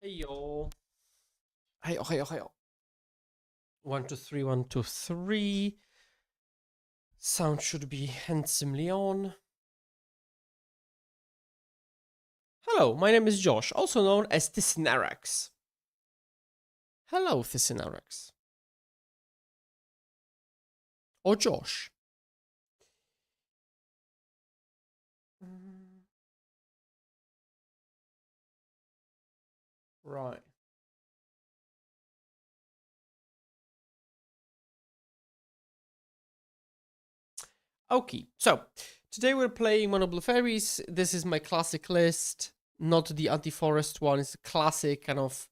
Hey yo. Hey yo, hey yo, hey yo. 1, 2, 3, 1, 2, 3. Sound should be handsomely on. Hello, my name is Josh, also known as Thysinarax. Hello, Thysinarax. Or Josh. Right. Okay, so today we're playing Mono Blue Fairies. This is my classic list, not the anti-forest one. It's a classic kind of.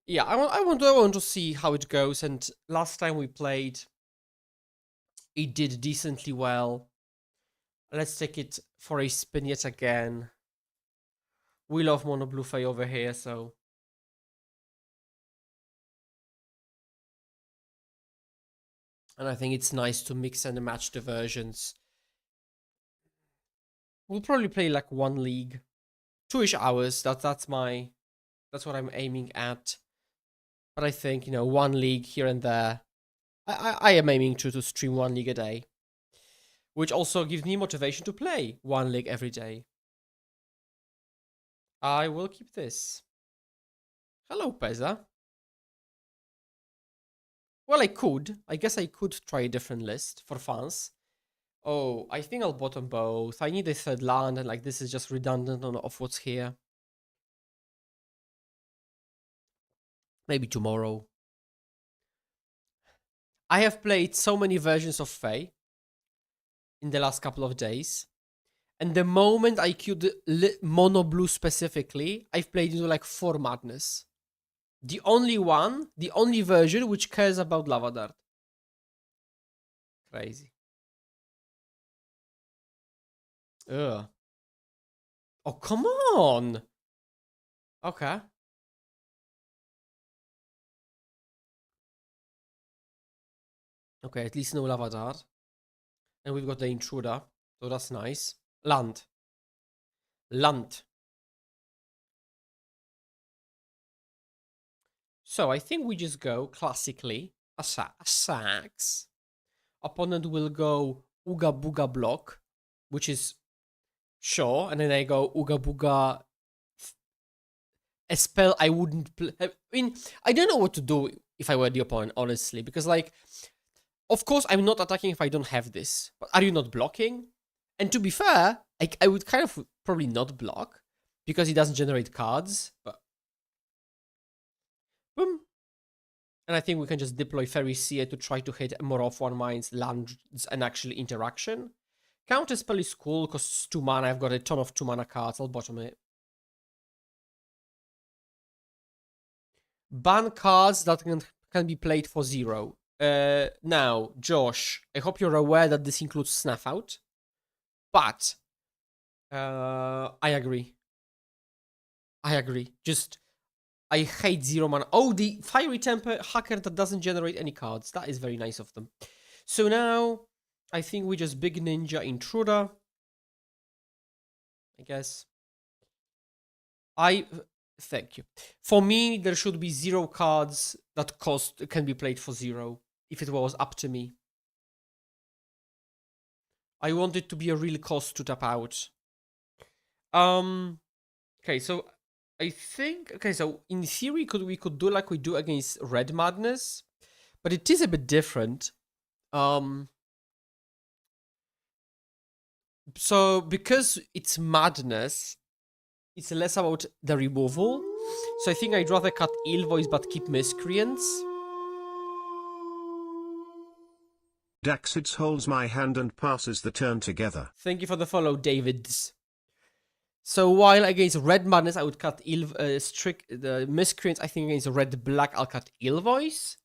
Yeah, I want to see how it goes. And last time we played, it did decently well. Let's take it for a spin yet again. We love Mono Blue Fae over here, so. And I think it's nice to mix and match the versions. We'll probably play like one league. 2-ish hours, that's what I'm aiming at. But I think, one league here and there. I am aiming to stream one league a day. Which also gives me motivation to play one league every day. I will keep this. Hello, Peza. Well, I could. I guess I could try a different list for fans. Oh, I think I'll bottom both. I need a third land, and like this is just redundant of what's here. Maybe tomorrow. I have played so many versions of Fae in the last couple of days. And the moment I queued Mono Blue specifically, I've played into like 4 Madness. The only version which cares about Lava Dart. Crazy. Ugh. Oh, come on! Okay. Okay, at least no Lava Dart. And we've got the Intruder, so that's nice. Land. So I think we just go classically a sax. Opponent will go Ooga Booga block, which is sure, and then I go Ooga Booga. A spell I wouldn't play. I mean, I don't know what to do if I were the opponent, honestly, because like, of course I'm not attacking if I don't have this. But are you not blocking? And to be fair, I would kind of probably not block because it doesn't generate cards. But boom. And I think we can just deploy Fairy Seer to try to hit more off one mind's lands and actually interaction. Counter spell is cool, costs 2 mana. I've got a ton of 2 mana cards. I'll bottom it. Ban cards that can be played for 0. Now, Josh, I hope you're aware that this includes Snuff Out. But I agree. Just I hate 0 mana. Oh, the Fiery Temper hacker that doesn't generate any cards. That is very nice of them. So now I think we just Big Ninja Intruder. I guess. Thank you. For me, there should be 0 cards that can be played for 0. If it was up to me. I want it to be a real cost to tap out. Okay, so I think so in theory we could do like we do against Red Madness, but it is a bit different. So because it's Madness, it's less about the removal. So I think I'd rather cut Ill Voice but keep Miscreants. Daxits holds my hand and passes the turn together. Thank you for the follow, Davids. So while against Red Madness I would cut the Miscreants, I think against Red Black I'll cut Ill Voice.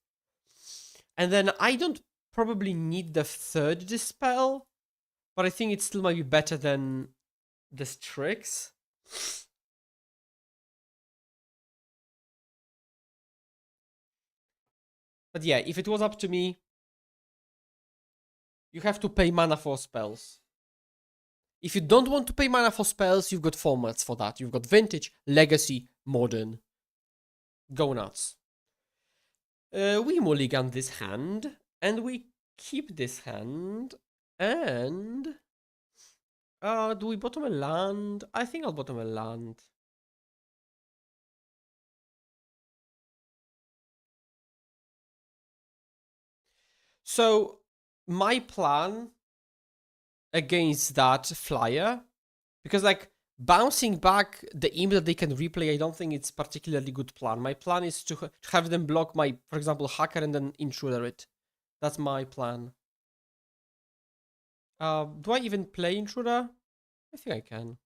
And then I don't probably need the third Dispel, but I think it still might be better than the Strix. But yeah, if it was up to me, you have to pay mana for spells. If you don't want to pay mana for spells, you've got formats for that. You've got Vintage, Legacy, Modern. Go nuts. We mulligan this hand, and we keep this hand, and... do we bottom a land? I think I'll bottom a land. So, my plan against that flyer, because like bouncing back the imp that they can replay, I don't think it's particularly good plan. My plan is to have them block my, for example, hacker and then intruder it. That's my plan. Do I even play intruder? I think I can.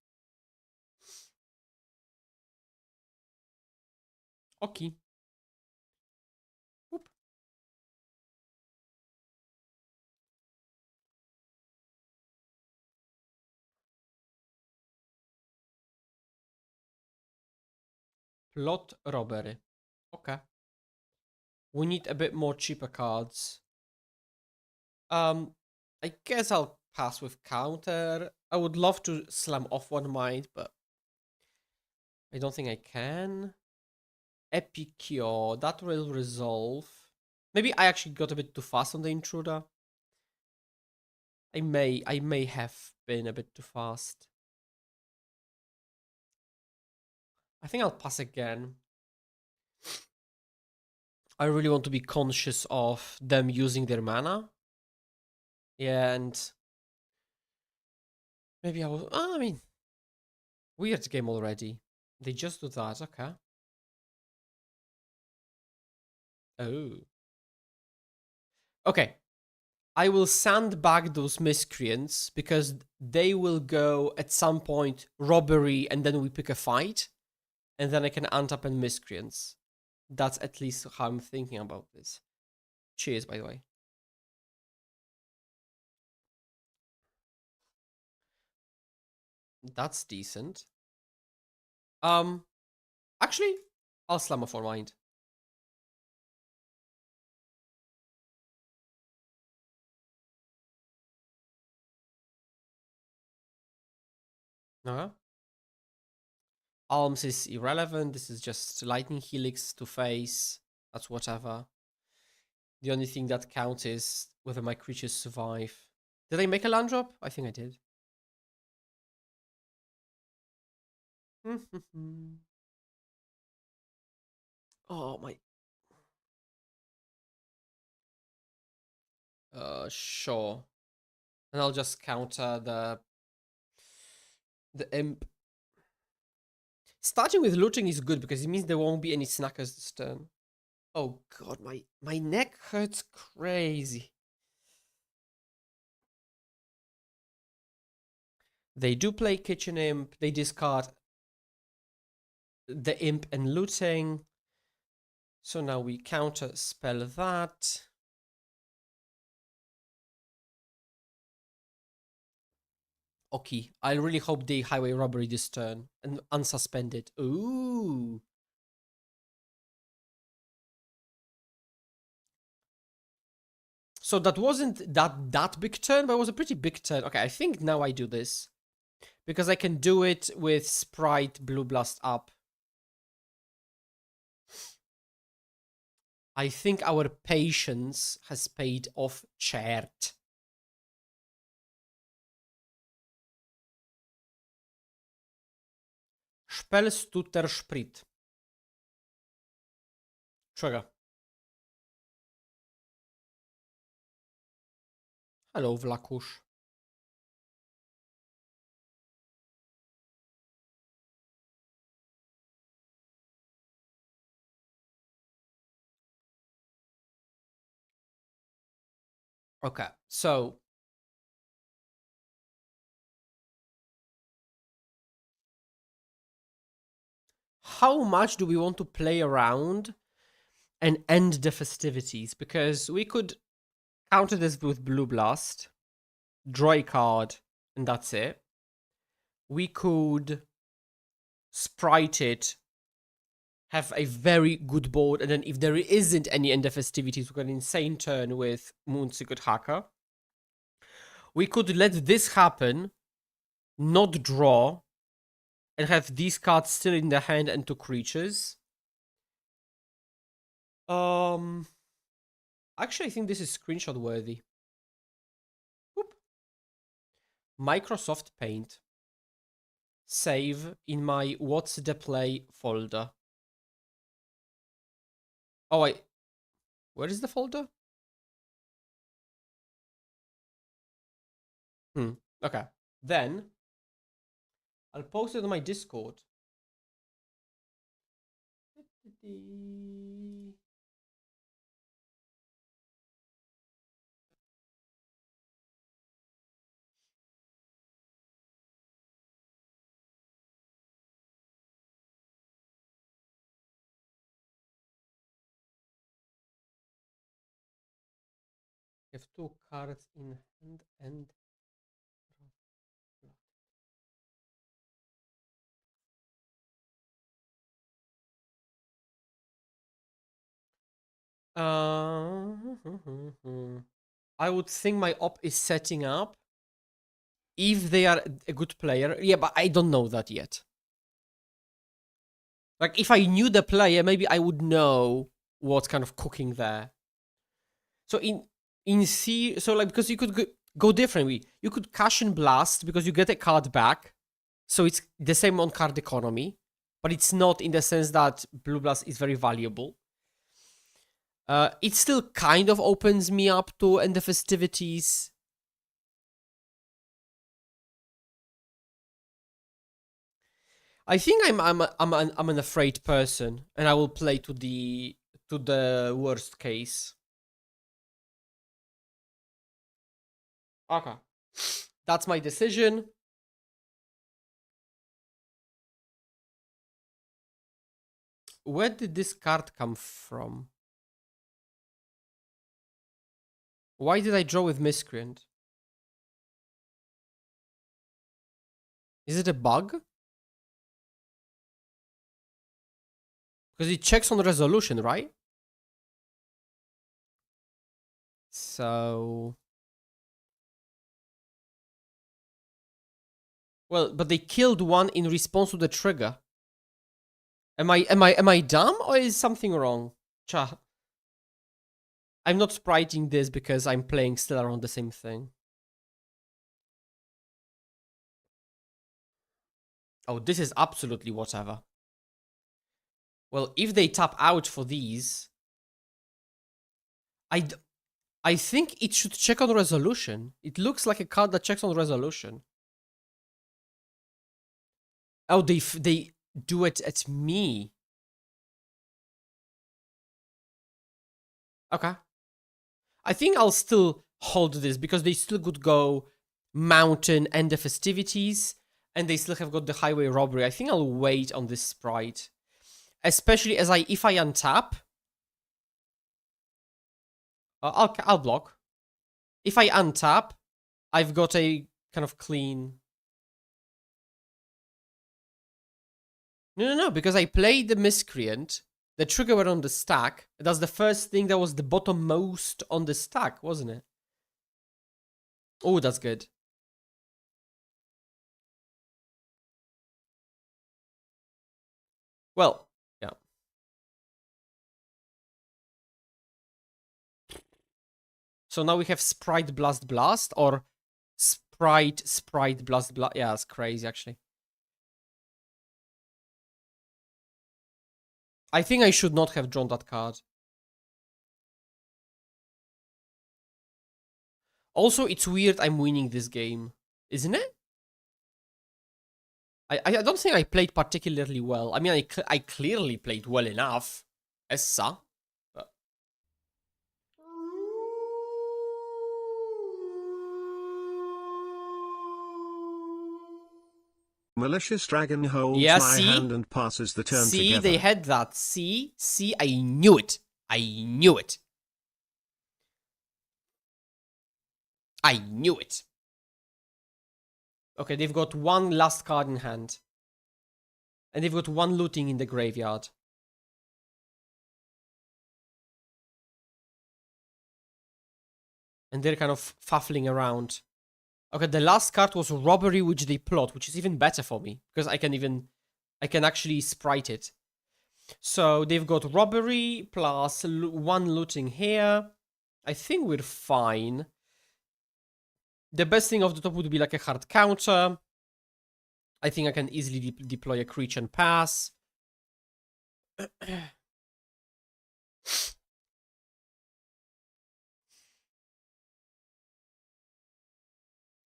Okay. Oop. Plot robbery. Okay. We need a bit more cheaper cards. I guess I'll pass with counter. I would love to slam off one mind, but I don't think I can. Epicure, that will resolve. Maybe I actually got a bit too fast on the intruder. I may have been a bit too fast. I think I'll pass again. I really want to be conscious of them using their mana. Yeah, and maybe I will. I mean, weird game already. They just do that. Okay. Oh. Okay. I will sandbag those miscreants because they will go at some point robbery and then we pick a fight. And then I can untap and miscreants. That's at least how I'm thinking about this. Cheers, by the way. That's decent. Actually, I'll slam off for mind. Uh-huh. Alms is irrelevant. This is just lightning helix to face. That's whatever. The only thing that counts is whether my creatures survive. Did I make a land drop? I think I did. Oh my. Sure. And I'll just counter the imp. Starting with looting is good because it means there won't be any snackers this turn. Oh god, my neck hurts crazy. They do play kitchen imp. They discard the imp and looting. So now we counter spell that. Okay, I really hope they highway robbery this turn and unsuspend it. Ooh. So that wasn't that big turn, but it was a pretty big turn. Okay, I think now I do this. Because I can do it with Sprite Blue Blast up. I think our patience has paid off, chat. Spellstutter Sprit. Czego? Hello, Vlakush. Okay, so how much do we want to play around and end the festivities? Because we could counter this with Blue Blast, draw a card, and that's it. We could sprite it, have a very good board, and then if there isn't any end of festivities, we've got an insane turn with Moonsecret Hacker. We could let this happen not draw, and have these cards still in the hand and 2 creatures. Actually, I think this is screenshot worthy. Whoop. Microsoft Paint. Save in my What's the Play folder. Oh, wait. Where is the folder? Okay. Then I'll post it on my Discord. Have 2 cards in hand and I would think my op is setting up if they are a good player. Yeah, but I don't know that yet. Like, if I knew the player, maybe I would know what's kind of cooking there. So in C, so like, because you could go differently. You could cash and blast because you get a card back. So it's the same on card economy, but it's not in the sense that blue blast is very valuable. It still kind of opens me up to end the festivities. I think I'm an afraid person, and I will play to the worst case. Okay, that's my decision. Where did this card come from? Why did I draw with Miscreant? Is it a bug? Because it checks on resolution, right? So... Well, but they killed one in response to the trigger. Am I dumb or is something wrong? Cha. I'm not spriting this because I'm playing still around the same thing. Oh, this is absolutely whatever. Well, if they tap out for these, I think it should check on resolution. It looks like a card that checks on resolution. Oh, they do it at me. Okay. I think I'll still hold this because they still could go mountain and the festivities, and they still have got the highway robbery. I think I'll wait on this sprite, especially as if I untap, I'll block. If I untap, I've got a kind of clean. No, because I played the Miscreant. The trigger were on the stack. That's the first thing that was the bottommost on the stack, wasn't it? Oh, that's good. Well, yeah. So now we have Sprite Blast Blast or Sprite Blast Blast. Yeah, that's crazy actually. I think I should not have drawn that card. Also, it's weird I'm winning this game, isn't it? I don't think I played particularly well. I mean, I clearly played well enough. Essa. But... Malicious Dragon holds Yeah, my see? hand and passes the turn See, together. they had that. See, I knew it. I knew it. I knew it. Okay, they've got one last card in hand. And they've got one looting in the graveyard. And they're kind of fuffling around. Okay, the last card was robbery, which they plot, which is even better for me because I can actually sprite it. So they've got robbery plus one looting here. I think we're fine. The best thing off the top would be like a hard counter. I think I can easily deploy a creature and pass.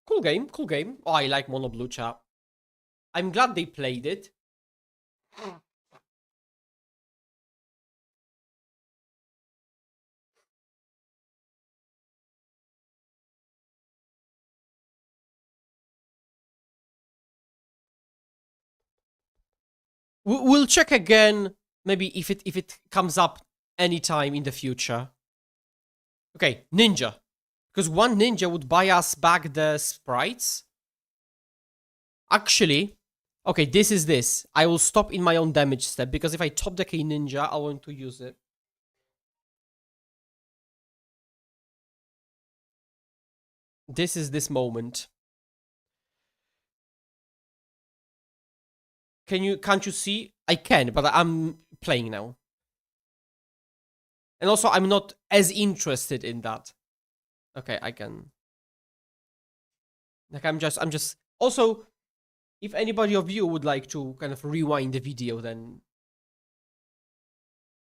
Cool game, cool game. Oh, I like Mono Blue chat. I'm glad they played it. We'll check again, maybe if it comes up anytime in the future. Okay, ninja. Because one ninja would buy us back the sprites. Actually, okay, this is this. I will stop in my own damage step, because if I top deck a ninja, I want to use it. This is this moment. Can't you see? I can, but I'm playing now. And also, I'm not as interested in that. Okay, I can. Like, I'm just. Also, if anybody of you would like to kind of rewind the video, then.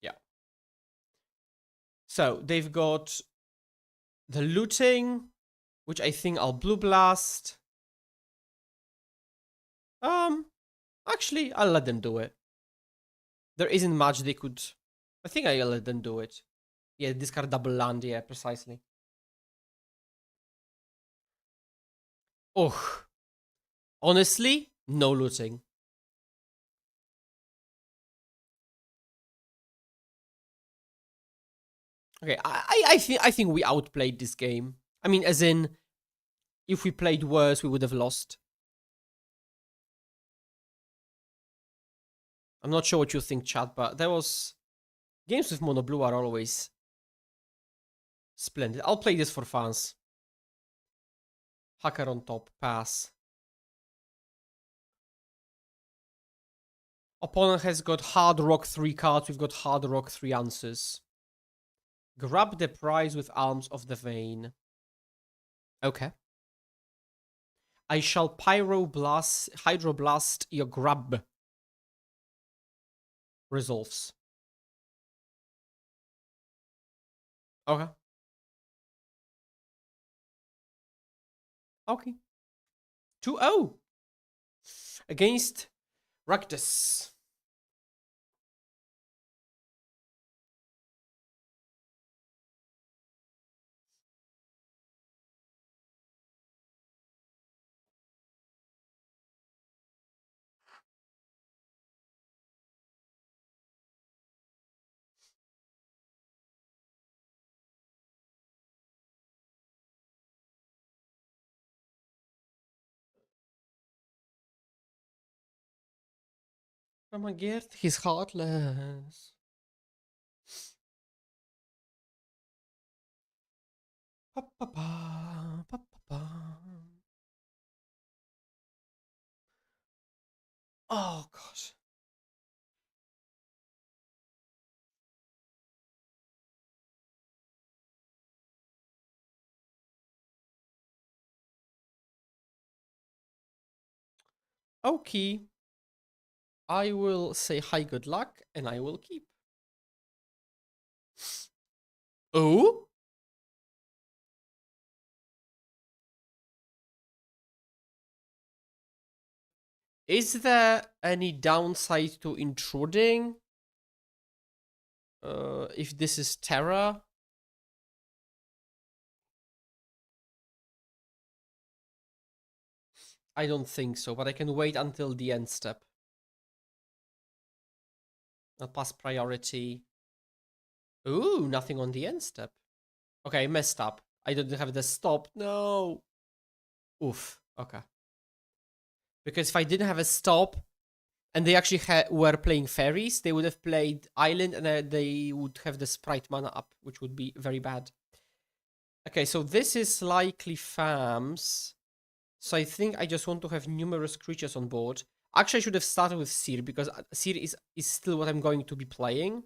Yeah. So, they've got the looting, which I think I'll blue blast. Actually, I'll let them do it. There isn't much they could. I think I'll let them do it. Yeah, discard double land. Yeah, precisely. Oh, honestly, no looting. Okay, I think we outplayed this game. I mean, as in, if we played worse, we would have lost. I'm not sure what you think, chat, but there was games with Mono Blue are always splendid. I'll play this for fans. Hacker on top, pass. Opponent has got Hard Rock 3 cards. We've got Hard Rock 3 answers. Grab the prize with Arms of the Vein. Okay. I shall Hydroblast your grab. Resolves. Okay. Okay. 2-0. Against Raktus. Ramagert, he's heartless. Pa, pa, pa, pa, pa, pa. Oh, gosh. Okay. I will say hi, good luck, and I will keep. Oh? Is there any downside to intruding? If this is Terra? I don't think so, but I can wait until the end step. I'll pass priority. Ooh, nothing on the end step. Okay, I messed up. I don't have the stop. No. Oof. Okay. Because if I didn't have a stop, and they actually were playing fairies, they would have played island, and they would have the sprite mana up, which would be very bad. Okay, so this is likely farms. So I think I just want to have numerous creatures on board. Actually, I should have started with Seer because Seer is still what I'm going to be playing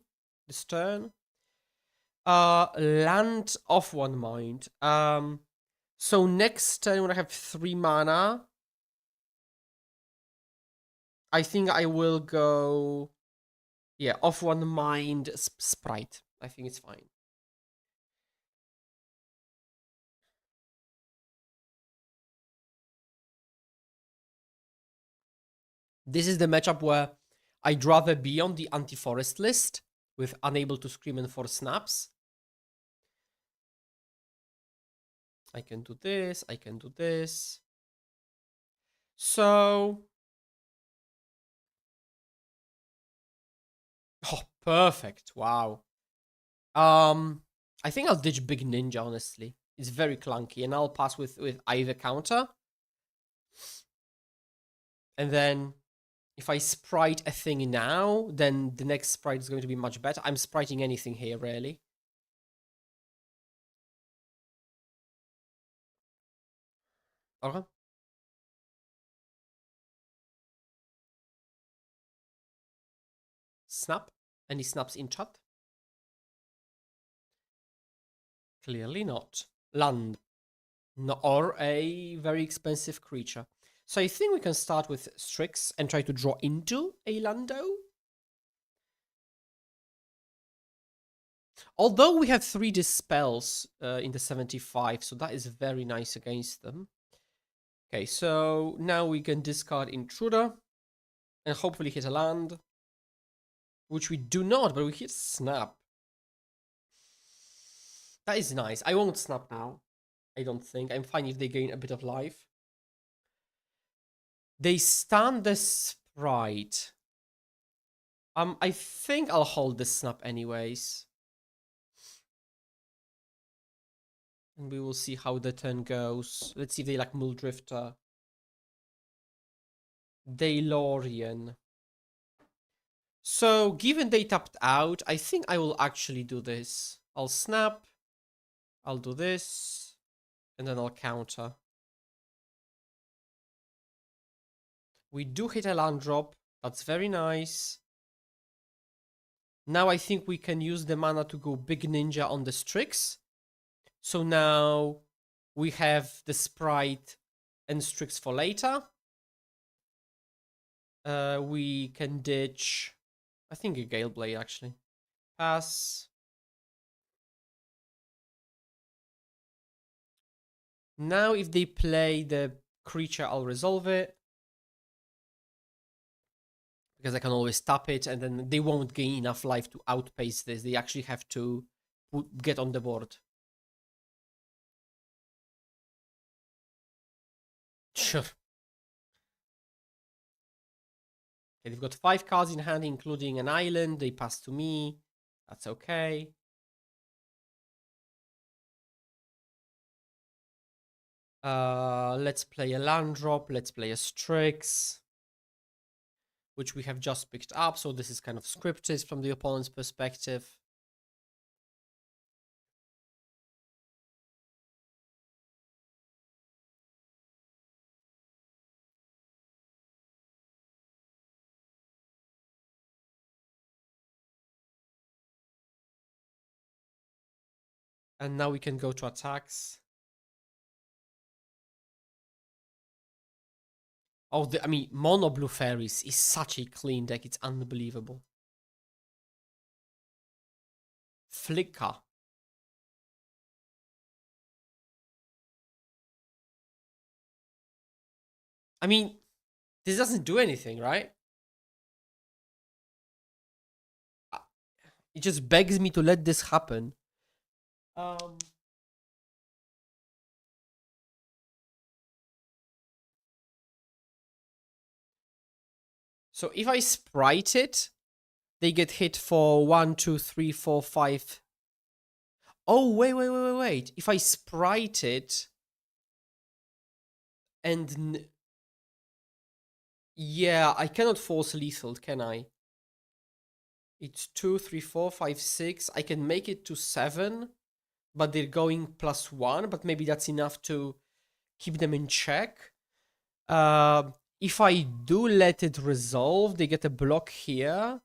this turn. Land off one mind. So next turn when I have 3 mana, I think I will go, yeah, off one mind Sprite. I think it's fine. This is the matchup where I'd rather be on the anti-forest list with unable to scream and 4 snaps. I can do this, I can do this. So, oh, perfect. Wow. I think I'll ditch Big Ninja, honestly. It's very clunky, and I'll pass with either counter. And then if I sprite a thing now, then the next sprite is going to be much better. I'm spriting anything here, really. Okay. Snap. Any snaps in chat? Clearly not. Land. No, or a very expensive creature. So I think we can start with Strix and try to draw into a Lando. Although we have 3 dispels in the 75, so that is very nice against them. Okay, so now we can discard Intruder and hopefully hit a land, which we do not, but we hit Snap. That is nice. I won't Snap now. I don't think. I'm fine if they gain a bit of life. They stun the Sprite. I think I'll hold the Snap anyways. And we will see how the turn goes. Let's see if they like Muldrifter. Daylorian. So, given they tapped out, I think I will actually do this. I'll snap. I'll do this. And then I'll counter. We do hit a land drop. That's very nice. Now I think we can use the mana to go Big Ninja on the Strix. So now we have the Sprite and Strix for later. We can ditch, I think, a Gale Blade actually. Pass. Now if they play the creature, I'll resolve it. Because I can always tap it, and then they won't gain enough life to outpace this. They actually have to get on the board. Sure. Okay, they've got 5 cards in hand, including an island. They pass to me. That's okay. Let's play a land drop. Let's play a Strix, which we have just picked up. So this is kind of scripted from the opponent's perspective. And now we can go to attacks. Oh, I mean, Mono Blue Fairies is such a clean deck. It's unbelievable. Flicker. I mean, this doesn't do anything, right? It just begs me to let this happen. So if I sprite it, they get hit for 1, 2, 3, 4, 5. Oh, wait. If I sprite it and... Yeah, I cannot force lethal, can I? It's 2, 3, 4, 5, 6. I can make it to 7, but they're going +1, but maybe that's enough to keep them in check. If I do let it resolve, they get a block here.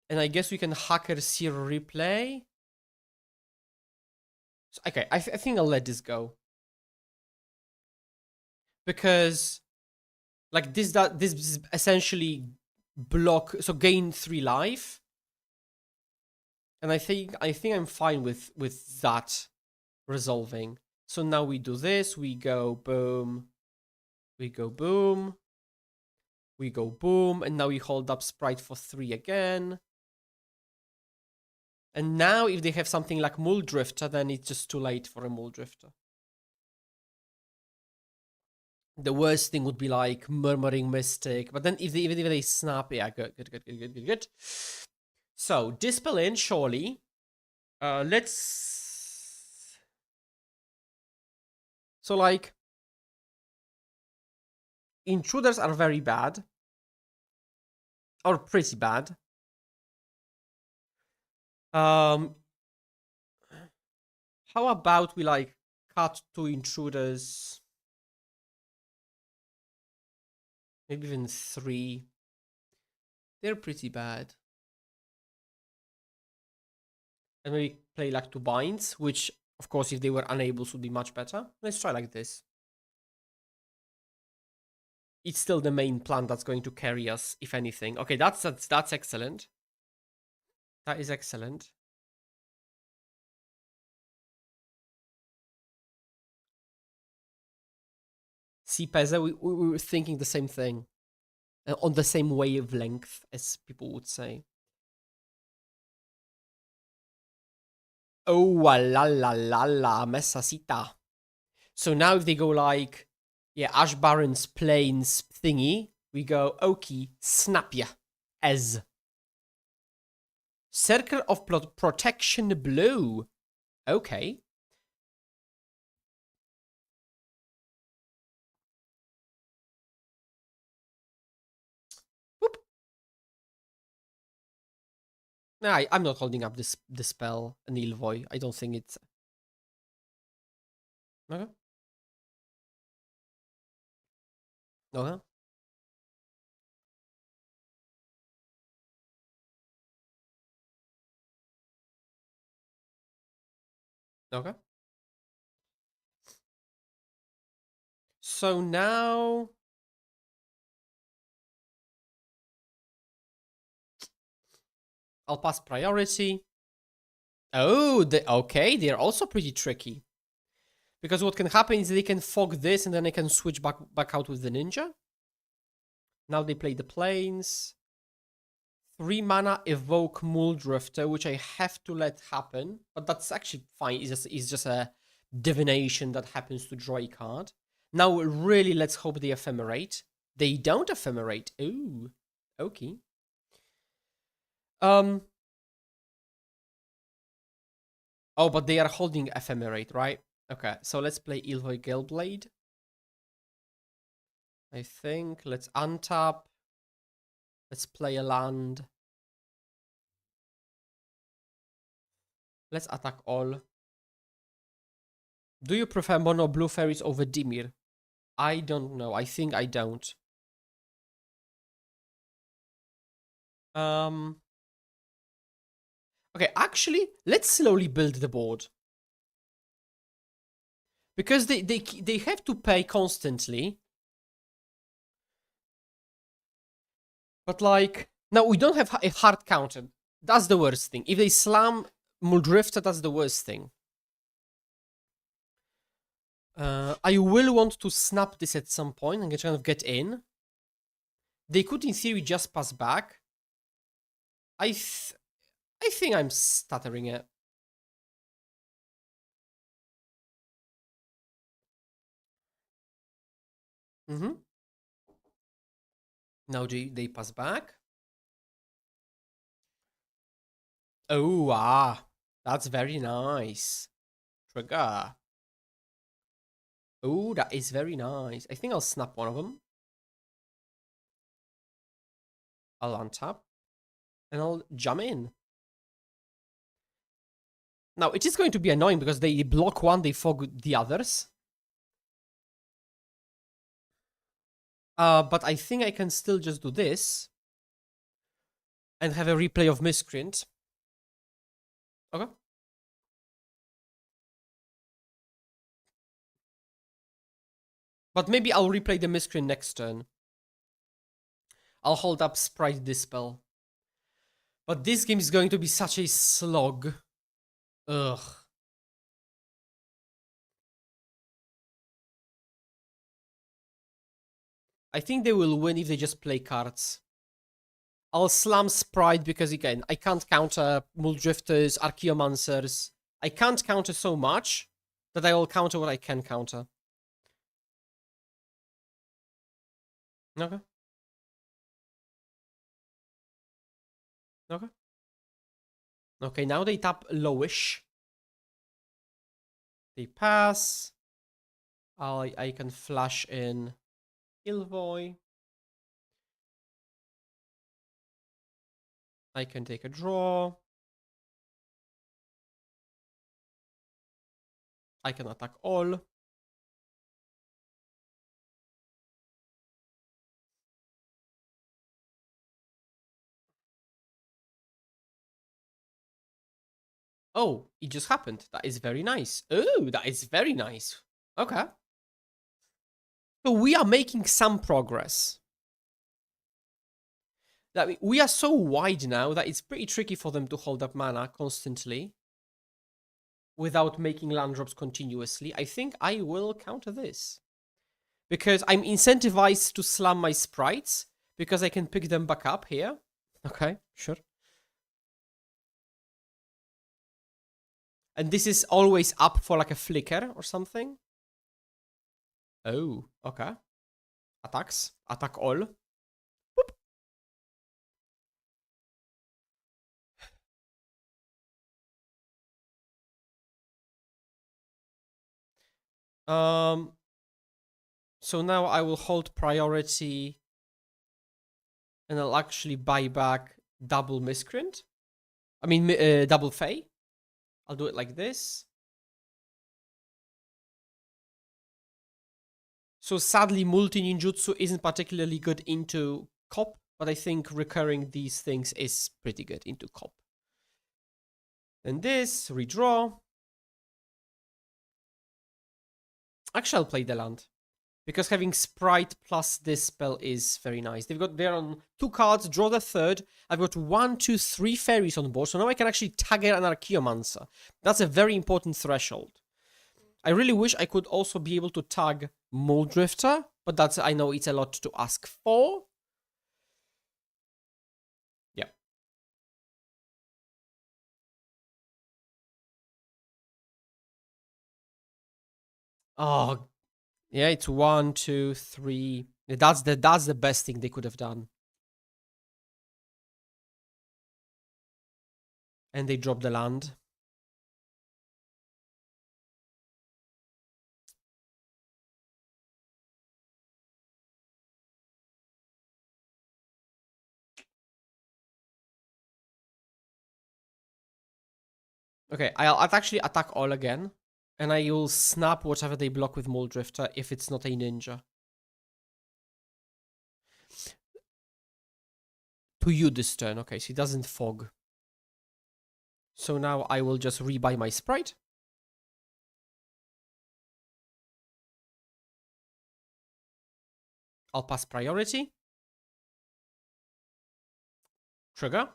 And I guess we can hacker zero replay. So, okay, I think I'll let this go. Because like this is essentially block, so gain 3 life. And I think I'm fine with that resolving. So now we do this, we go boom, we go boom, we go boom, and now we hold up sprite for 3 again. And now if they have something like Mule Drifter, then it's just too late for a Mule Drifter. The worst thing would be like Murmuring Mystic, but then even if they snap, yeah, good. So, Dispel in, surely. Let's... So, like... Intruders are very bad. Or pretty bad. How about we, like, cut 2 intruders? Maybe even 3. They're pretty bad. And maybe play like 2 binds, which, of course, if they were unable, would be much better. Let's try like this. It's still the main plan that's going to carry us, if anything. Okay, that's excellent. That is excellent. See, Peza, we were thinking the same thing. On the same wavelength, as people would say. Oh, la la la la, mesasita. So now if they go like, yeah, Ash Baron's Plains thingy, we go, okay, snap ya, as. Circle of Protection Blue. Okay. Whoop. Nah, I'm not holding up this spell, Nilvoy. I don't think it's... Okay. Okay. Okay. So now... I'll pass priority. Oh, okay, they're also pretty tricky. Because what can happen is they can fog this and then they can switch back out with the ninja. Now they play the planes. 3 mana evoke Muldrifter, which I have to let happen. But that's actually fine. It's just a divination that happens to draw a card. Now really let's hope they ephemerate. They don't ephemerate. Ooh. Okay. Oh, but they are holding ephemerate, right? Okay, so let's play Ilvoy Galeblade. I think. Let's untap. Let's play a land. Let's attack all. Do you prefer mono blue fairies over Dimir? I don't know. I think I don't. Okay, actually, let's slowly build the board. Because they have to pay constantly. But like, now we don't have a hard counter. That's the worst thing. If they slam Muldrifter, that's the worst thing. I will want to snap this at some point and kind of get in. They could, in theory, just pass back. I think I'm stuttering it. Now they pass back. Oh, that's very nice. Trigger. Oh, that is very nice. I think I'll snap one of them. I'll untap. And I'll jump in. Now, it is going to be annoying because they block one, they fog the others. But I think I can still just do this and have a replay of Miscreant. Okay. But maybe I'll replay the Miscreant next turn. I'll hold up Sprite Dispel. But this game is going to be such a slog. Ugh. I think they will win if they just play cards. I'll slam Sprite because, again, I can't counter Muldrifters, Archaeomancers. I can't counter so much that I will counter what I can counter. Okay. Okay. Okay, now they tap lowish. They pass. I can flash in Ilvoy. I can take a draw. I can attack all. Oh, it just happened. That is very nice. Oh, that is very nice. Okay. So we are making some progress. We are so wide now that it's pretty tricky for them to hold up mana constantly without making land drops continuously. I think I will counter this. Because I'm incentivized to slam my sprites because I can pick them back up here. Okay, sure. And this is always up for like a flicker or something. Oh, okay. Attacks. Attack all. Boop. So now I will hold priority and I'll actually buy back double Miscreant. I mean, double Fey. I'll do it like this. So sadly, multi-ninjutsu isn't particularly good into COP, but I think recurring these things is pretty good into COP. And this, redraw. Actually, I'll play the land. Because having Sprite plus this spell is very nice. They're on 2 cards, draw the 3rd. I've got 1, 2, 3 fairies on board, so now I can actually tag an Archaeomancer. That's a very important threshold. I really wish I could also be able to tag Muldrifter, but that's, I know it's a lot to ask for. Yeah. Oh, yeah, it's 1, 2, 3. That's the best thing they could have done. And they dropped the land. Okay, I'll actually attack all again. And I will snap whatever they block with Muldrifter if it's not a ninja. To you this turn. Okay, so he doesn't fog. So now I will just rebuy my sprite. I'll pass priority. Trigger.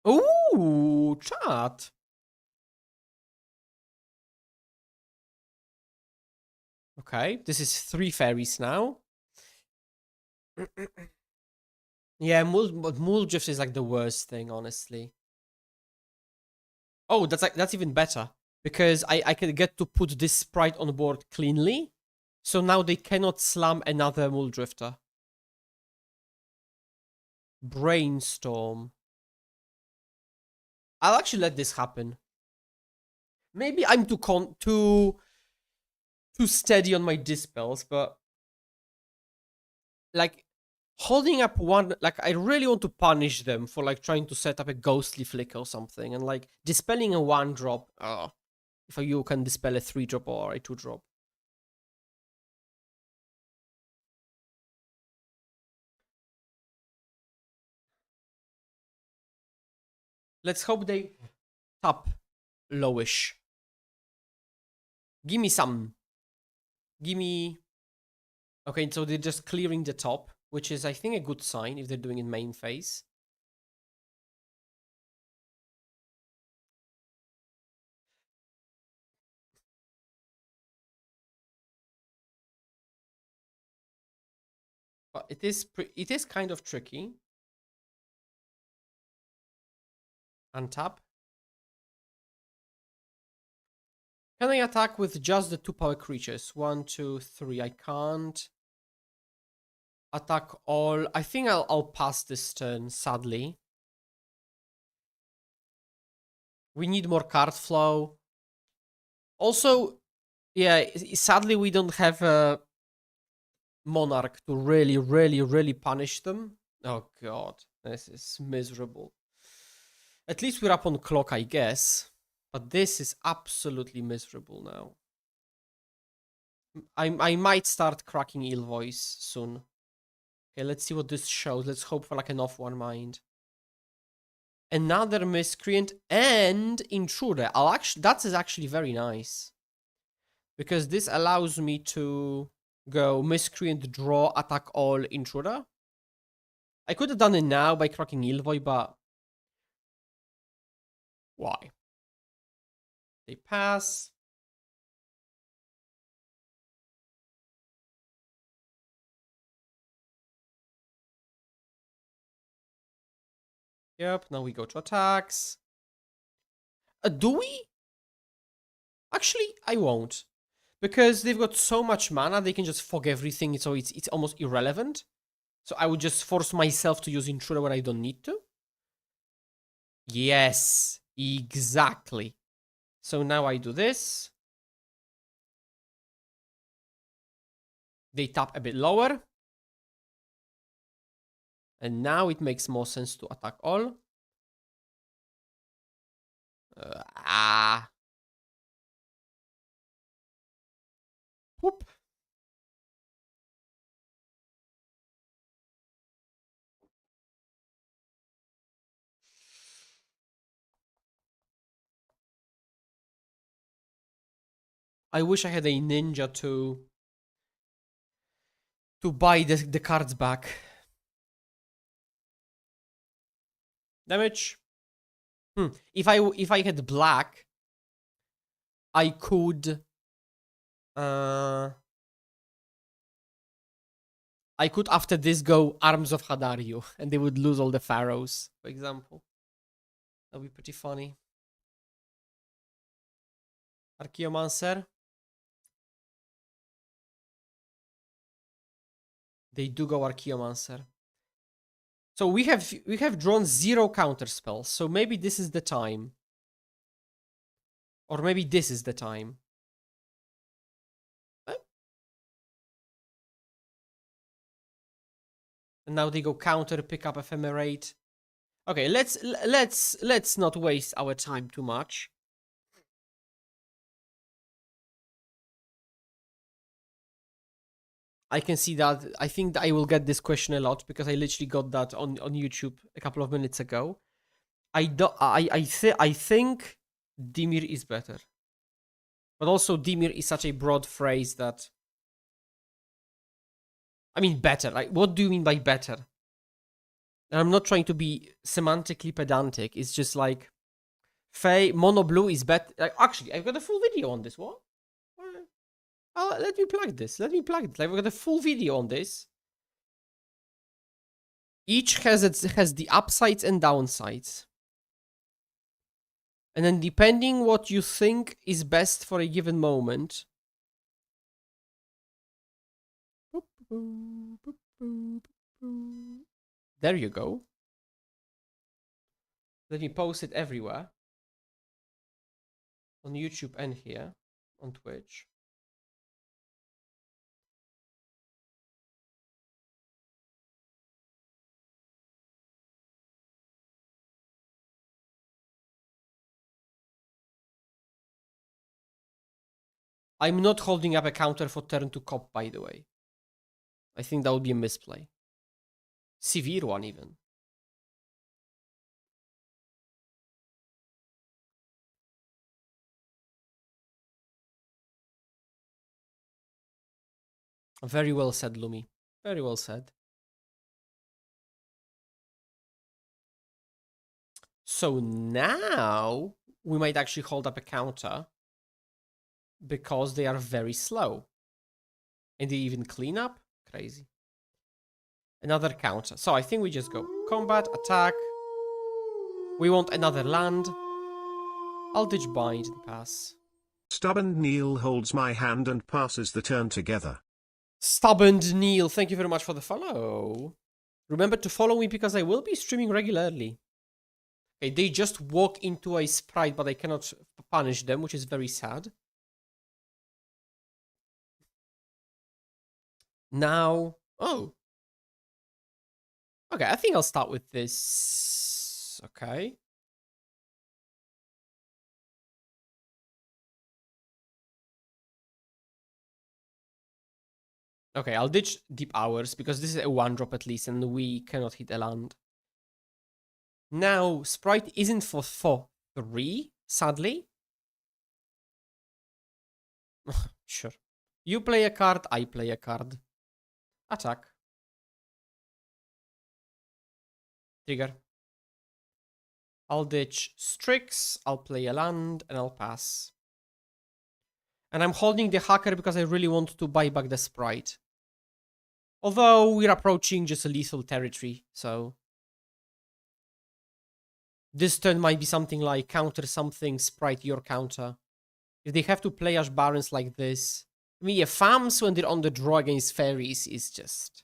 Ooh, chat. Okay, this is 3 fairies now. Yeah, Muldrift is like the worst thing, honestly. Oh, that's even better. Because I can get to put this sprite on board cleanly. So now they cannot slam another Muldrifter. Brainstorm. I'll actually let this happen. Maybe I'm too steady on my dispels, but like holding up one, like I really want to punish them for like trying to set up a ghostly flicker or something, and like dispelling a 1-drop. If you can dispel a 3-drop or a 2-drop. Let's hope they tap lowish. Give me some. Give me... Okay, so they're just clearing the top, which is, I think, a good sign if they're doing it main phase. But it is kind of tricky. Untap. Can I attack with just the 2 power creatures? 1, 2, 3. I can't. Attack all. I think I'll pass this turn, sadly. We need more card flow. Also, yeah, sadly we don't have a Monarch to really punish them. Oh god, this is miserable. At least we're up on clock, I guess. But this is absolutely miserable now. I might start cracking Ill Voice soon. Okay, let's see what this shows. Let's hope for like an off one mind. Another Miscreant and Intruder. That is actually very nice. Because this allows me to go Miscreant, draw, attack all, Intruder. I could have done it now by cracking Ilvoy, but why? They pass. Yep, now we go to attacks. Do we? Actually, I won't. Because they've got so much mana, they can just fog everything, so it's almost irrelevant. So I would just force myself to use Intruder when I don't need to. Yes, exactly. So now I do this. They tap a bit lower. And now it makes more sense to attack all. Whoop. I wish I had a ninja to buy the cards back. Damage. If I had black, I could after this go Arms of Hadaryu and they would lose all the pharaohs, for example. That'd be pretty funny. Archaeomancer. They do go Archaeomancer. So we have drawn 0 counter spells. So maybe this is the time. Or maybe this is the time. And now they go counter, pick up Ephemerate. Okay, let's not waste our time too much. I can see that. I think that I will get this question a lot because I literally got that on YouTube a couple of minutes ago. I think Dimir is better. But also Dimir is such a broad phrase that... I mean better. Like, what do you mean by better? And I'm not trying to be semantically pedantic. It's just like... Fae, Mono Blue is better. Like, actually, I've got a full video on this. What? Let me plug this. Let me plug it. Like, we've got a full video on this. Each has the upsides and downsides. And then depending what you think is best for a given moment. There you go. Let me post it everywhere. On YouTube and here. On Twitch. I'm not holding up a counter for turn to cop, by the way. I think that would be a misplay. Severe one, even. Very well said, Lumi. Very well said. So now we might actually hold up a counter because they are very slow. And they even clean up? Crazy. Another counter. So I think we just go combat, attack. We want another land. I'll ditch bind and pass. Stubborn Neil holds my hand and passes the turn together. Stubborn Neil, thank you very much for the follow. Remember to follow me because I will be streaming regularly. Okay, they just walk into a sprite, but I cannot punish them, which is very sad. Now, oh. Okay, I think I'll start with this. Okay. Okay, I'll ditch Deep Hours because this is a 1-drop at least and we cannot hit a land. Now, Sprite isn't for 3, sadly. Sure. You play a card, I play a card. Attack. Trigger. I'll ditch Strix, I'll play a land, and I'll pass. And I'm holding the Hacker because I really want to buy back the Sprite. Although we're approaching just a lethal territory, so... This turn might be something like counter something, Sprite your counter. If they have to play Ash Barons like this... I mean, yeah, farms when they're on the draw against fairies is just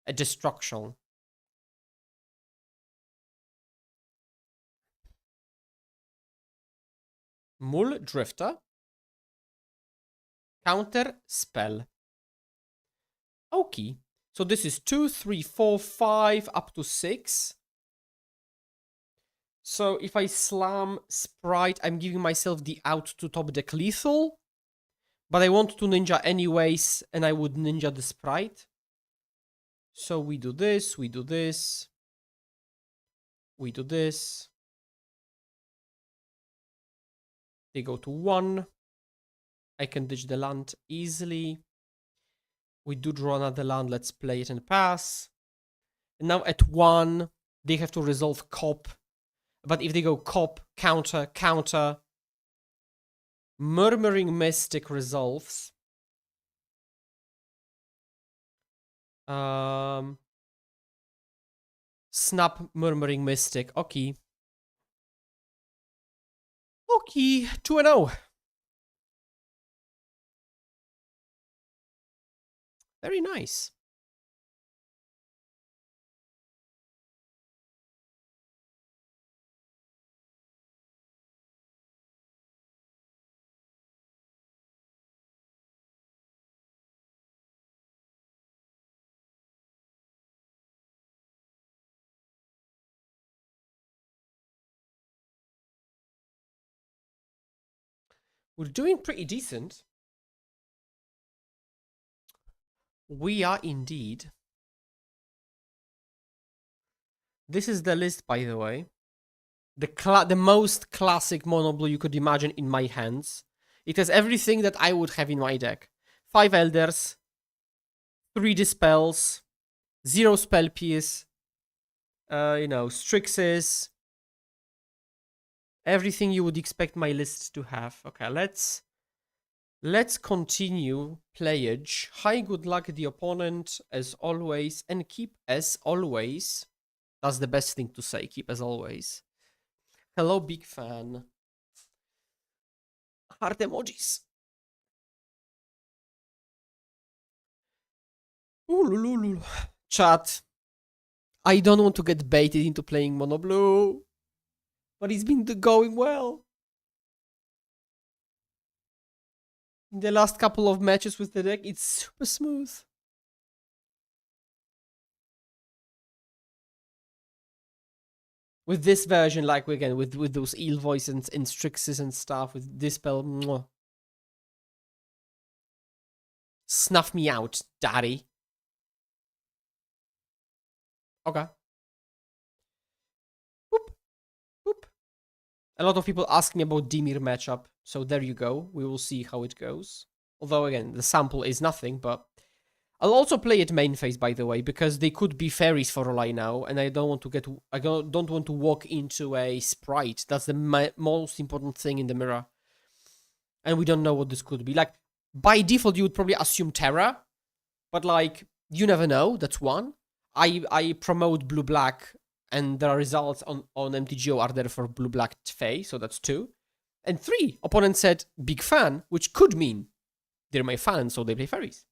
a destruction. Mul Drifter. Counter spell. Okay. So this is 2, 3, 4, 5, up to 6. So if I slam Sprite, I'm giving myself the out to top deck lethal. But I want to ninja anyways, and I would ninja the Sprite. So we do this, we do this. We do this. They go to 1. I can ditch the land easily. We do draw another land, let's play it and pass. And now at 1, they have to resolve cop. But if they go cop, counter, counter, Murmuring Mystic resolves. Snap Murmuring Mystic. Okay. Okay, 2-0. Very nice. We're doing pretty decent. We are indeed. This is the list, by the way. The most classic mono blue you could imagine in my hands. It has everything that I would have in my deck. 5 Elders, 3 Dispels, 0 Spell Pierce, Strixes. Everything you would expect my list to have. Okay, let's continue playage. High good luck the opponent as always, and keep as always. That's the best thing to say, keep as always. Hello, big fan. Heart emojis. Ooh, chat. I don't want to get baited into playing mono blue, but it's been going well. In the last couple of matches with the deck, it's super smooth. With this version, like again, with those eel voice and Strixes and stuff, with Dispel, mwah. Snuff me out, daddy. Okay. Boop. Boop. A lot of people ask me about Dimir matchup, so there you go. We will see how it goes. Although, again, the sample is nothing, but I'll also play it main phase, by the way, because they could be fairies for all I know, and I don't want to don't want to walk into a sprite. That's the most important thing in the mirror, and we don't know what this could be. Like by default, you would probably assume Terra, but like you never know. That's one. I promote blue black, and the results on MTGO are there for blue black Fae, so that's 2. And 3, opponent said big fan, which could mean they're my fans, so they play fairies.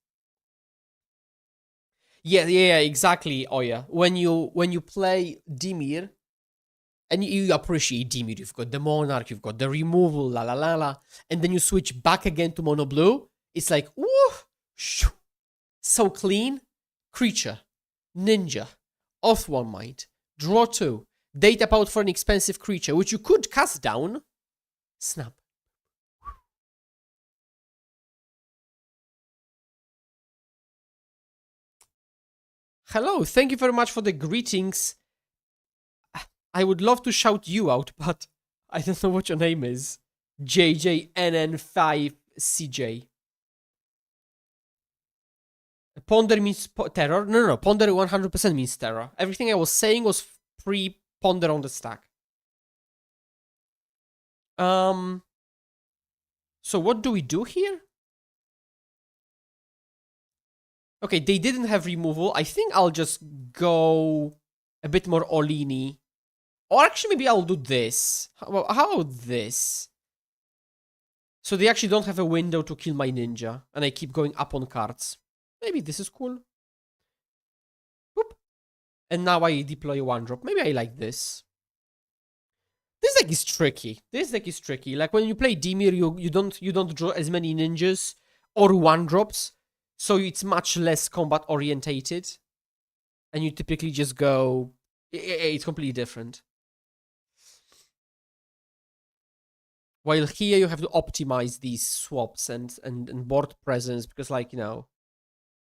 Yeah, exactly. Oh yeah, when you play Dimir, and you appreciate Dimir, you've got the Monarch, you've got the removal, la la la la, and then you switch back again to mono blue. It's like woo, shoo, so clean. Creature, ninja, off one mind, draw 2, data out for an expensive creature, which you could cast down. Snap. Hello, thank you very much for the greetings. I would love to shout you out, but I don't know what your name is. JJNN5CJ. Ponder means terror? No. Ponder 100% means terror. Everything I was saying was pre-ponder on the stack. So what do we do here? Okay, they didn't have removal. I think I'll just go a bit more Olini. Or actually, maybe I'll do this. How about this? So they actually don't have a window to kill my ninja, and I keep going up on cards. Maybe this is cool. Boop. And now I deploy a 1-drop. Maybe I like this. This deck is tricky. Like when you play Dimir, you don't draw as many ninjas or 1-drops, so it's much less combat orientated, and you typically just go. It's completely different. While here you have to optimize these swaps and board presence because, like, you know,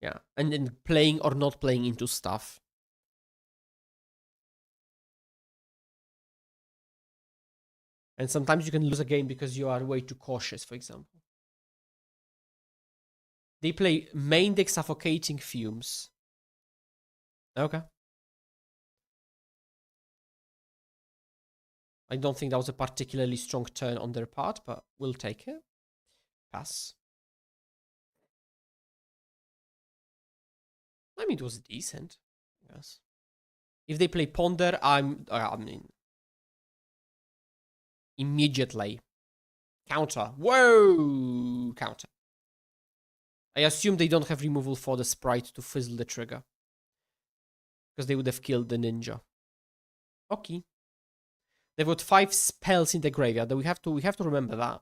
yeah, and then playing or not playing into stuff. And sometimes you can lose a game because you are way too cautious, for example. They play main deck Suffocating Fumes. Okay. I don't think that was a particularly strong turn on their part, but we'll take it. Pass. I mean, it was decent. Yes. If they play Ponder, I mean, immediately. Counter. Whoa! Counter. I assume they don't have removal for the sprite to fizzle the trigger. Because they would have killed the ninja. Okay. They've got 5 spells in the graveyard. We have to remember that.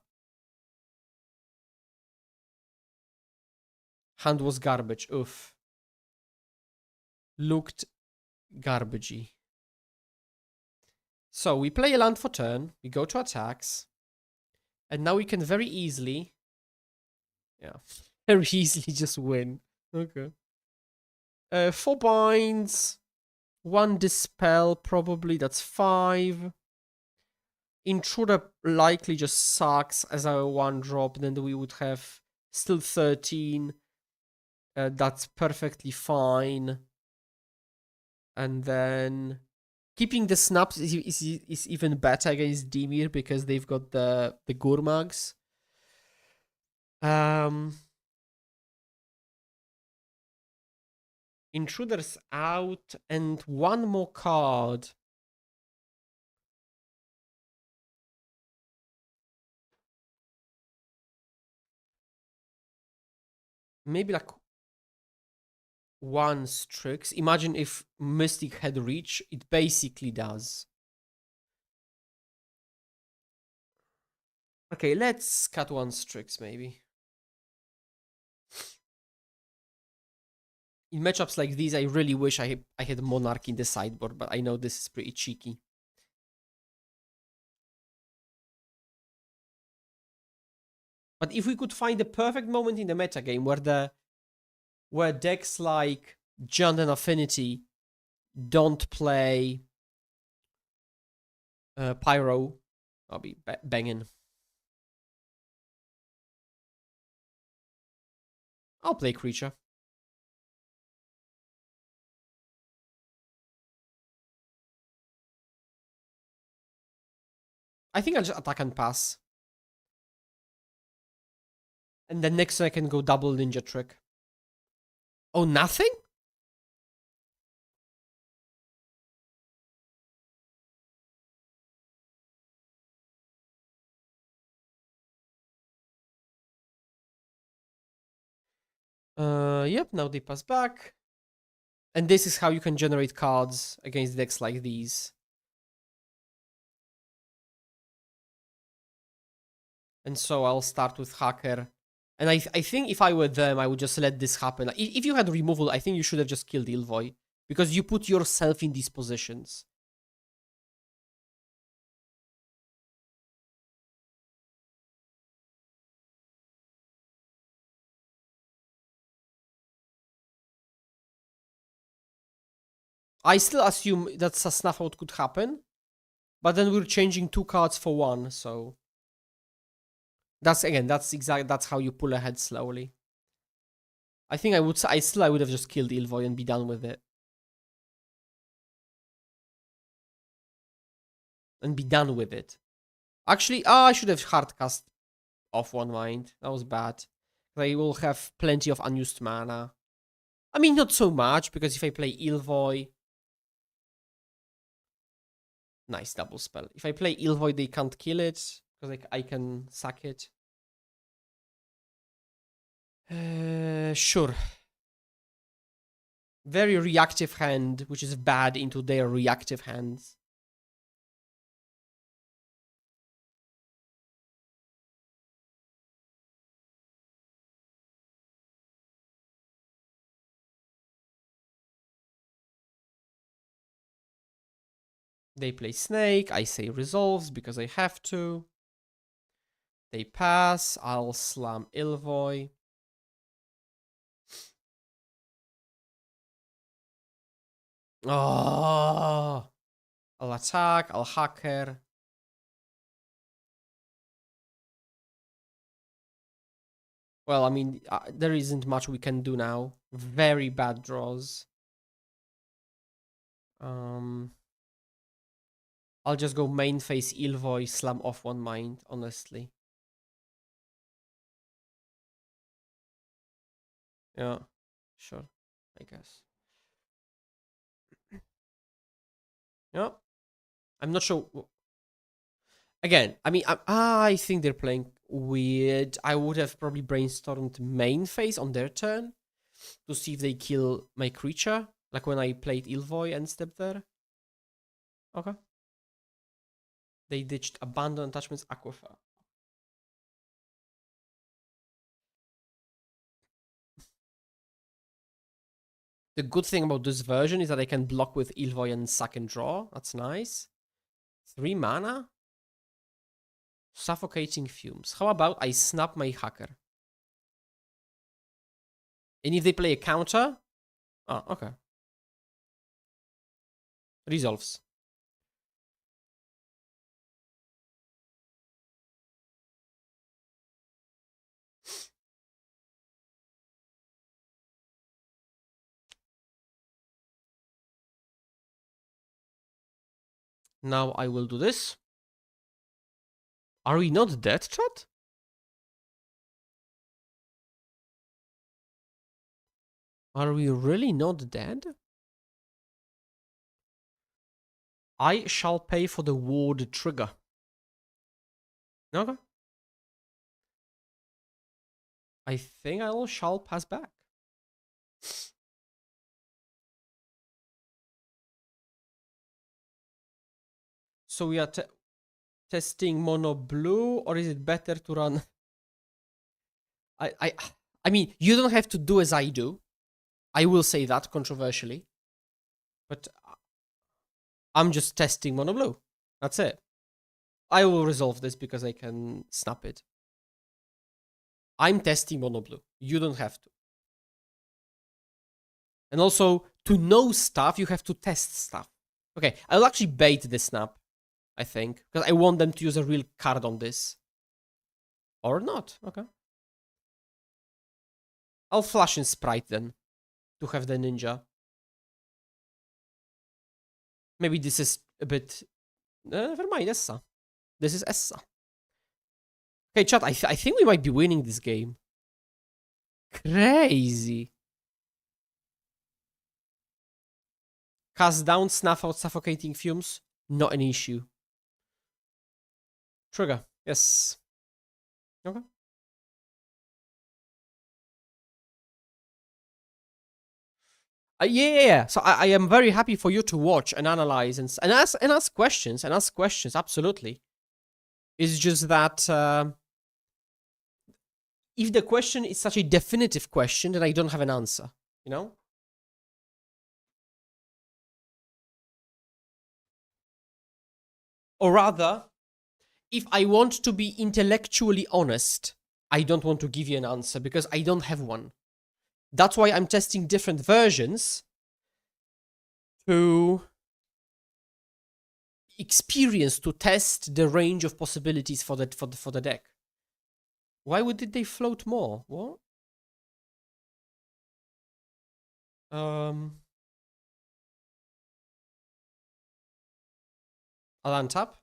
Hand was garbage. Oof. Looked garbagey. So we play a land for turn. We go to attacks. And now we can very easily... Yeah. Very easily just win. Okay. 4 binds. 1 dispel, probably. That's 5. Intruder likely just sucks as our 1-drop. Then we would have still 13. That's perfectly fine. And then keeping the snaps is even better against Dimir because they've got the Gurmags. Intruders out and 1 more card. Maybe like 1 Strix. Imagine if Mystic had reach. It basically does. Okay, let's cut 1 Strix maybe. In matchups like these, I really wish I had Monarch in the sideboard, but I know this is pretty cheeky. But if we could find the perfect moment in the metagame where decks like Giant and Affinity don't play Pyro, I'll be banging. I'll play Creature. I think I'll just attack and pass. And then next I can go double ninja trick. Oh, nothing? Yep, now they pass back. And this is how you can generate cards against decks like these. And so I'll start with Hacker. And I think if I were them, I would just let this happen. If you had removal, I think you should have just killed Ilvoy. Because you put yourself in these positions. I still assume that a snuff out could happen. But then we're changing 2 cards for 1, so... That's how you pull ahead slowly. I think I would have just killed Ilvoy and be done with it. And be done with it. Actually, I should have hardcast off one mind. That was bad. They will have plenty of unused mana. I mean, not so much, because if I play Ilvoy... Nice double spell. If I play Ilvoy, they can't kill it, because I can sack it. Sure. Very reactive hand, which is bad into their reactive hands. They play Snake, I say resolves because I have to. They pass, I'll slam Ilvoy. Oh, I'll attack, I'll hacker. Well, I mean, there isn't much we can do now. Very bad draws. I'll just go main face Ilvoy, slam off one mind, honestly. Yeah, sure, I guess. Yeah, I'm not sure. Again, I mean, I think they're playing weird. I would have probably brainstormed main phase on their turn to see if they kill my creature, like when I played Ilvoy and stepped there. Okay. They ditched Abandon Attachments Aquifer. The good thing about this version is that I can block with Ilvoy and sack and draw. That's nice. 3 mana? Suffocating Fumes. How about I snap my hacker? And if they play a counter... Oh, okay. Resolves. Now I will do this. Are we not dead, chat? Are we really not dead? I shall pay for the ward trigger. Okay. I think I shall pass back. So we are testing mono blue, or is it better to run? I mean, you don't have to do as I do. I will say that controversially, but I'm just testing mono blue. That's it. I will resolve this because I can snap it. I'm testing mono blue. You don't have to. And also, to know stuff, you have to test stuff. Okay, I'll actually bait the snap, I think, because I want them to use a real card on this. Or not, okay. I'll flash in Sprite then, to have the ninja. Maybe this is a bit... never mind, Essa. This is Essa. Okay, chat, I think we might be winning this game. Crazy. Cast down, snuff out suffocating fumes. Not an issue. Trigger. Yes. Okay. Yeah. So I am very happy for you to watch and analyze and ask questions. Absolutely. It's just that if the question is such a definitive question, then I don't have an answer. You know. Or rather, if I want to be intellectually honest, I don't want to give you an answer because I don't have one. That's why I'm testing different versions to experience, to test the range of possibilities for the deck. Why did they float more? What? I'll untap.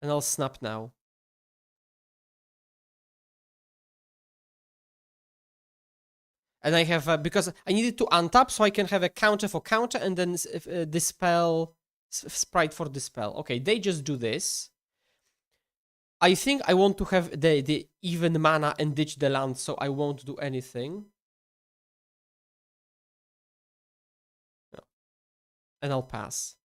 And I'll snap now. And I have, because I needed to untap so I can have a counter for counter and then dispel, sprite for dispel. Okay, they just do this. I think I want to have the even mana and ditch the land, so I won't do anything. No. And I'll pass.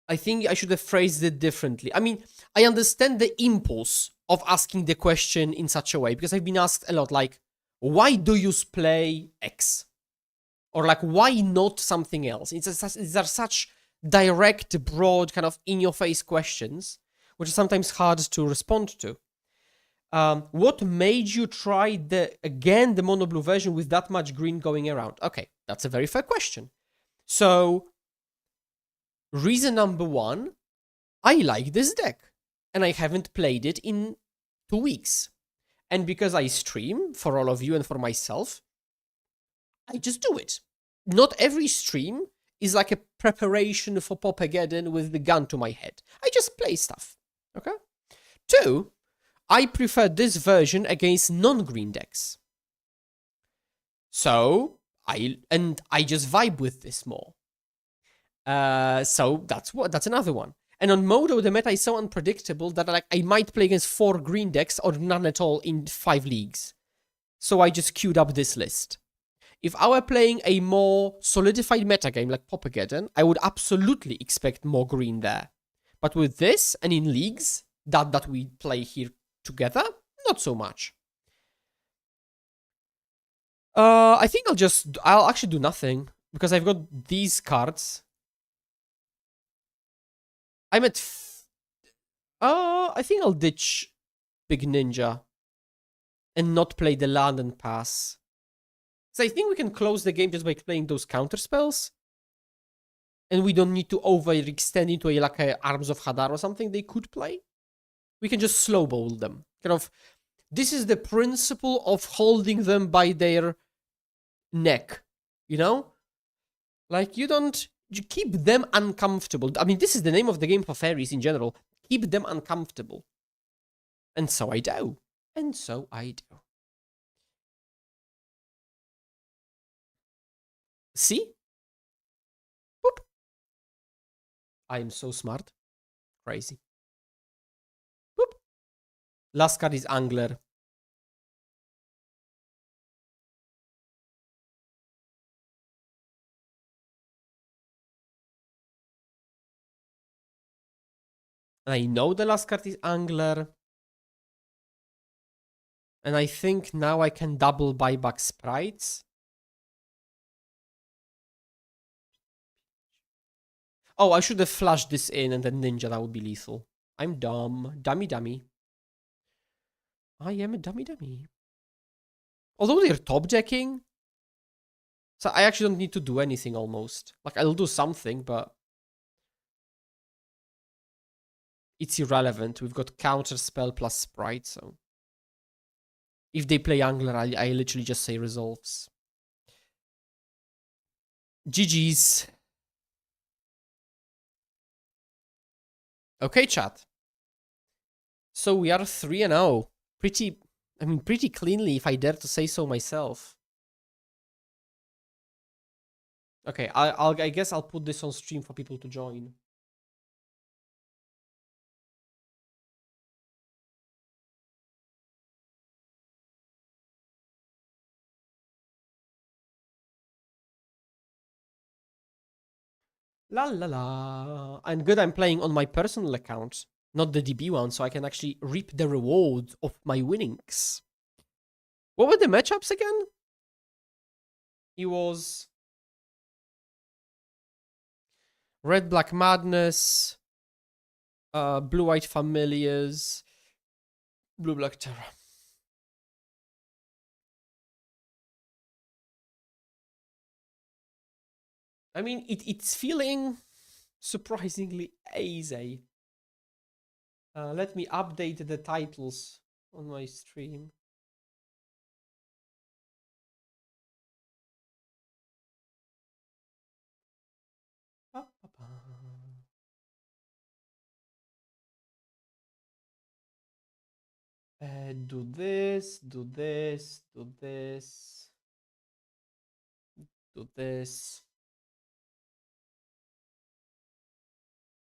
I think I should have phrased it differently. I mean, I understand the impulse of asking the question in such a way, because I've been asked a lot, like, why do you play X? Or like, why not something else? These are such direct, broad, kind of in-your-face questions, which are sometimes hard to respond to. What made you try the mono blue version with that much green going around? Okay, that's a very fair question. So, reason number one, I like this deck, and I haven't played it in 2 weeks. And because I stream for all of you and for myself, I just do it. Not every stream is like a preparation for Popageddon with the gun to my head. I just play stuff. Okay? 2, I prefer this version against non-green decks. So, I just vibe with this more. So that's another one. And on Modo, the meta is so unpredictable that like I might play against 4 green decks or none at all in 5 leagues. So I just queued up this list. If I were playing a more solidified metagame like Popageddon, I would absolutely expect more green there. But with this, and in leagues that we play here together, not so much. I think I'll actually do nothing, because I've got these cards. I'm at... I think I'll ditch Big Ninja and not play the land and pass. So I think we can close the game just by playing those counter spells. And we don't need to overextend into a Arms of Hadar or something they could play. We can just slow bowl them. Kind of, this is the principle of holding them by their neck, you know? Like, you keep them uncomfortable. I mean, this is the name of the game for fairies in general. Keep them uncomfortable. And so I do. And so I do. See? Boop. I am so smart. Crazy. Boop. Last card is Angler. I know the last card is Angler. And I think now I can double buyback sprites. Oh, I should have flashed this in and then Ninja, that would be lethal. I'm dumb. Dummy. I am a dummy. Although they're top decking, so I actually don't need to do anything almost. Like, I'll do something, but it's irrelevant. We've got counter spell plus sprite, so if they play Angler, I literally just say resolves. GG's. Okay, chat. So we are 3-0. Pretty cleanly, if I dare to say so myself. Okay, I guess I'll put this on stream for people to join. La la la. And good, I'm playing on my personal account, not the DB one, so I can actually reap the rewards of my winnings. What were the matchups again? It was Red Black Madness, Blue White Familiars, Blue Black Terror. I mean, it's feeling surprisingly easy. Let me update the titles on my stream. Do this, do this, do this, do this.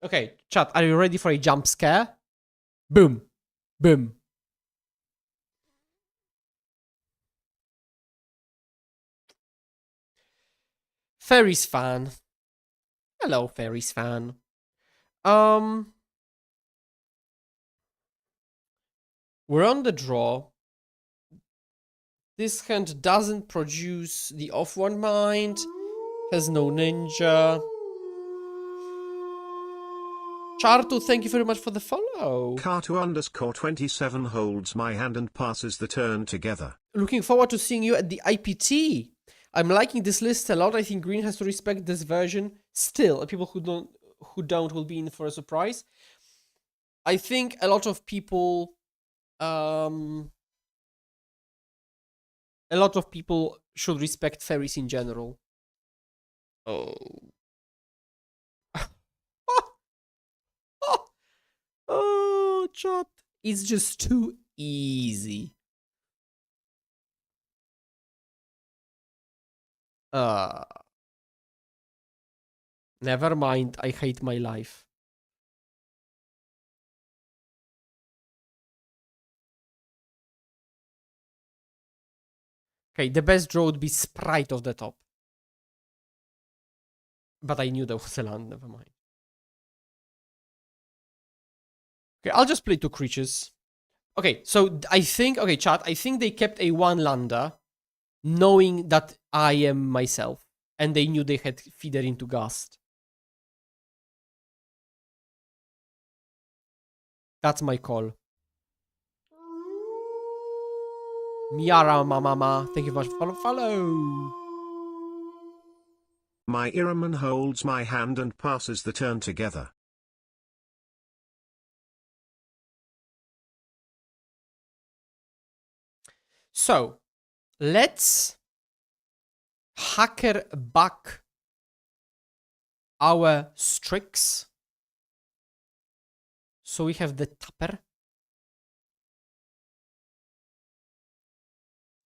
Okay, chat, are you ready for a jump scare? Boom. Boom. Fairies fan. Hello, Fairies fan. We're on the draw. This hand doesn't produce the off one mind. Has no ninja. Chartu, thank you very much for the follow. Cartu_27 holds my hand and passes the turn together. Looking forward to seeing you at the IPT. I'm liking this list a lot. I think Green has to respect this version. Still, people who don't will be in for a surprise. I think a lot of people should respect fairies in general. Oh. Oh, chat. It's just too easy. Never mind. I hate my life. Okay, the best draw would be Sprite of the top. But I knew there was a land. Never mind. Okay, I'll just play 2 creatures. Okay, so I think... Okay, chat. I think they kept a 1-lander knowing that I am myself. And they knew they had feeder into Gust. That's my call. Miara Mama, thank you very much for follow. My Iraman holds my hand and passes the turn together. So, let's hacker back our Strix. So we have the Tapper.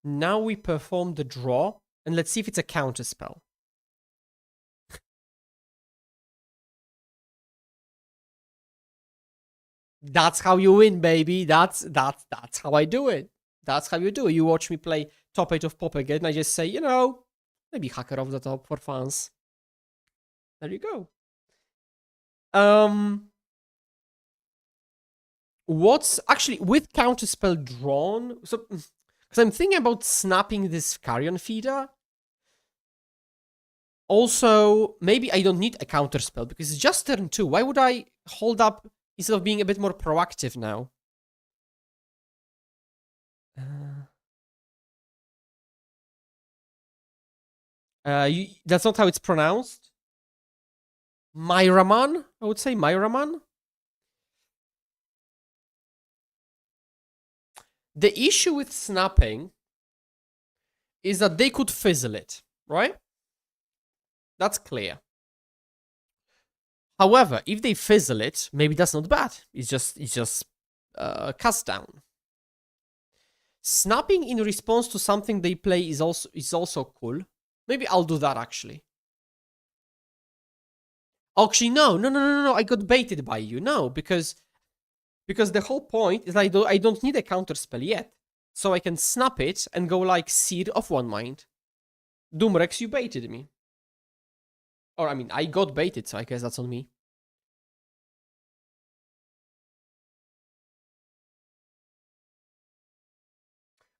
Now we perform the draw, and let's see if it's a counter spell. That's how you win, baby. That's how I do it. That's how you do it. You watch me play top 8 of Pop again, I just say, you know, maybe hacker off the top for fans. There you go. What's actually with counterspell drawn? So, because I'm thinking about snapping this Carrion Feeder. Also, maybe I don't need a counterspell because it's just turn 2. Why would I hold up instead of being a bit more proactive now? That's not how it's pronounced. Myraman? I would say Myraman. The issue with snapping is that they could fizzle it, right? That's clear. However, if they fizzle it, maybe that's not bad. It's just cast down. Snapping in response to something they play is also cool. Maybe I'll do that actually. Actually, no. I got baited by you. No, because the whole point is I don't need a counter spell yet, so I can snap it and go like Seer of One Mind. Doomrex, you baited me. Or I mean, I got baited, so I guess that's on me.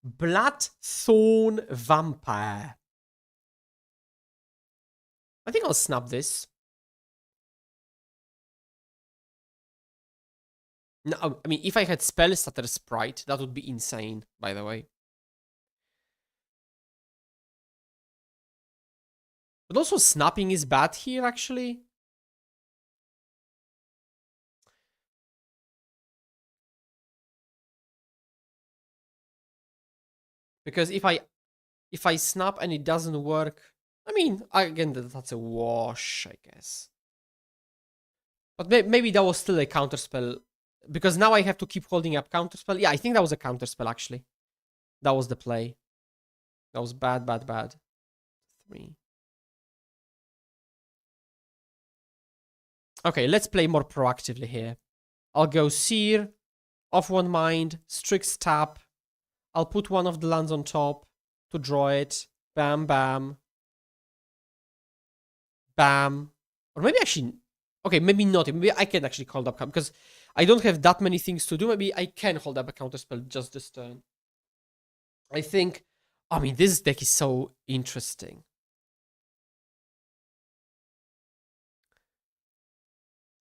Bloodthorn Vampire. I think I'll snap this. No, I mean, if I had Spellstutter Sprite, that would be insane, by the way. But also snapping is bad here, actually. Because if I snap and it doesn't work, I mean, again, that's a wash, I guess. But maybe that was still a counterspell. Because now I have to keep holding up counterspell. Yeah, I think that was a counterspell, actually. That was the play. That was bad. 3. Okay, let's play more proactively here. I'll go Seer, Off One Mind, Strix Tap. I'll put one of the lands on top to draw it. Bam, bam. Bam. Or maybe actually... Okay, maybe not. Maybe I can actually hold up... Because I don't have that many things to do. Maybe I can hold up a counterspell just this turn. I think... I mean, this deck is so interesting.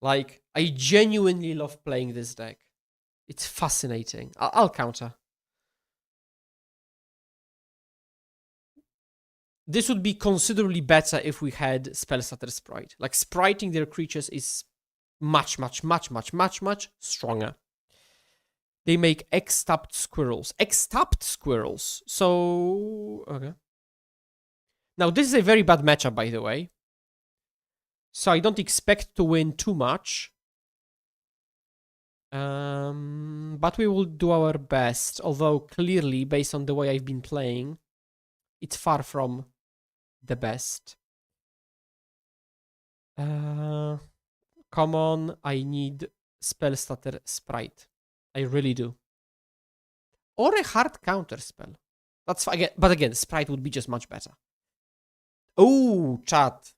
Like, I genuinely love playing this deck. It's fascinating. I'll counter. This would be considerably better if we had Spellstutter Sprite. Like, spriting their creatures is much stronger. They make X-tapped squirrels. X-tapped squirrels. So, okay. Now, this is a very bad matchup, by the way. So I don't expect to win too much. But we will do our best. Although, clearly, based on the way I've been playing, it's far from the best. Come on, I need Spellstutter Sprite. I really do. Or a hard counter spell. That's fine. But again, Sprite would be just much better. Oh, chat.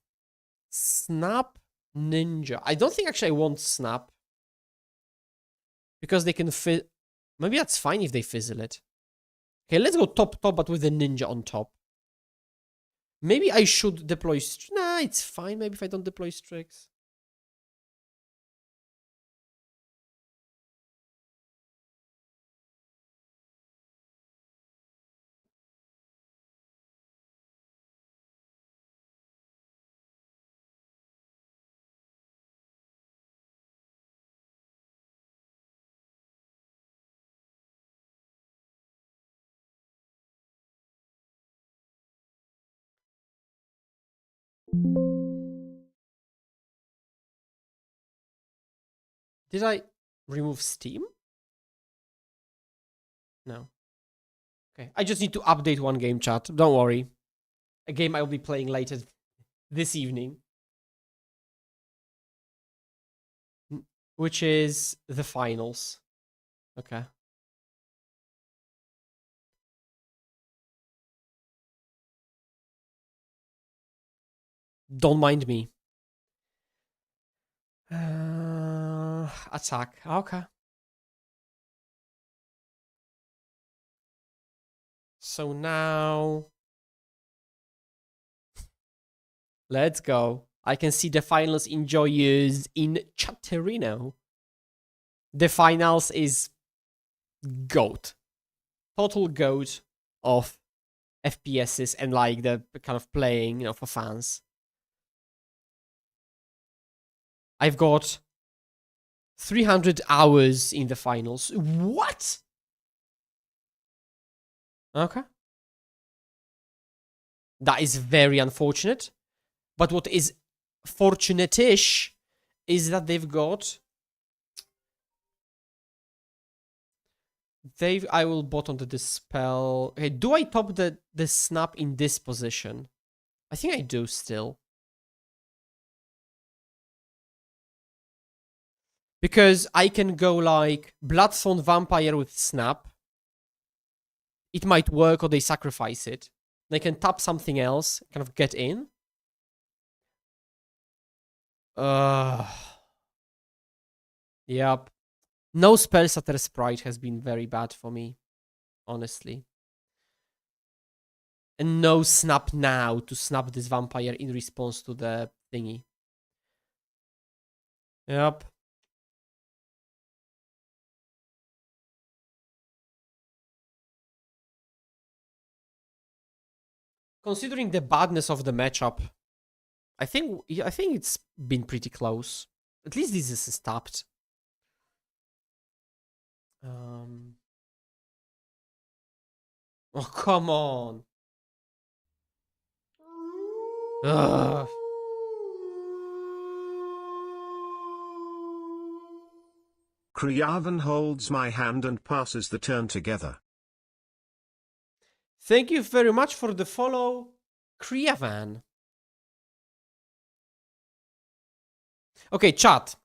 Snap Ninja. I don't think actually I want Snap. Because they can fizz... Maybe that's fine if they fizzle it. Okay, let's go top, but with the Ninja on top. Maybe I should deploy... Nah, it's fine. Maybe if I don't deploy Strix. Did I remove Steam? No. Okay, I just need to update one game, chat. Don't worry. A game I'll be playing later this evening. Which is the finals. Okay. Don't mind me. Attack. Okay. So now... Let's go. I can see the finals enjoyers in Chatterino. The finals is GOAT. Total GOAT of FPSs and like the kind of playing, you know, for fans. I've got 300 hours in the finals. What? Okay. That is very unfortunate. But what is fortunate-ish is that they've got... I will bot onto this spell. Okay, do I top the snap in this position? I think I do still. Because I can go like Bloodstone Vampire with snap. It might work, or they sacrifice it. They can tap something else, kind of get in. Yep. No Spell Stutter Sprite has been very bad for me, honestly. And no snap now to snap this vampire in response to the thingy. Yep. Considering the badness of the matchup, I think it's been pretty close. At least this is tapped. Oh, come on. Ugh. Kriyavan holds my hand and passes the turn together. Thank you very much for the follow, Kriyavan. Okay, chat.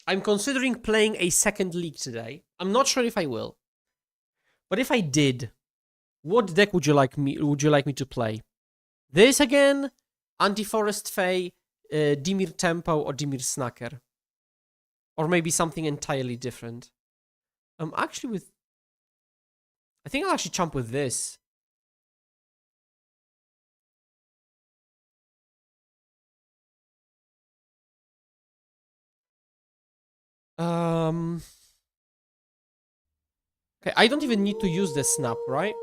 I'm considering playing a second league today. I'm not sure if I will. But if I did, what deck would you like me to play? This again? Anti-Forest Fae, Dimir Tempo, or Dimir Snacker? Or maybe something entirely different. Actually with... I think I'll actually jump with this. Okay, I don't even need to use the snap, right?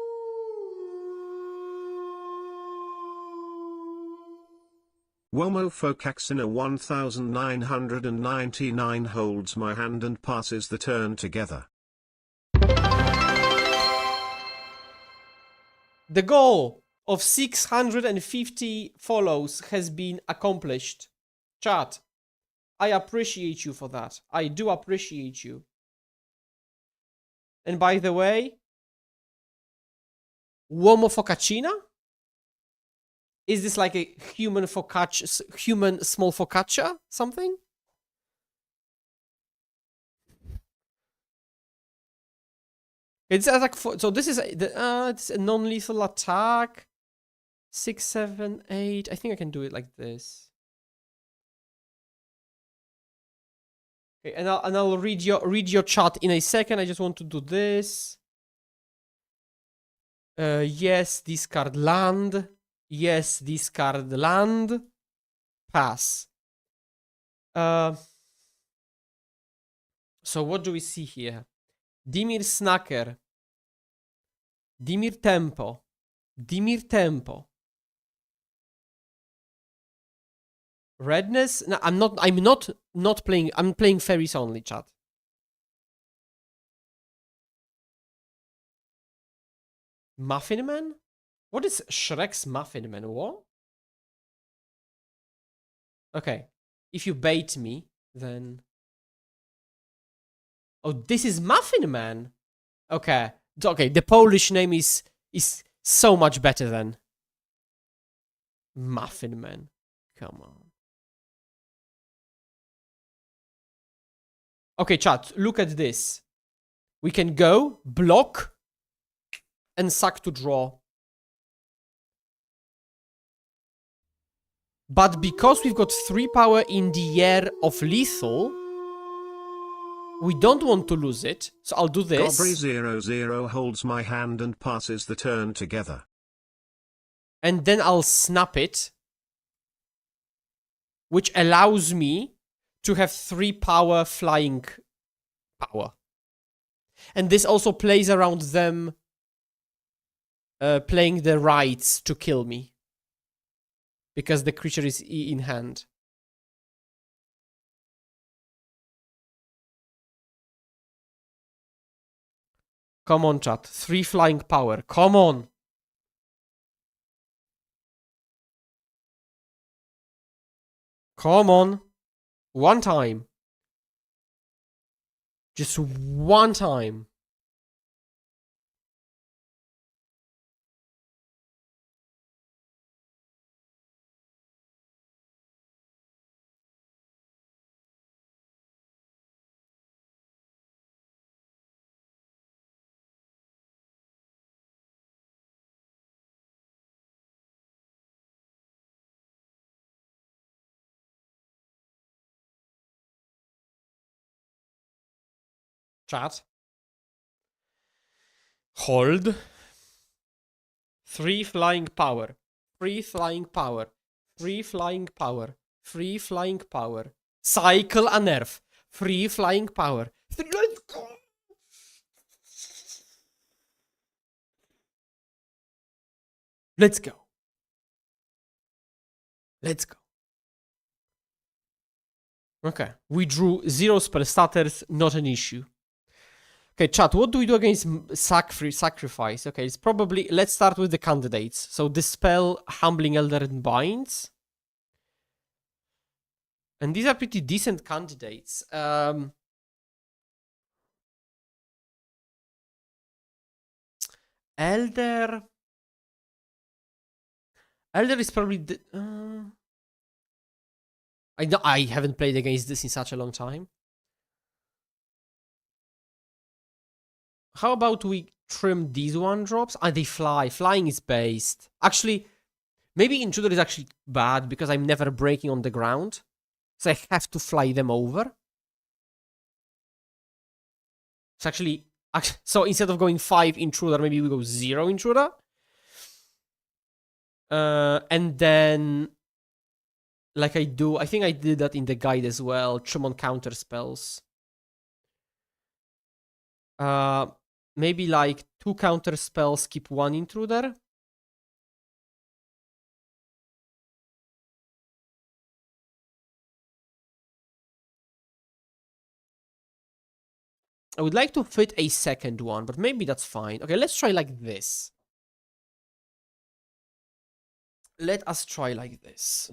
Womo Focaxina 1999 holds my hand and passes the turn together. The goal of 650 follows has been accomplished. Chat, I appreciate you for that. I do appreciate you. And by the way, Uomo Focaccia? Is this like a human small focaccia? Something? It's attack so this is it's a non-lethal attack. 6, 7, 8. I think I can do it like this. Okay, and I'll read your chat in a second. I just want to do this. Yes, discard land. Yes, discard land. Pass. So what do we see here? Dimir Snacker. Dimir Tempo. Dimir Tempo. Redness? No, I'm not playing. I'm playing fairies only, chat. Muffin Man? What is Shrek's Muffin Man? What? Okay. If you bait me, then... Oh, this is Muffin Man. Okay. Okay, the Polish name is so much better than Muffin Man. Come on. Okay, chat, look at this. We can go, block, and sack to draw. But because we've got 3 power in the air of lethal, we don't want to lose it. So I'll do this. Gobri00 holds my hand and passes the turn together. And then I'll snap it, which allows me to have 3 power flying power. And this also plays around them playing the rights to kill me. Because the creature is in hand. Come on, chat. 3 flying power. Come on. Come on. One time. Just one time. Chat. Hold. 3 flying power. 3 flying power. 3 flying power. 3 flying power. Cycle a nerf. 3 flying power. Let's go! Let's go. Let's go. Okay. We drew 0 spell starters, not an issue. Okay, chat, what do we do against sacrifice? Okay, it's probably... Let's start with the candidates. So, Dispel, Humbling Elder, and Binds. And these are pretty decent candidates. Elder... Elder is probably... I haven't played against this in such a long time. How about we trim these 1-drops? Ah, they fly. Flying is based. Actually, maybe Intruder is actually bad because I'm never breaking on the ground. So I have to fly them over. So actually... So instead of going 5 Intruder, maybe we go 0 Intruder. And then... Like I think I did that in the guide as well. Trim on counter spells. Maybe like 2 counter spells, keep 1 Intruder. I would like to fit a second one, but maybe that's fine. Okay, let's try like this. Let us try like this.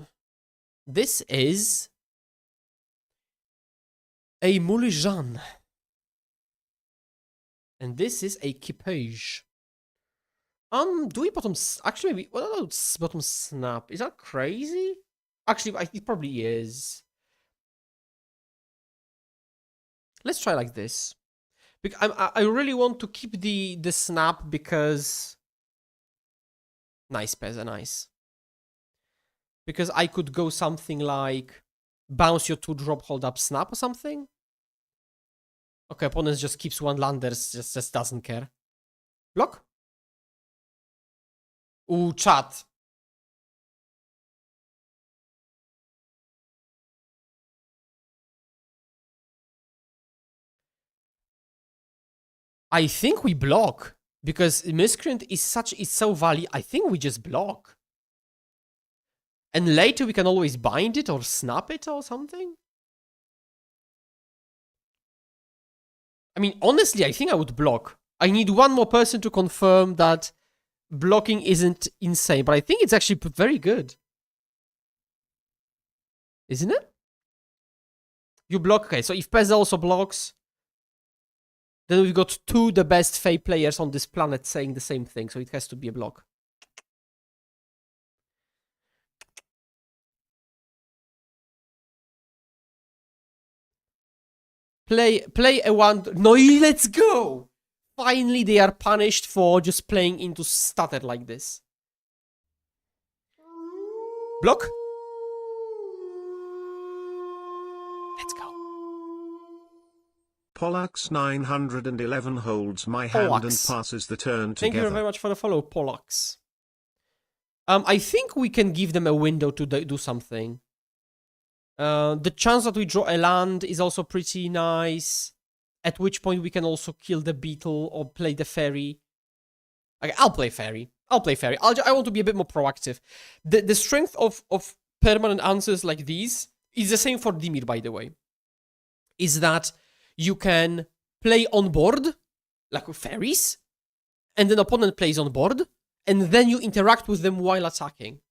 This is a Mulligan. And this is a Kipage. Do we bottom... Actually, maybe... What about bottom snap? Is that crazy? Actually, it probably is. Let's try like this. I really want to keep the snap because... Nice, Pezza, nice. Because I could go something like... Bounce your 2-drop, hold up, snap or something. Okay, opponent just keeps 1 landers, just doesn't care. Block? Ooh, chat. I think we block. Because Miscreant is so value. I think we just block. And later we can always bind it or snap it or something. I mean, honestly, I think I would block. I need 1 more person to confirm that blocking isn't insane. But I think it's actually very good. Isn't it? You block. Okay, so if Pezza also blocks, then we've got 2 the best Fae players on this planet saying the same thing. So it has to be a block. Play a 1... No, let's go! Finally, they are punished for just playing into stutter like this. Block. Let's go. Pollux 911 holds my hand and passes the turn together. Thank you very much for the follow, Pollux. I think we can give them a window to do something. The chance that we draw a land is also pretty nice. At which point we can also kill the beetle or play the fairy. Okay, I'll play fairy. I want to be a bit more proactive. The strength of permanent answers like these is the same for Dimir, by the way. Is that you can play on board, like with fairies, and then opponent plays on board, and then you interact with them while attacking.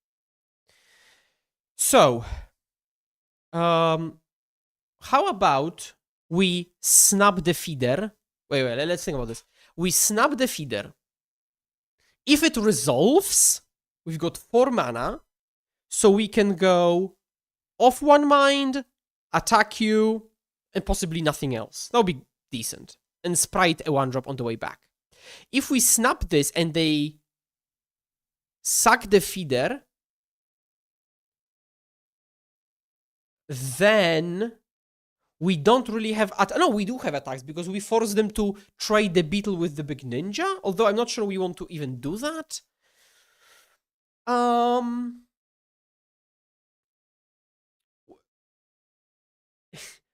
So, How about we snap the feeder? Wait, let's think about this. We snap the feeder. If it resolves, we've got 4 mana, so we can go off one mind, attack you, and possibly nothing else. That would be decent. And sprite a 1-drop on the way back. If we snap this and they sack the feeder, then we don't really have... No, we do have attacks, because we force them to trade the beetle with the big ninja, although I'm not sure we want to even do that.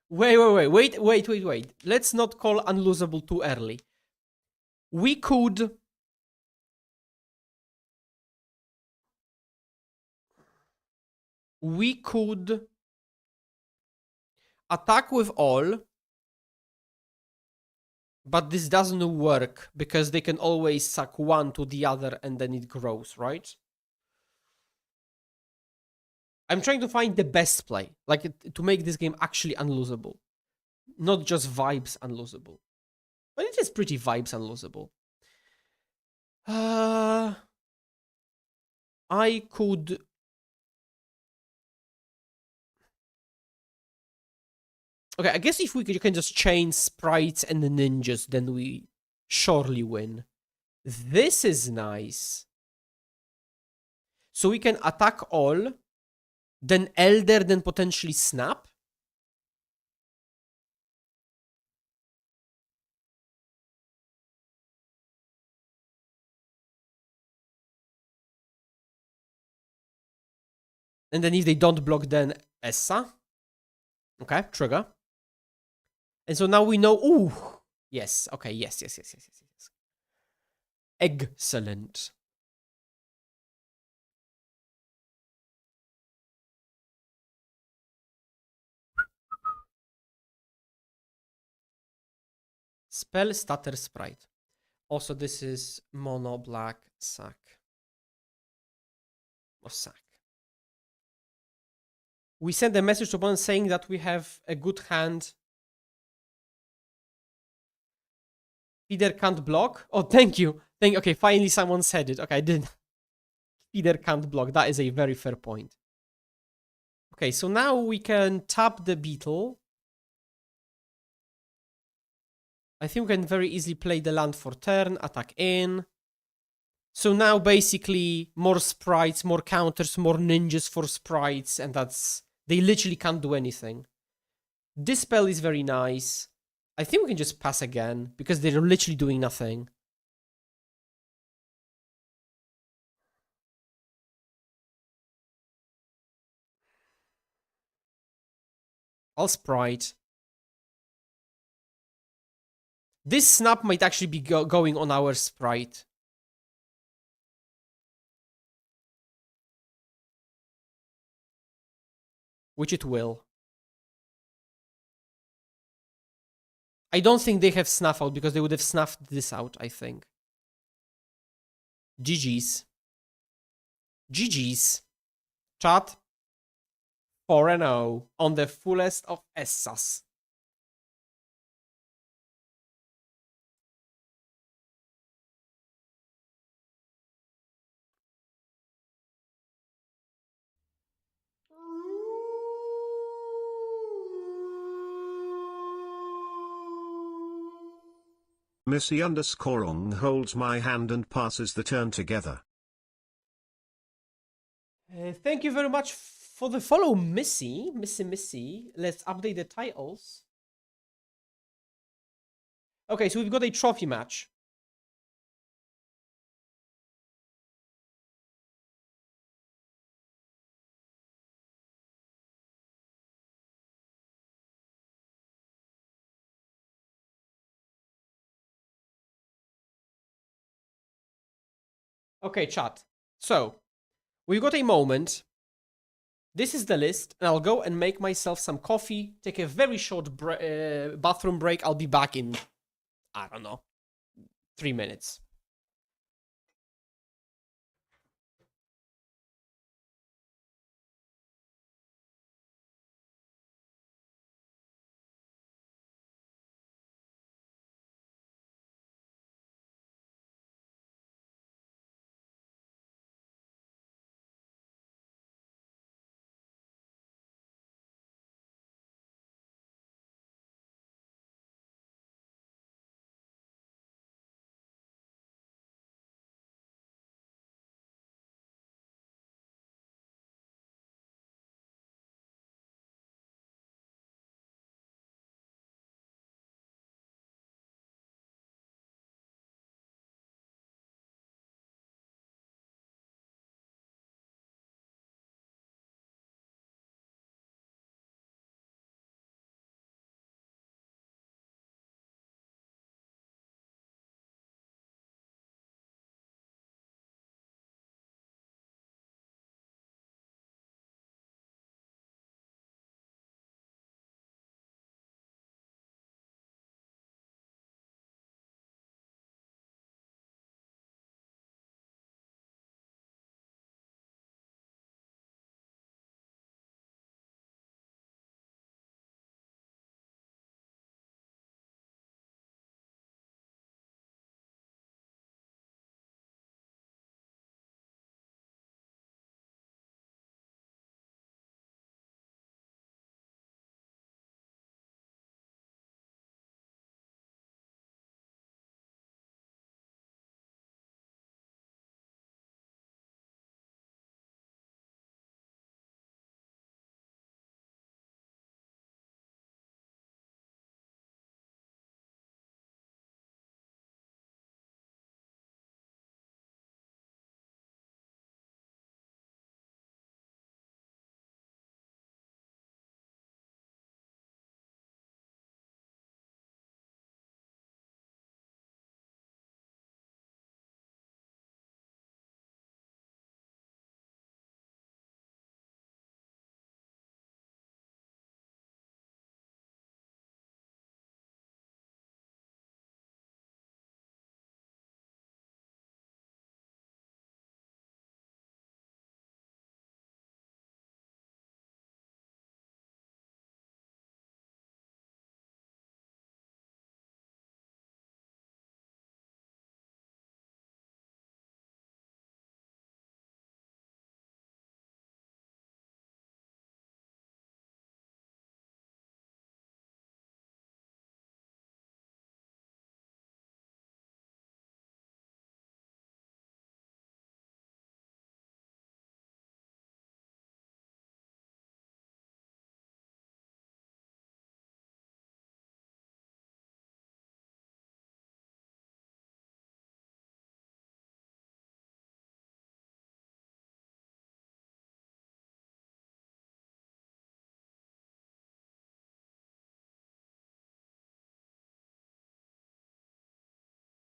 Wait. Let's not call unlosable too early. We could... attack with all, but this doesn't work because they can always suck one to the other and then it grows, right? I'm trying to find the best play, like to make this game actually unlosable, not just vibes unlosable. But it is pretty vibes unlosable. I could... Okay, I guess if you can just chain sprites and the ninjas, then we surely win. This is nice. So we can attack all, then Elder, then potentially Snap. And then if they don't block, then Essa. Okay, trigger. And so now we know... Ooh! Yes, okay, yes. Excellent. Spell Stutter Sprite. Also, this is mono black sack. Or sack. We send a message to opponent saying that we have a good hand. Feeder can't block. Oh, thank you. Okay, finally someone said it. Okay, I didn't. Feeder can't block. That is a very fair point. Okay, so now we can tap the beetle. I think we can very easily play the land for turn, attack in. So now basically more sprites, more counters, more ninjas for sprites, and that's... They literally can't do anything. This spell is very nice. I think we can just pass again, because they're literally doing nothing. I'll sprite. This snap might actually be going on our sprite. Which it will. I don't think they have snuff out, because they would have snuffed this out, I think. GG's. GG's. Chat. 4-0 on the fullest of Essas. Missy_ong holds my hand and passes the turn together. Thank you very much for the follow, Missy. Missy. Let's update the titles. Okay, so we've got a trophy match. Okay, chat. So, we've got a moment. This is the list, and I'll go and make myself some coffee, take a very short bathroom break. I'll be back in, I don't know, 3 minutes.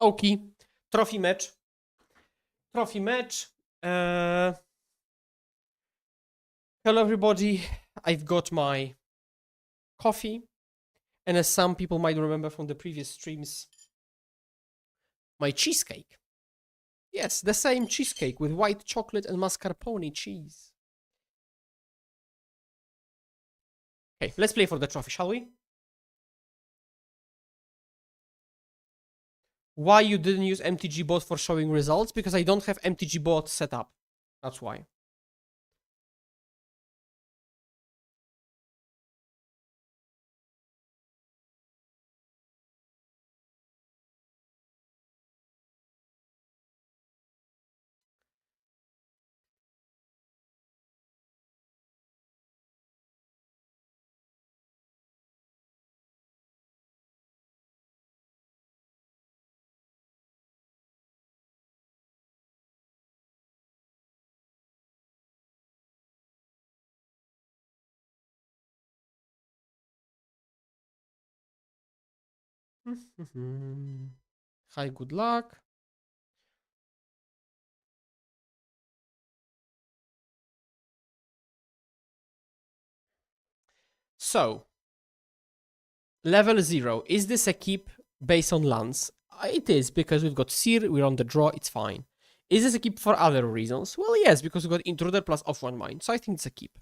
Okay. Trophy match. Trophy match. Hello, everybody. I've got my coffee. And as some people might remember from the previous streams, my cheesecake. Yes, the same cheesecake with white chocolate and mascarpone cheese. Okay, let's play for the trophy, shall we? Why you didn't use MTG bot for showing results? Because I don't have MTG bot set up. That's why. Hi, good luck. So, level 0. Is this a keep based on lands? It is, because we've got Seer, we're on the draw, it's fine. Is this a keep for other reasons? Well, yes, because we've got Intruder plus off one mind, so I think it's a keep.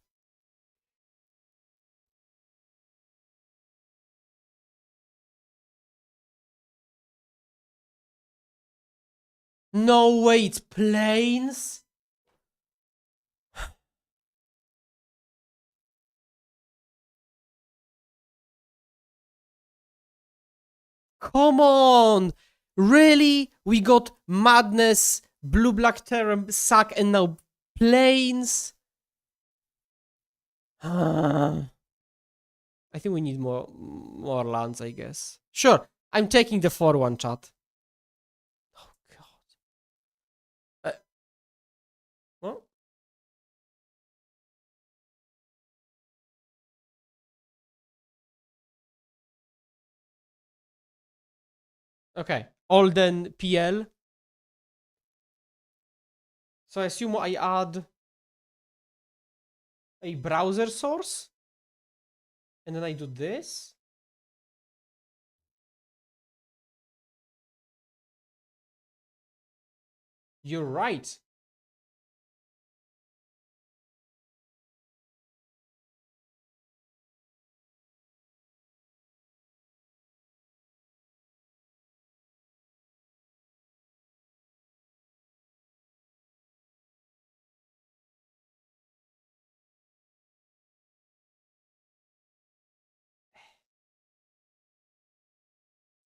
No way, it's planes? Come on! Really? We got Madness, Blue Black Terror, Sack, and now planes? I think we need more lands, I guess. Sure, I'm taking the 4-1 chat. Oh, God. What? Okay, Olden PL. So I assume I add a browser source. And then I do this. You're right.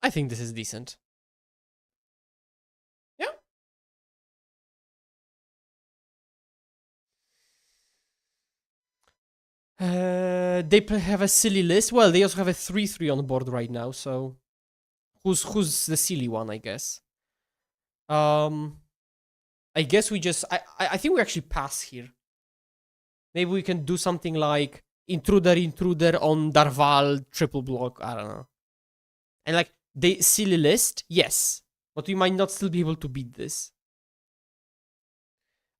I think this is decent. Yeah. They have a silly list. Well, they also have a 3-3 on board right now, so who's the silly one, I guess. I guess we just I think we actually pass here. Maybe we can do something like intruder on Darval triple block. I don't know. And like the silly list, yes, but we might not still be able to beat this.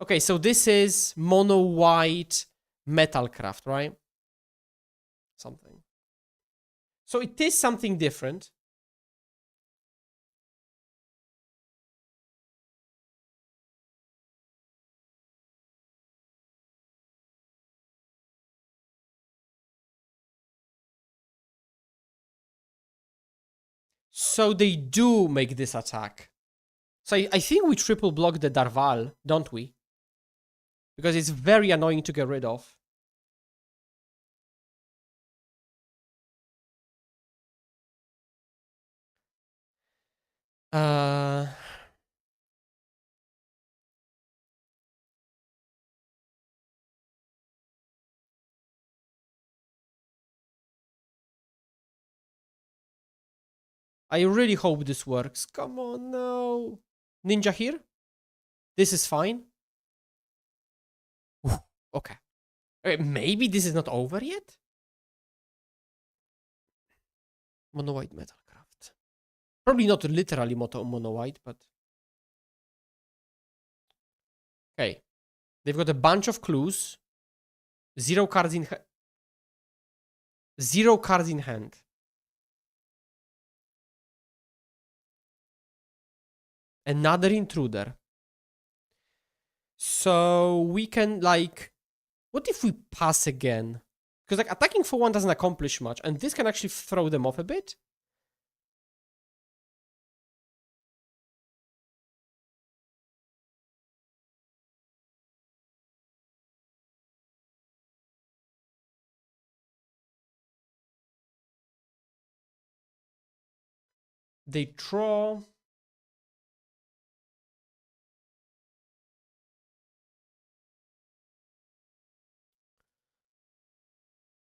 Okay, so this is mono white metalcraft, right? Something. So it is something different. So they do make this attack. So I think we triple block the Darval, don't we? Because it's very annoying to get rid of. Uh... I really hope this works. Come on, no. Ninja here? This is fine. Ooh, okay. Maybe this is not over yet? Mono white metalcraft. Probably not literally mono white, but... Okay. They've got a bunch of clues. 0 cards in... 0 cards in hand. Another intruder. So we can, like... What if we pass again? Because, like, attacking for 1 doesn't accomplish much, and this can actually throw them off a bit. They draw...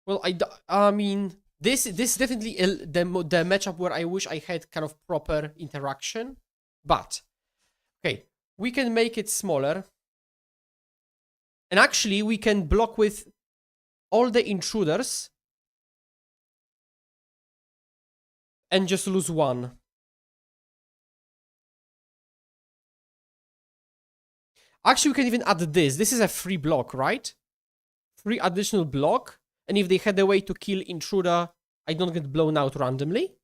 Well, I mean, this is definitely the matchup where I wish I had kind of proper interaction. But, okay, we can make it smaller. And actually, we can block with all the intruders and just lose 1. Actually, we can even add this. This is a free block, right? Free additional block. And if they had a way to kill intruder, I don't get blown out randomly.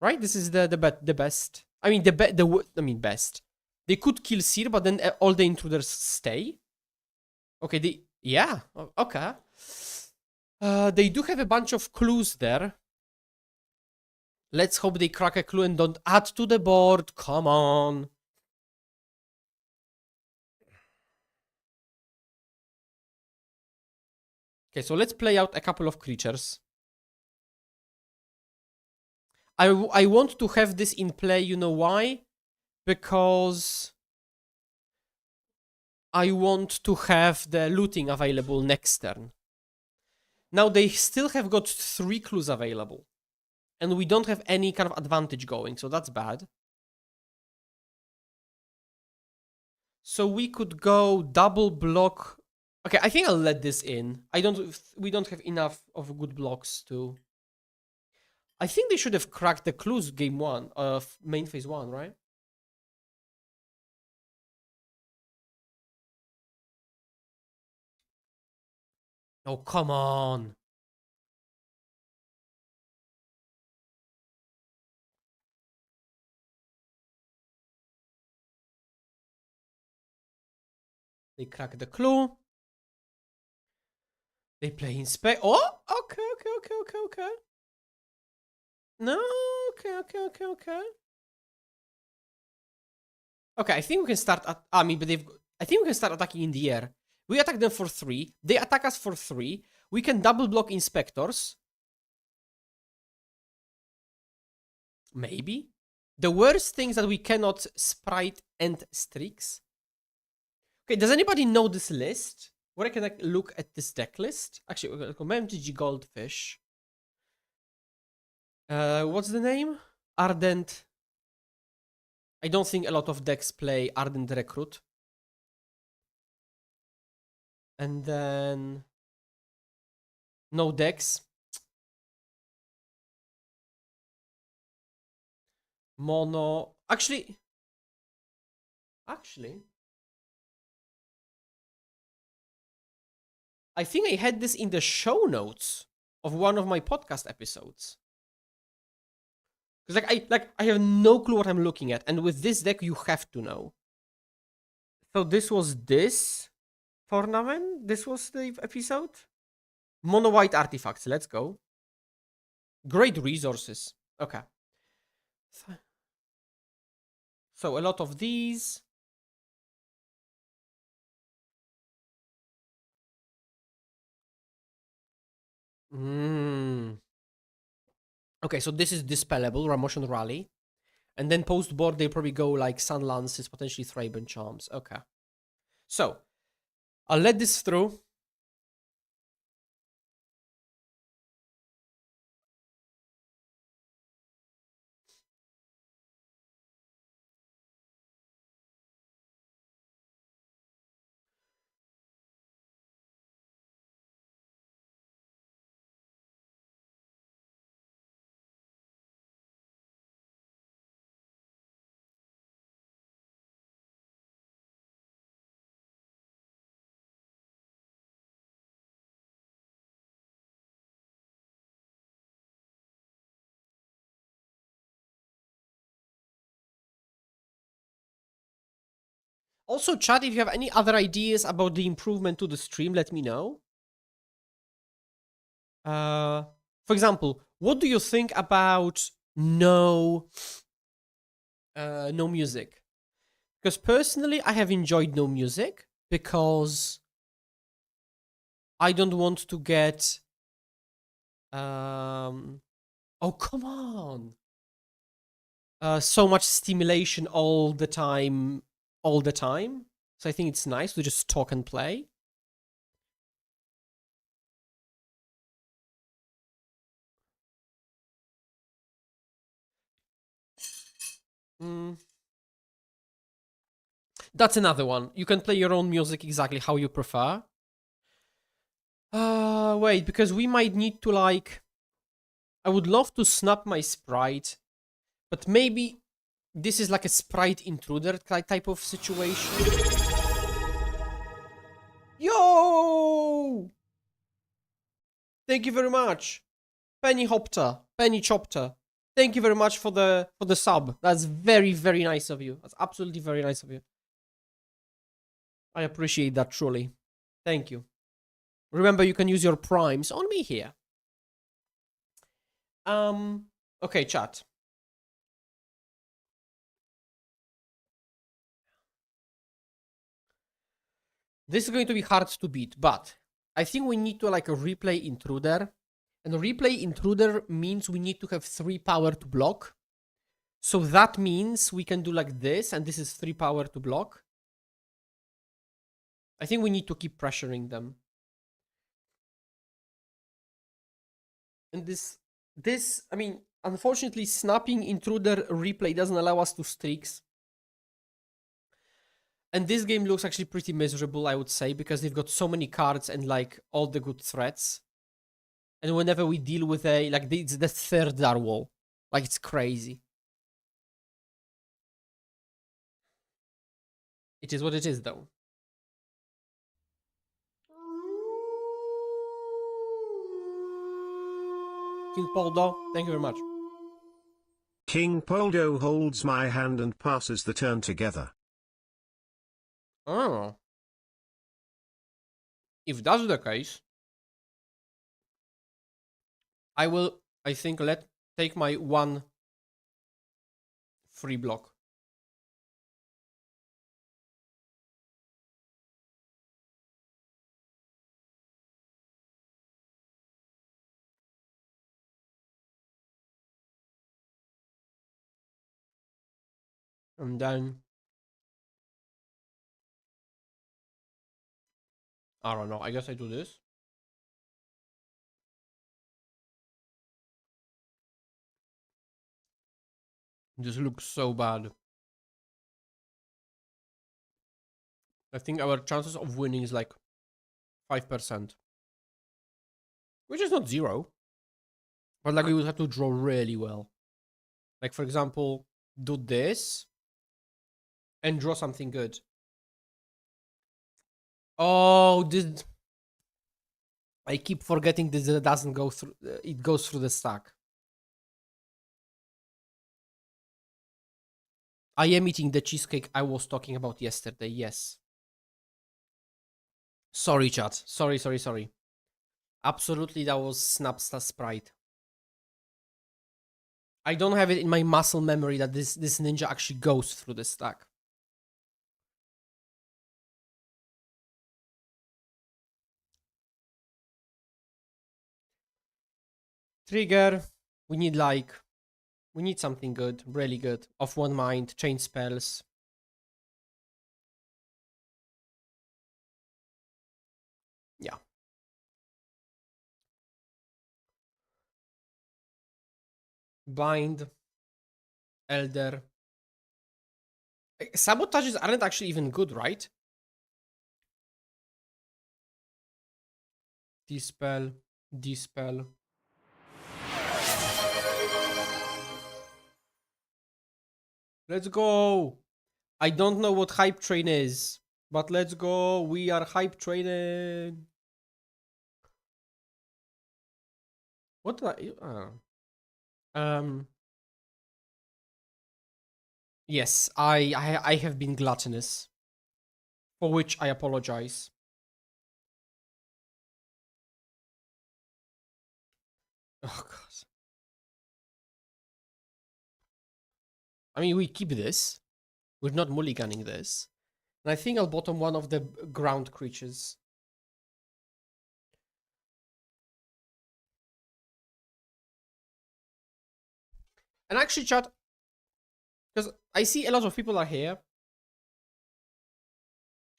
Right? This is the best. I mean, best. They could kill Seer, but then all the intruders stay. Okay, yeah, okay. They do have a bunch of clues there. Let's hope they crack a clue and don't add to the board. Come on. Okay, so let's play out a couple of creatures. I want to have this in play, you know why? Because I want to have the looting available next turn. Now they still have got 3 clues available. And we don't have any kind of advantage going, so that's bad. So we could go double block. Okay, I think I'll let this in. We don't have enough of good blocks to... I think they should have cracked the clues game 1 of main phase 1, right? Oh, come on. They crack the clue. They play inspect. Oh, okay. No, okay. Okay, I think we can start at... I mean, but I think we can start attacking in the air. We attack them for 3. They attack us for 3. We can double block inspectors. Maybe. The worst thing is that we cannot sprite and streaks. Okay, does anybody know this list? Where can I look at this deck list? Actually, we're gonna go MTG Goldfish. What's the name? Ardent. I don't think a lot of decks play Ardent Recruit. And then... No decks. Mono. Actually. I think I had this in the show notes of one of my podcast episodes. Because I have no clue what I'm looking at, and with this deck you have to know. So this was this tournament. This was the episode. Mono white artifacts. Let's go. Great resources. Okay. So a lot of these. Okay, so this is Dispellable, Ramotion Rally. And then post-board, they probably go like Sun Lances, potentially Thraben Charms. Okay. So, I'll let this through. Also, chat, if you have any other ideas about the improvement to the stream, let me know. For example, what do you think about no music? Because personally, I have enjoyed no music because I don't want to get oh come on, so much stimulation all the time, all the time. So I think it's nice to just talk and play. Mm. That's another one. You can play your own music exactly how you prefer. Wait, because we might need to like. I would love to snap my sprite, but maybe this is like a sprite intruder type of situation. Yo! Thank you very much, Penny Hopter, Penny Chopter. Thank you very much for the sub. That's very very nice of you. That's absolutely very nice of you. I appreciate that truly. Thank you. Remember, you can use your primes on me here. Okay, chat. This is going to be hard to beat, but I think we need to like a replay intruder. And a replay intruder means we need to have 3 power to block. So that means we can do like this, and this is 3 power to block. I think we need to keep pressuring them. And this, I mean, unfortunately, snapping intruder replay doesn't allow us to streaks. And this game looks actually pretty miserable, I would say, because they've got so many cards and like all the good threats. And whenever we deal with it's the third narwhal. Like, it's crazy. It is what it is, though. King Poldo, thank you very much. King Poldo holds my hand and passes the turn together. Oh. If that's the case, I will, I think, take my 1 free block. And then I don't know. I guess I do this. This looks so bad. I think our chances of winning is like 5%. Which is not 0. But like we would have to draw really well. Like, for example, do this and draw something good. Oh, this... I keep forgetting this doesn't go through... it goes through the stack. I am eating the cheesecake I was talking about yesterday, yes. Sorry, chat. Sorry. Absolutely, that was Snapsta Sprite. I don't have it in my muscle memory that this ninja actually goes through the stack. Trigger. We need something good, really good. Off one mind, chain spells. Yeah. Bind. Elder. Sabotages aren't actually even good, right? Dispel. Dispel. Let's go. I don't know what hype train is, but let's go. We are hype training. What did yes, I have been gluttonous. For which I apologize. Oh god. I mean, we keep this. We're not mulliganing this. And I think I'll bottom one of the ground creatures. And actually, chat, because I see a lot of people are here.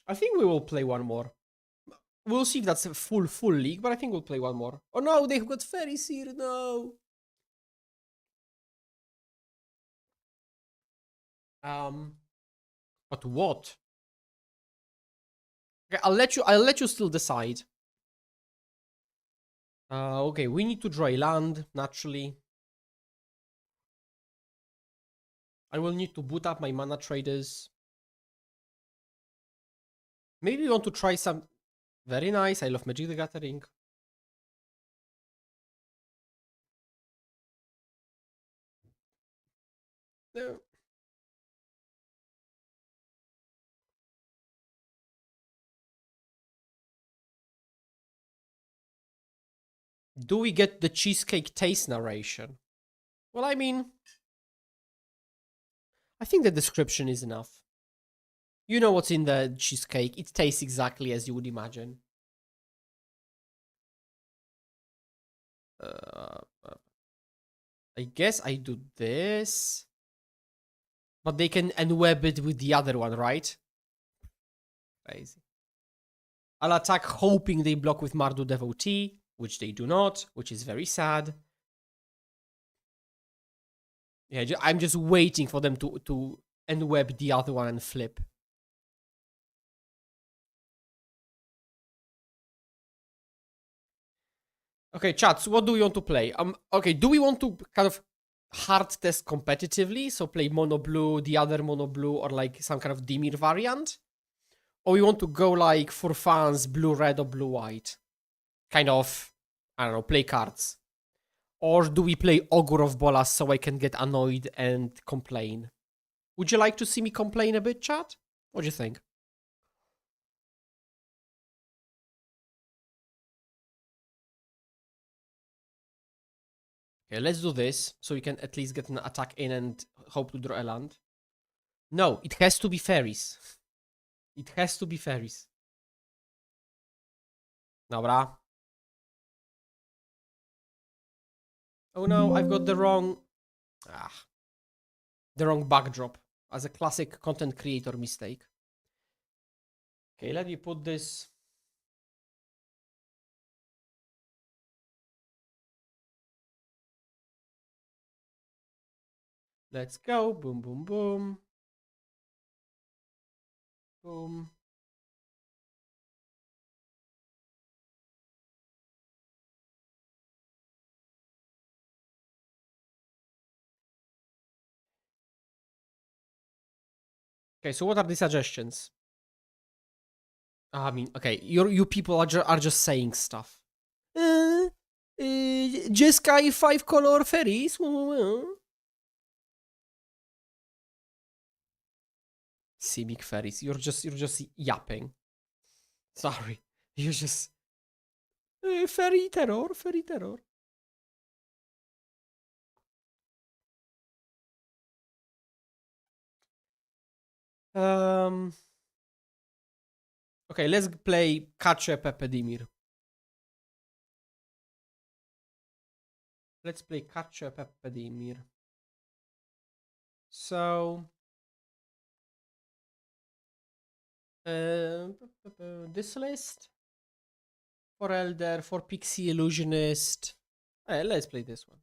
I think we will play one more. We'll see if that's a full league, but I think we'll play one more. Oh no, they've got fairies here. No. But what? Okay, I'll let you still decide. Okay, we need to draw a land, naturally. I will need to boot up my mana traders. Maybe we want to try some... Very nice, I love Magic the Gathering. No. Do we get the cheesecake taste narration? Well, I mean... I think the description is enough. You know what's in the cheesecake. It tastes exactly as you would imagine. I guess I do this. But they can unweb it with the other one, right? Crazy. I'll attack hoping they block with Mardu Devotee, which they do not, which is very sad. Yeah, I'm just waiting for them to unweb the other one and flip. Okay, chat, so what do we want to play? Okay, do we want to kind of hard test competitively? So play mono blue, the other mono blue, or like some kind of Dimir variant? Or we want to go like for fans, blue red or blue white? Kind of, I don't know, play cards. Or do we play Ogre of Bolas so I can get annoyed and complain? Would you like to see me complain a bit, chat? What do you think? Okay, let's do this so we can at least get an attack in and hope to draw a land. No, it has to be fairies. It has to be fairies. Dobra. Oh no, I've got the wrong... the wrong backdrop. As a classic content creator mistake. Okay, let me put this... Let's go. Boom, boom, boom. Boom. Okay, so what are the suggestions? I mean, okay, you people are just saying stuff. Jeskai 5-color fairies. Simic fairies. You're just yapping. Sorry. You're just fairy terror, fairy terror. Okay, let's play Kacze Pepedimir. Let's play Kacze Pepedimir. So this list for Elder, for Pixie Illusionist. Let's play this one.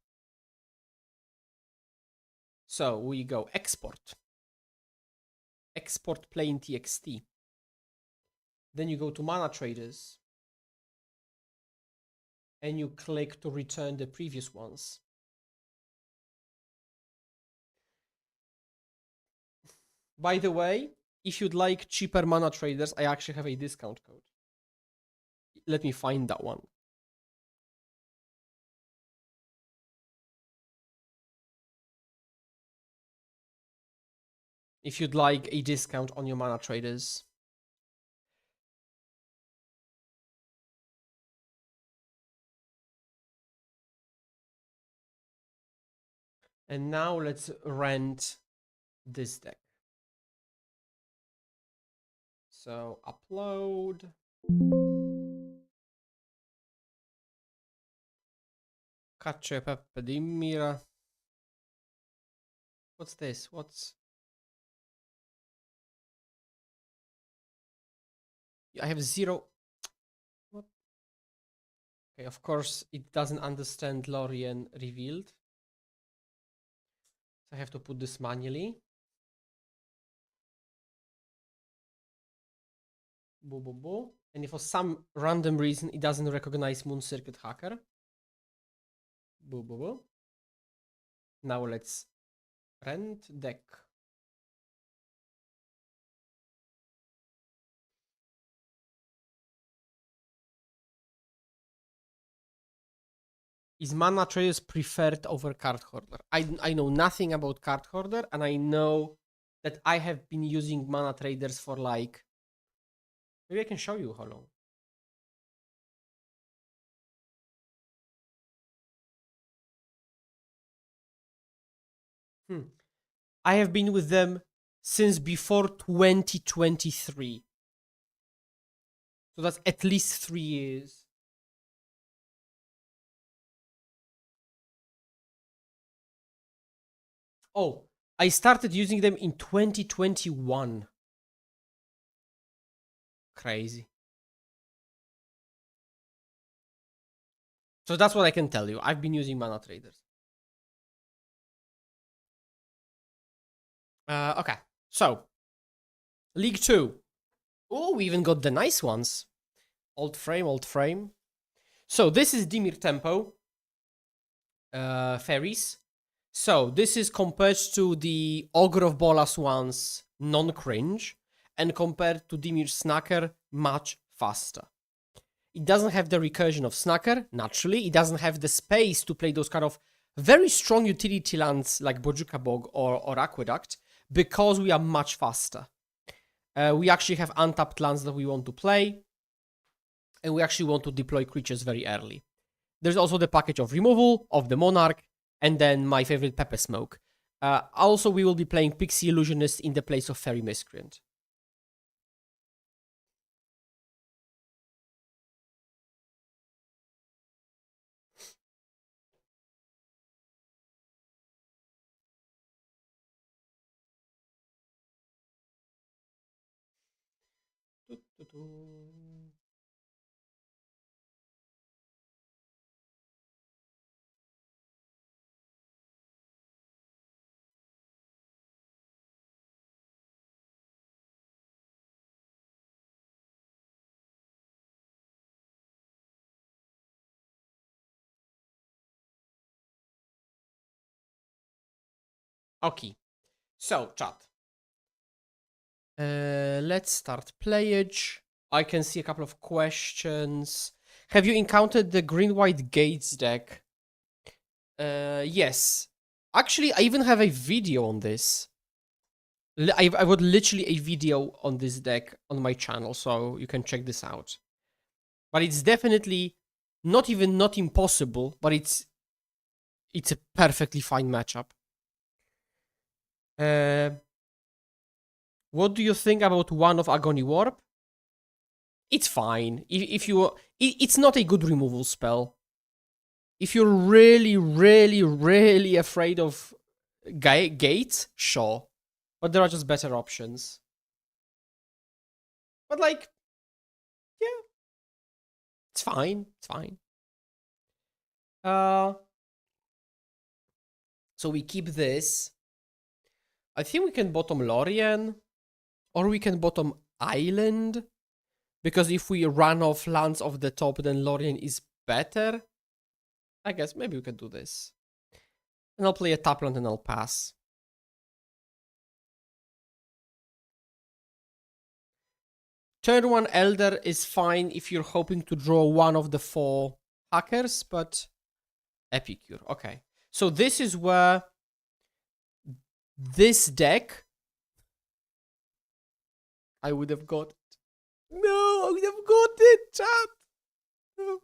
So we go export. Export plain TXT. Then you go to mana traders. And you click to return the previous ones. By the way, if you'd like cheaper mana traders, I actually have a discount code. Let me find that one. If you'd like a discount on your mana traders. And now let's rent this deck. So upload. Cacio e pepe Dimira. What's this? What's... I have 0. What? Okay, of course it doesn't understand Lorien revealed. So I have to put this manually. Boo boo boo. And if for some random reason it doesn't recognize Moon Circuit Hacker. Boo boo boo. Now let's rent deck. Is Mana Traders preferred over Card Hoarder? I know nothing about Card Hoarder, and I know that I have been using Mana Traders for like... Maybe I can show you how long. I have been with them since before 2023. So that's at least 3 years. Oh, I started using them in 2021. Crazy. So that's what I can tell you. I've been using Mana Traders. Okay, so League 2. Oh, we even got the nice ones. Old frame, old frame. So this is Dimir Tempo. Fairies. So this is compared to the Ogre of Bolas ones, non-cringe, and compared to Dimir Snacker, much faster. It doesn't have the recursion of Snacker, naturally. It doesn't have the space to play those kind of very strong utility lands like Bojuka Bog or Aqueduct, because we are much faster. We actually have untapped lands that we want to play, and we actually want to deploy creatures very early. There's also the package of removal of the Monarch, and then my favorite Pepper Smoke. Also, we will be playing Pixie Illusionist in the place of Fairy Miscreant. Okay, so chat. Let's start playage. I can see a couple of questions. Have you encountered the green-white gates deck? Yes. Actually, I even have a video on this. I got literally a video on this deck on my channel, so you can check this out. But it's definitely not impossible, but it's a perfectly fine matchup. What do you think about one of Agony Warp? It's fine. If you, it's not a good removal spell. If you're really, really, really afraid of gates, sure. But there are just better options. But like, yeah, it's fine. It's fine. So we keep this. I think we can bottom Lorien, or we can bottom Island, because if we run off lands off the top, then Lorien is better. I guess maybe we can do this. And I'll play a tap land and I'll pass. Turn 1 Elder is fine if you're hoping to draw one of the 4 hackers, but Epicure, okay. So this is where this deck, I would have got it. No, I would have got it, chat. No.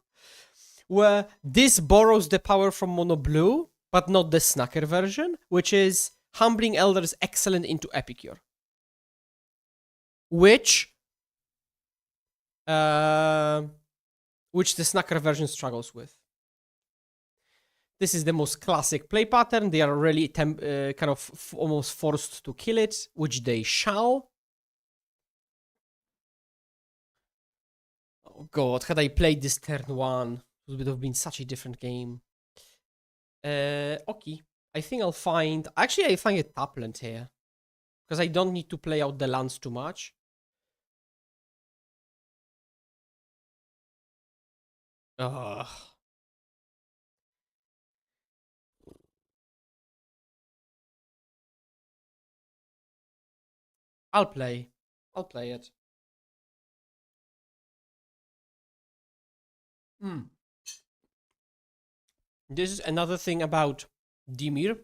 Where this borrows the power from Mono Blue, but not the snacker version, which is Humbling Elders excellent into Epicure. Which the snacker version struggles with. This is the most classic play pattern. They are really kind of almost forced to kill it, which they shall. Oh god, had I played this turn 1, it would have been such a different game. Okay. I think I'll find... Actually, I find a tapland here. Because I don't need to play out the lands too much. Ugh. I'll play it. This is another thing about Dimir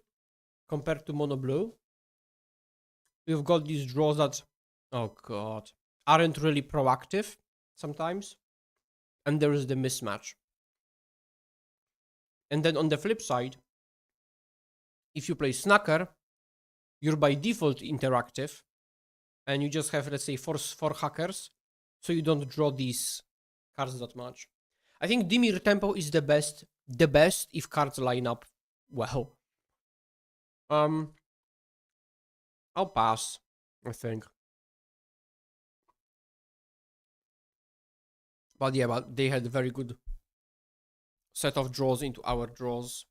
compared to Mono Blue. We've got these draws that, oh god, aren't really proactive sometimes. And there is the mismatch. And then on the flip side, if you play Snacker, you're by default interactive. And you just have, let's say, four hackers. So you don't draw these cards that much. I think Dimir Tempo is the best if cards line up well. I'll pass, I think. But yeah, but they had a very good set of draws into our draws.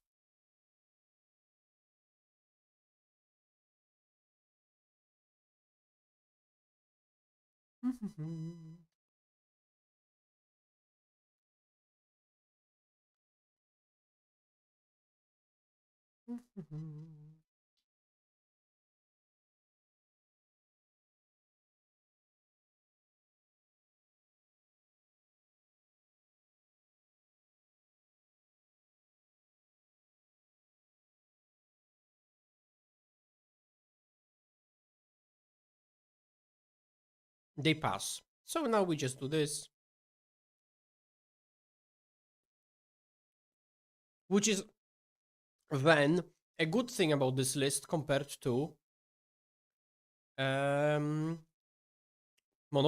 They pass. So now we just do this. Which is then a good thing about this list compared to Mono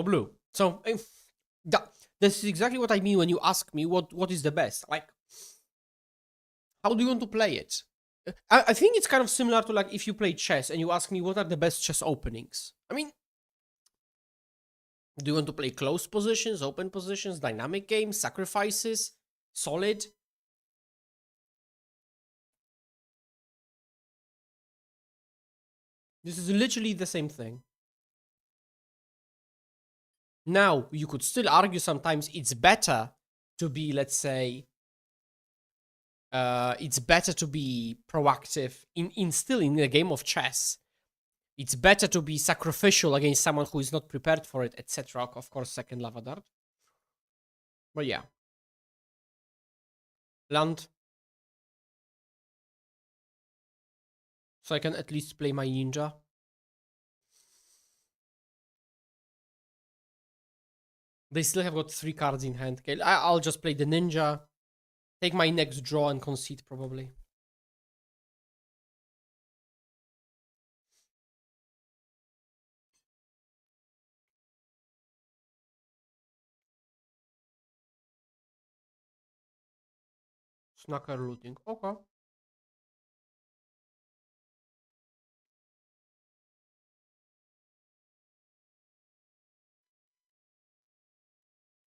Blue. So this is exactly what I mean when you ask me what is the best. Like, how do you want to play it? I think it's kind of similar to like if you play chess and you ask me what are the best chess openings. I mean, do you want to play close positions, open positions, dynamic games, sacrifices, solid? This is literally the same thing. Now, you could still argue sometimes it's better to be, let's say, it's better to be proactive in still in a game of chess. It's better to be sacrificial against someone who is not prepared for it, etc. Of course, second lava dart. But yeah. Land. So I can at least play my ninja. They still have got 3 cards in hand. Okay, I'll just play the ninja. Take my next draw and concede probably. Snacker looting. Okay.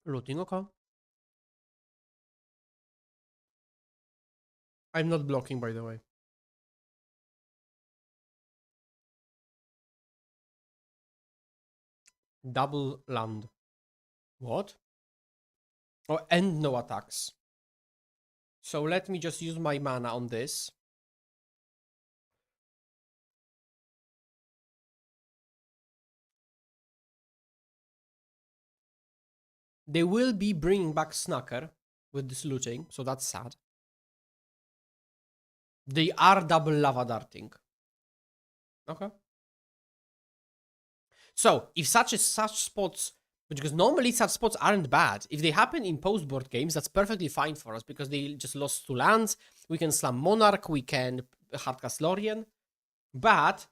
Looting, okay. I'm not blocking, by the way. Double land. What? Oh, and no attacks. So let me just use my mana on this. They will be bringing back Snacker with this looting, so that's sad. They are double lava darting. Okay. So, if such spots Because normally such spots aren't bad. If they happen in post-board games, that's perfectly fine for us because they just lost 2 lands. We can slam Monarch, we can hardcast Lorien. But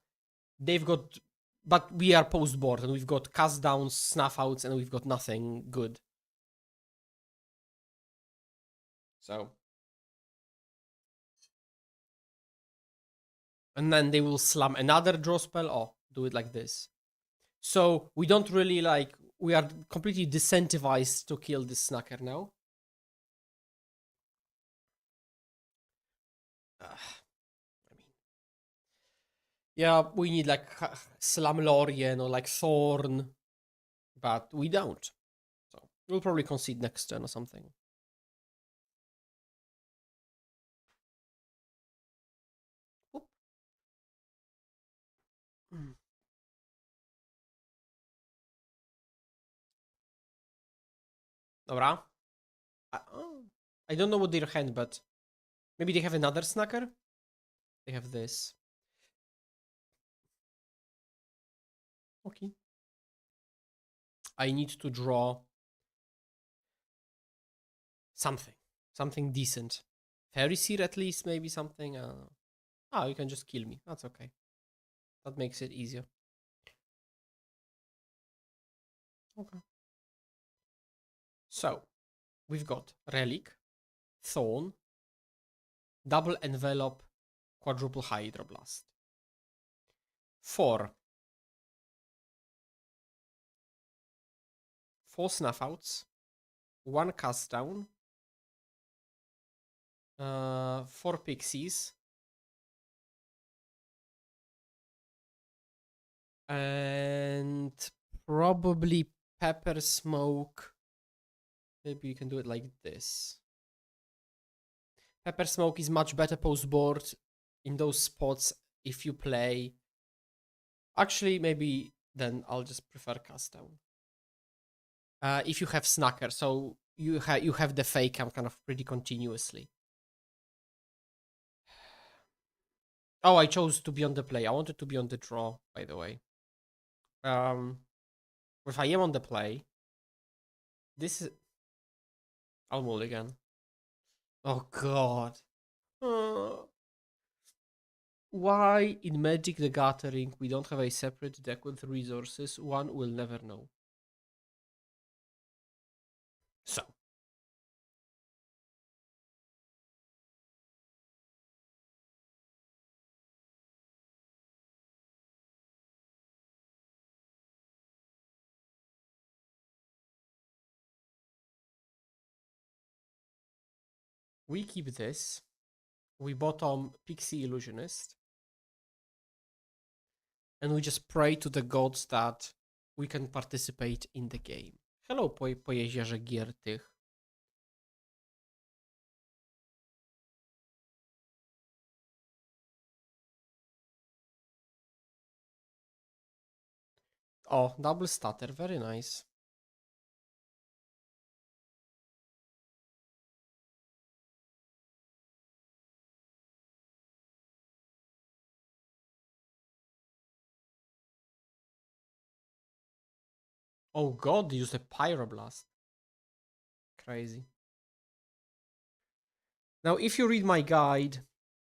they've got... But we are post-board and we've got cast downs, snuff outs, and we've got nothing good. So... And then they will slam another draw spell. Oh, do it like this. So we don't really like... We are completely disincentivized to kill this snacker now. I mean... Yeah, we need like Slam Lorien or like Thorn. But we don't. So we'll probably concede next turn or something. Oop. Dobra. I don't know what their hand, but maybe they have another snacker? They have this. Okay. I need to draw something. Something decent. Fairy Seer at least, maybe something. Oh, you can just kill me. That's okay. That makes it easier. Okay. So, we've got Relic, Thorn, Double Envelope, Quadruple Hydroblast. 4 Snuff Outs, 1 Cast Down, 4 Pixies, and probably Pepper Smoke. Maybe you can do it like this. Pepper Smoke is much better post-board in those spots if you play... Actually, maybe then I'll just prefer Cast Down. If you have Snacker, so you have the fake kind of pretty continuously. Oh, I chose to be on the play. I wanted to be on the draw, by the way. If I am on the play, this is... I'll mulligan. Oh god. Why in Magic the Gathering we don't have a separate deck with resources? One will never know. So. We keep this. We bottom Pixie Illusionist. And we just pray to the gods that we can participate in the game. Hello, po jeziorze gier tych. Oh, double stutter, very nice. Oh god, they used a Pyroblast. Crazy. Now, if you read my guide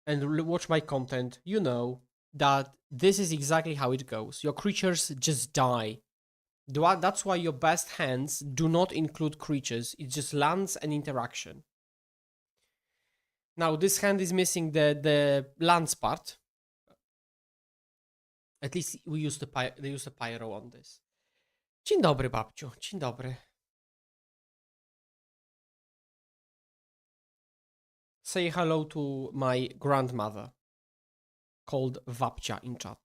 and watch my content, you know that this is exactly how it goes. Your creatures just die. That's why your best hands do not include creatures. It's just lands and interaction. Now, this hand is missing the lands part. At least they used a pyro on this. Dzień dobry, babciu. Dzień dobry. Say hello to my grandmother, called Wapcia in chat.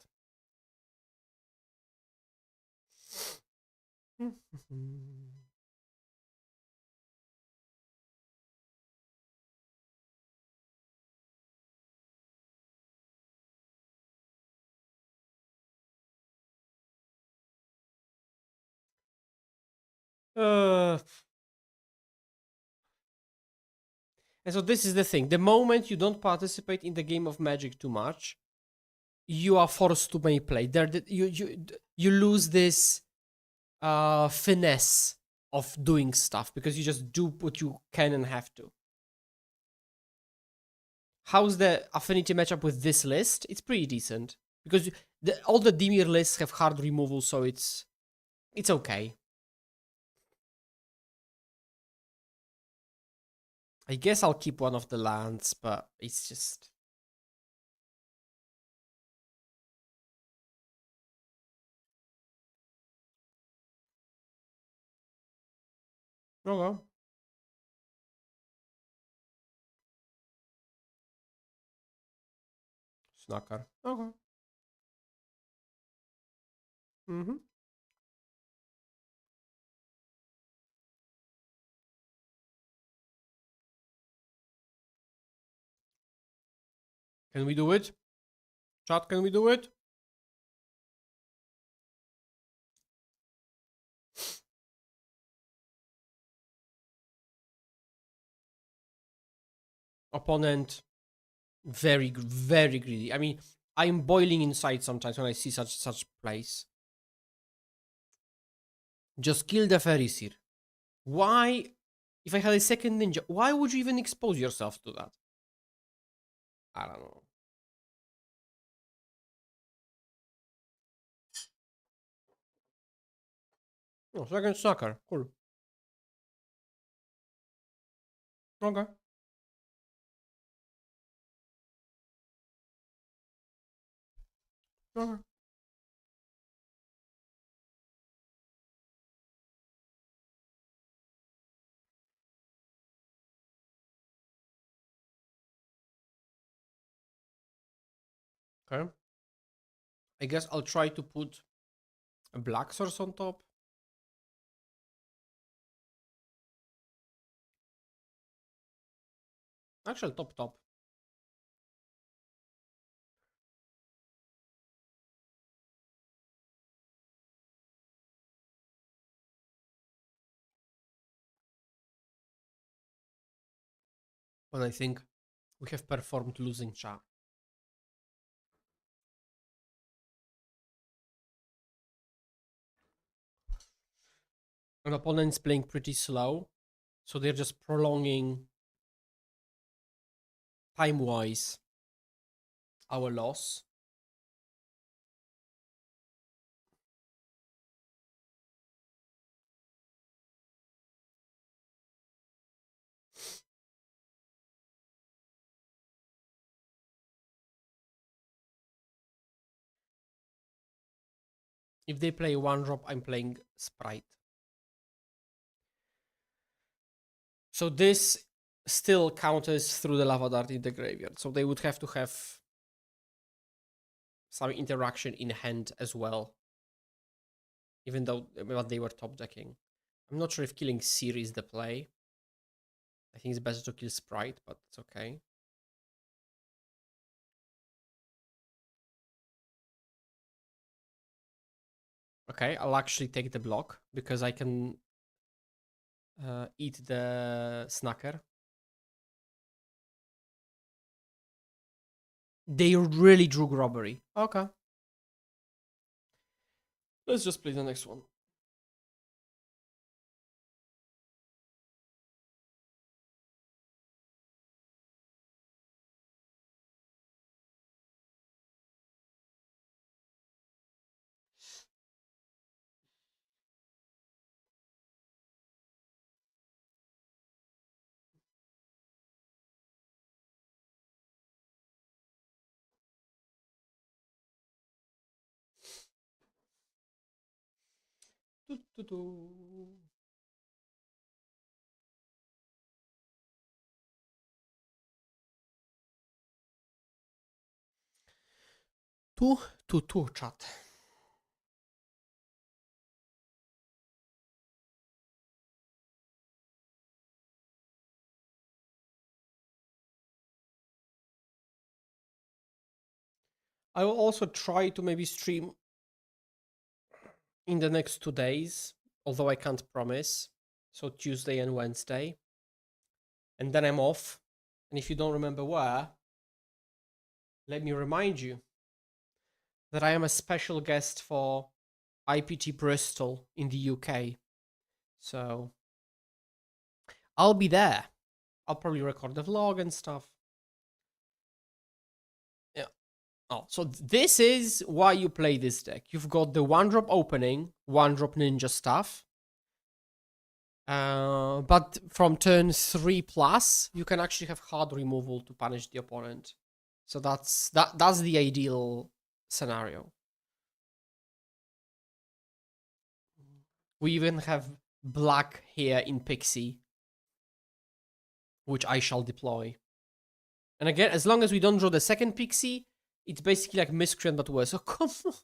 And so this is the thing. The moment you don't participate in the game of Magic too much, you are forced to play. You lose this finesse of doing stuff because you just do what you can and have to. How's the affinity matchup with this list? It's pretty decent because all the Dimir lists have hard removal, so it's okay. I guess I'll keep one of the lands, but it's just... Okay. Snacker. Okay. Mm-hmm. Can we do it? Chat, can we do it? Opponent, very greedy. I mean, I'm boiling inside sometimes when I see such plays. Just kill the Ferrisir. Why? If I had a second ninja, why would you even expose yourself to that? I don't know. Oh, second sucker. Cool. Okay. Okay. Okay. I guess I'll try to put a black source on top. Actually, top. When I think we have performed losing chat. An opponent's playing pretty slow, so they're just prolonging time-wise our loss. If they play one drop, I'm playing Sprite. So this still counters through the Lava Dart in the graveyard. So they would have to have some interaction in hand as well. Even though they were top decking. I'm not sure if killing Seer is the play. I think it's better to kill Sprite, but it's okay. Okay, I'll actually take the block because I can eat the snacker. They really drew robbery. Okay. Let's just play the next one. Two chat. I will also try to maybe stream in the next 2 days, although I can't promise. So Tuesday and Wednesday. And then I'm off. And if you don't remember where, let me remind you that I am a special guest for IPT Bristol in the UK. So I'll be there. I'll probably record the vlog and stuff. Yeah. Oh, so this is why you play this deck. You've got the 1-drop opening, 1-drop ninja stuff. But from turn 3 plus, you can actually have hard removal to punish the opponent. So that's the ideal scenario. We even have black here in Pixie, which I shall deploy. And again, as long as we don't draw the second Pixie, it's basically like Miscreant but worse. Oh, come on.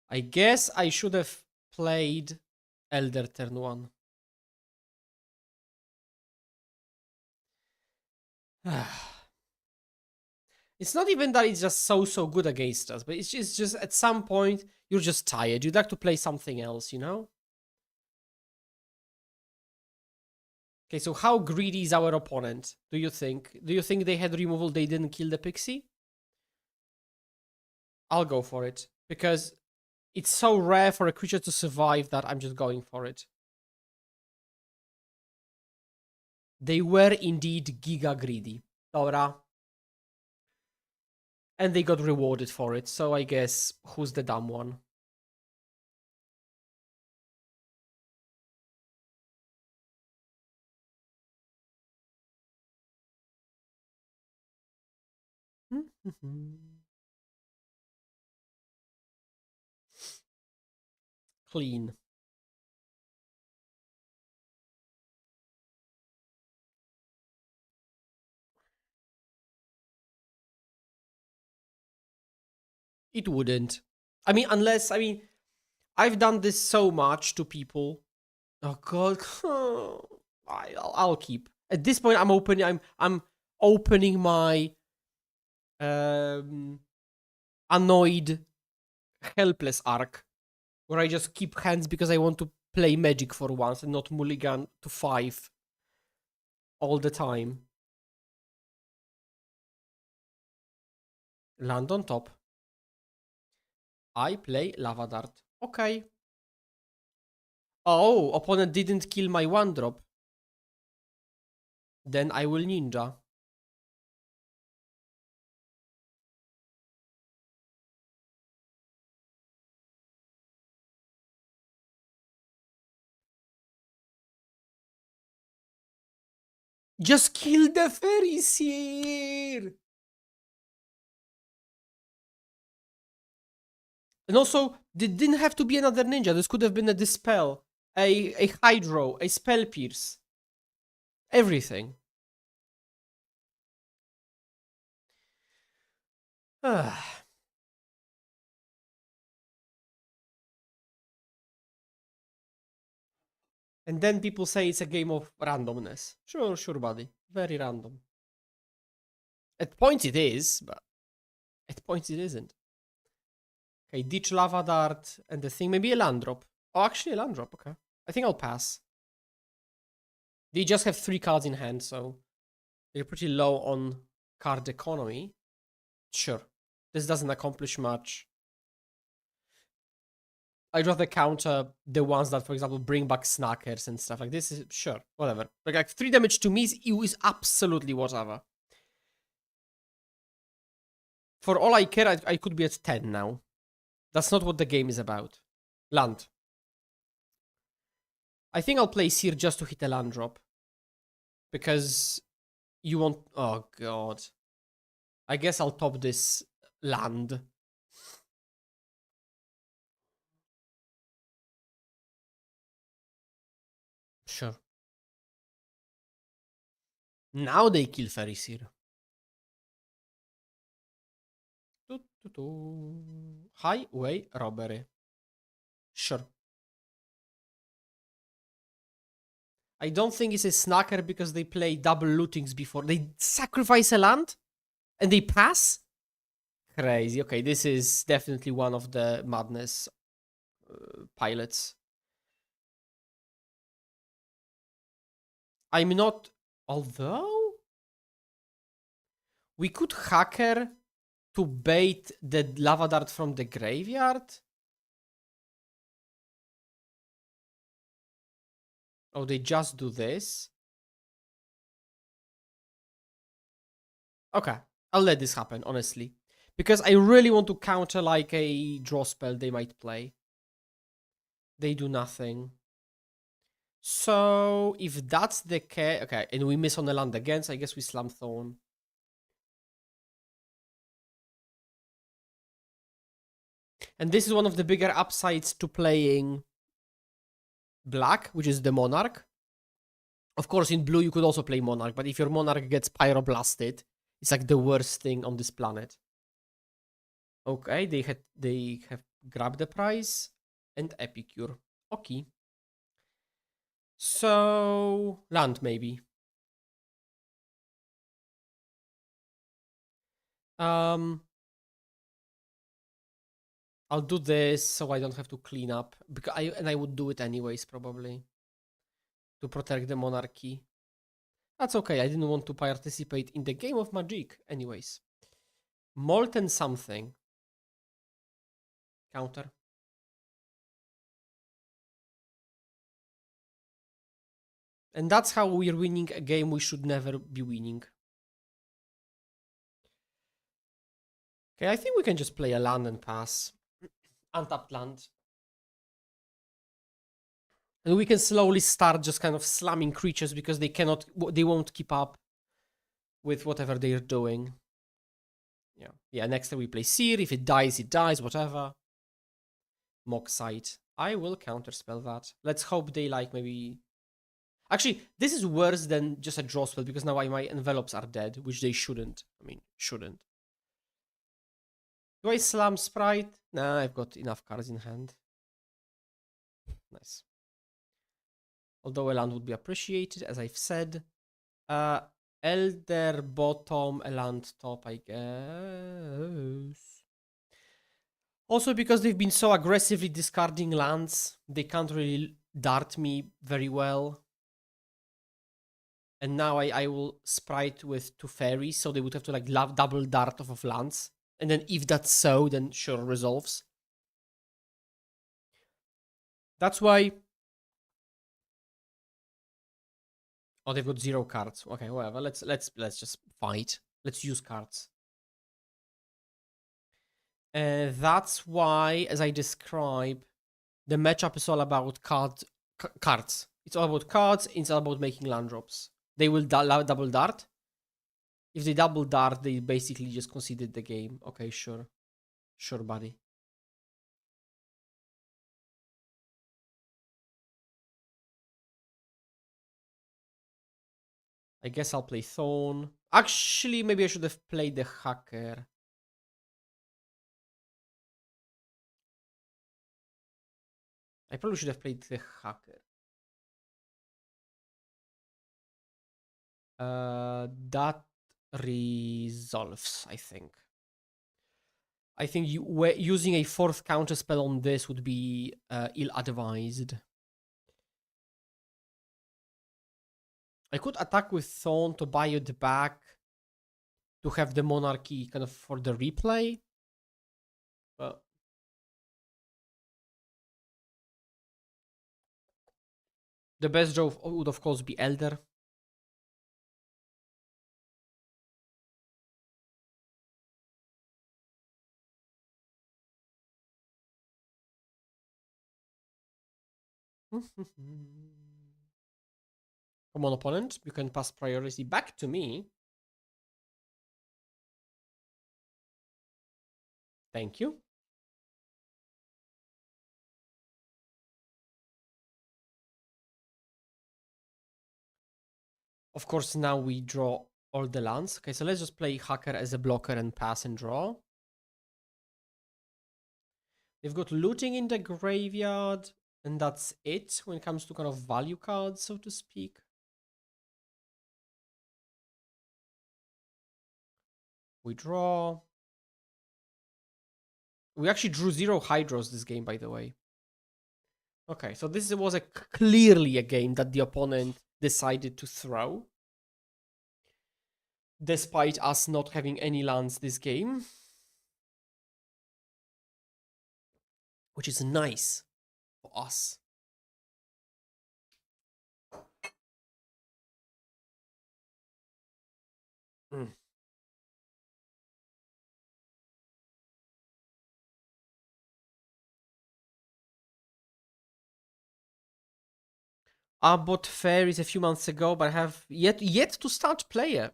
I guess I should have played Elder turn 1. It's not even that it's just so good against us, but it's just at some point you're just tired. You'd like to play something else, you know? Okay, so how greedy is our opponent, do you think? Do you think they had removal, they didn't kill the Pixie? I'll go for it, because it's so rare for a creature to survive that I'm just going for it. They were indeed giga greedy. Dobra. And they got rewarded for it, so I guess who's the dumb one? Clean. It wouldn't. I mean, unless, I've done this so much to people. Oh god, I'll keep. At this point, I'm opening my annoyed, helpless arc, where I just keep hands because I want to play Magic for once and not mulligan to 5 all the time. Land on top. I play Lava Dart. Okay. Oh, opponent didn't kill my 1-drop. Then I will ninja. Just kill the fairy seer! And also, there didn't have to be another ninja. This could have been a dispel, a hydro, a spell pierce. Everything. And then people say it's a game of randomness. Sure, buddy. Very random. At points it is, but at points it isn't. Okay, ditch lava dart and the thing. Maybe a land drop. Oh, actually a land drop. Okay. I think I'll pass. They just have 3 cards in hand, so they're pretty low on card economy. Sure. This doesn't accomplish much. I'd rather counter the ones that, for example, bring back snackers and stuff like this. Is sure, whatever. Like 3 damage to me is absolutely whatever. For all I care, I could be at 10 now. That's not what the game is about. Land. I think I'll play Seer just to hit a land drop. Because you want... Oh, God. I guess I'll top this land. Sure. Now they kill Fairy Seer. Highway robbery. Sure. I don't think it's a snacker because they play double lootings before. They sacrifice a land and they pass? Crazy. Okay, this is definitely one of the madness pilots. I'm not... Although... We could hacker to bait the lava dart from the graveyard. Oh, they just do this. Okay, I'll let this happen, honestly. Because I really want to counter like a draw spell they might play. They do nothing. So, if that's the case... Okay, and we miss on the land again, so I guess we slam Thorn. And this is one of the bigger upsides to playing black, which is the Monarch. Of course, in blue you could also play Monarch, but if your Monarch gets Pyroblasted, it's like the worst thing on this planet. Okay, they have grabbed the prize and Epicure. Okay. So land maybe. I'll do this so I don't have to clean up because I would do it anyways probably to protect the monarchy. That's okay. I didn't want to participate in the game of magic anyways. Molten something. Counter. And that's how we're winning a game we should never be winning. Okay, I think we can just play a land and pass. Untapped land. And we can slowly start just kind of slamming creatures because they won't keep up with whatever they're doing. Yeah, next time we play Seer. If it dies, whatever. Mock Sight. I will counterspell that. Let's hope they like maybe... Actually, this is worse than just a draw spell because now my envelopes are dead, which they shouldn't. I mean, shouldn't. Do I slam Sprite? Nah, I've got enough cards in hand. Nice. Although a land would be appreciated, as I've said. Elder bottom, a land top, I guess. Also because they've been so aggressively discarding lands, they can't really dart me very well. And now I will sprite with 2 fairies, so they would have to like double dart off of lands. And then if that's so, then sure, resolves. That's why... Oh, they've got 0 cards. Okay, whatever. Let's just fight. Let's use cards. That's why, as I describe, the matchup is all about cards. It's all about cards. It's all about making land drops. They will double dart. If they double dart, they basically just conceded the game. Okay, sure. Sure, buddy. I guess I'll play Thorn. Actually, maybe I should have played the Hacker. I probably should have played the Hacker. That resolves, I think. I think using a 4th counterspell on this would be ill-advised. I could attack with Thorn to buy it back, to have the Monarchy kind of for the replay. But the best draw would of course be Elder. Come on, opponent. You can pass priority back to me. Thank you. Of course, now we draw all the lands. Okay, so let's just play Hacker as a blocker and pass and draw. They've got looting in the graveyard, and that's it when it comes to kind of value cards, so to speak. We draw. We actually drew 0 Hydros this game, by the way. Okay, so this was clearly a game that the opponent decided to throw. despite us not having any lands this game. Which is nice for us. Mm. I bought fairies a few months ago, but I have yet to start player.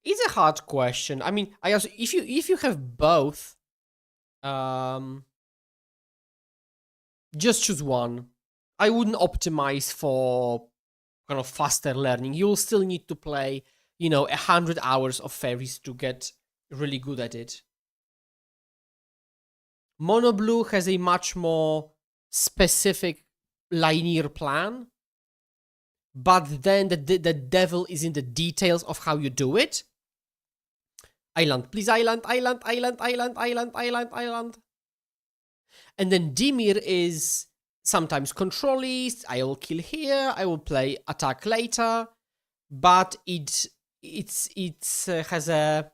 It's a hard question. I mean, I also, if you have both, just choose one. I wouldn't optimize for kind of faster learning. You'll still need to play, 100 hours of fairies to get really good at it. Mono Blue has a much more specific linear plan, but then the devil is in the details of how you do it. Island, please, island, island, island, island, island, island, island. And then Dimir is sometimes controlist. I will kill here. I will play attack later, but it has a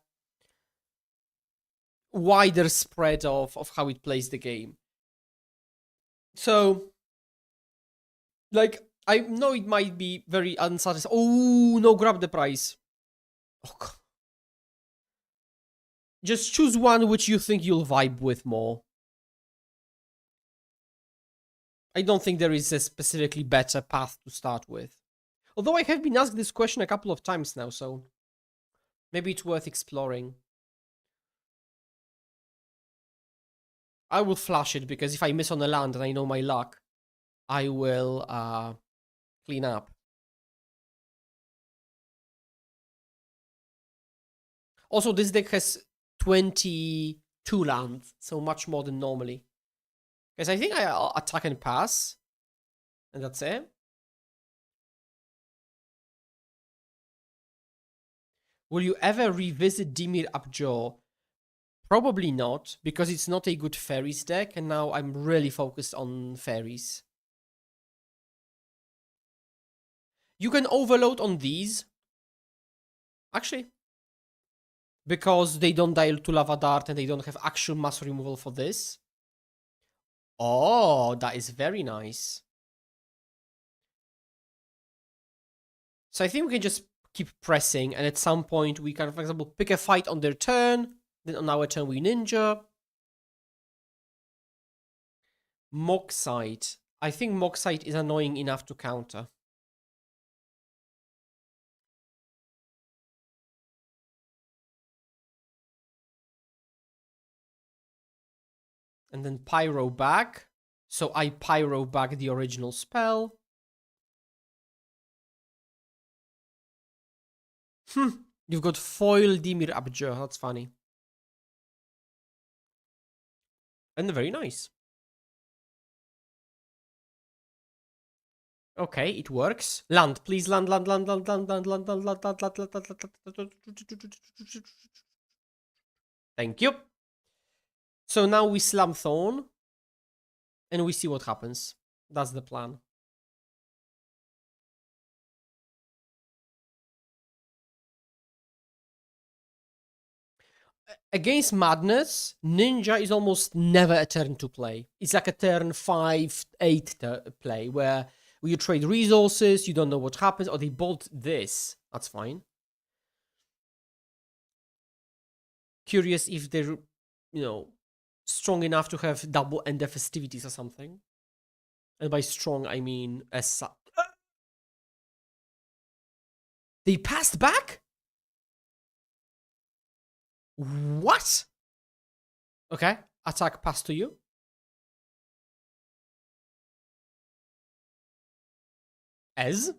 wider spread of how it plays the game. So, like, I know it might be very unsatisfying. Oh, no, grab the prize. Oh, God. Just choose one which you think you'll vibe with more. I don't think there is a specifically better path to start with. Although I have been asked this question a couple of times now, so maybe it's worth exploring. I will flash it because if I miss on a land and I know my luck, I will clean up. Also, this deck has 22 lands, so much more than normally. Because I think I attack and pass, and that's it. Will you ever revisit Dimir Upjaw? Probably not, because it's not a good fairies deck, and now I'm really focused on fairies. You can overload on these, actually, because they don't dial to Lava Dart and they don't have actual mass removal for this. Oh, that is very nice. So I think we can just keep pressing, and at some point we can, for example, pick a fight on their turn, then on our turn we ninja. Moxite. I think Moxite is annoying enough to counter. And then Pyro back. So I Pyro back the original spell. You've got foil Dimir Abjur. That's funny. And very nice. Okay, it works. Land, please, land, land, land, land, land, land, land, land, land, land, land, land, land. Thank you. So now we slam Thorn, and we see what happens. That's the plan. Against Madness, Ninja is almost never a turn to play. It's like a turn 5-8 play where you trade resources, you don't know what happens, or they bolt this. That's fine. Curious if they're, strong enough to have double ender festivities or something. And by strong, I mean as they passed back? What? Okay, attack pass to you. As?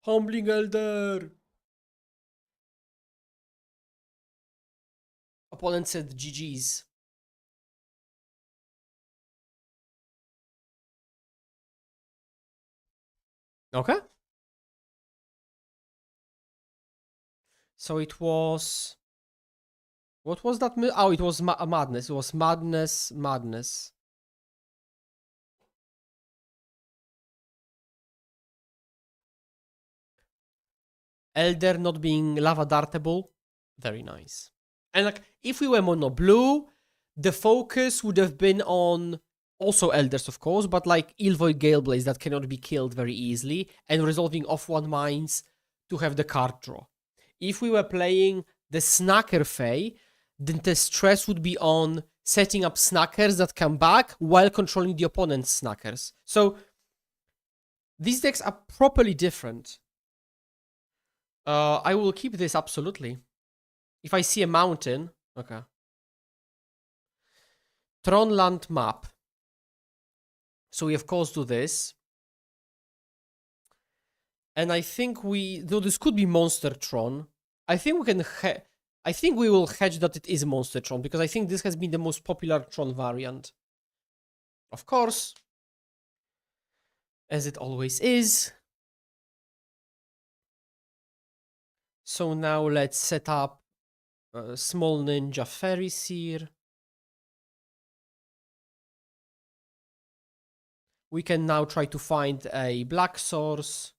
Humbling Elder. Opponent said GG's. Okay. So it was What was that? Oh, it was madness. It was madness. Elder not being lava dartable. Very nice. And like, if we were mono blue, the focus would have been on also elders, of course, but like Ilvoid Galeblaze that cannot be killed very easily, and resolving off one mines to have the card draw. If we were playing the Snacker Fae, then the stress would be on setting up snackers that come back while controlling the opponent's snackers. So these decks are properly different. I will keep this absolutely. If I see a mountain, okay. Tronland map. So we of course do this. And I think though this could be Monster Tron. I think we can, I think we will hedge that it is Monster Tron because I think this has been the most popular Tron variant. Of course. As it always is. So now let's set up a small ninja fairy seer. We can now try to find a black source.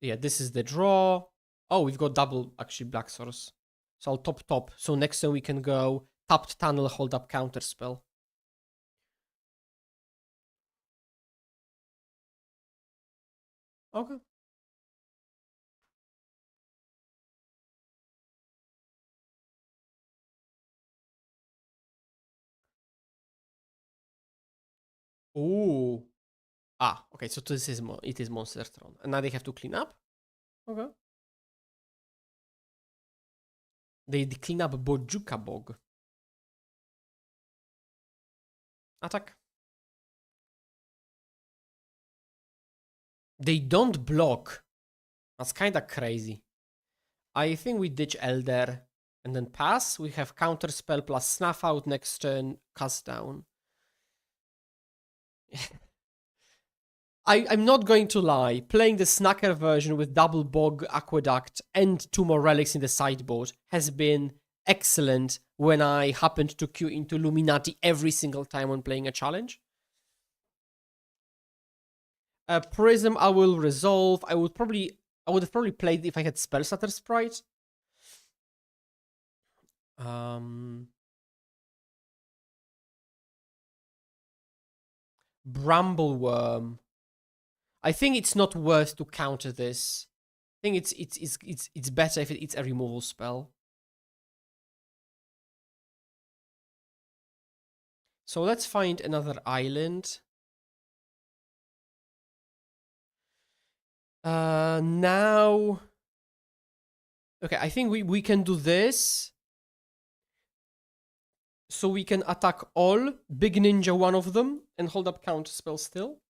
Yeah, this is the draw. Oh, we've got double actually black source. So I'll top. So next time we can go tapped tunnel, hold up counter spell. Okay. Ooh. Ah, okay, so this is it is Monster Tron. And now they have to clean up? Okay. They clean up Bojuka Bog. Attack. They don't block. That's kinda crazy. I think we ditch Elder and then pass. We have counter spell plus snuff out next turn, cast down. I'm not going to lie, playing the Snacker version with double Bog, Aqueduct, and 2 more relics in the sideboard has been excellent when I happened to queue into Luminati every single time when playing a challenge. Prism I will resolve. I would have probably played if I had Spell Stutter Sprite. Brambleworm. I think it's not worth to counter this. I think it's better if it's a removal spell. So let's find another island. Now... Okay, I think we can do this. So we can attack all, Big Ninja one of them, and hold up counter spell still.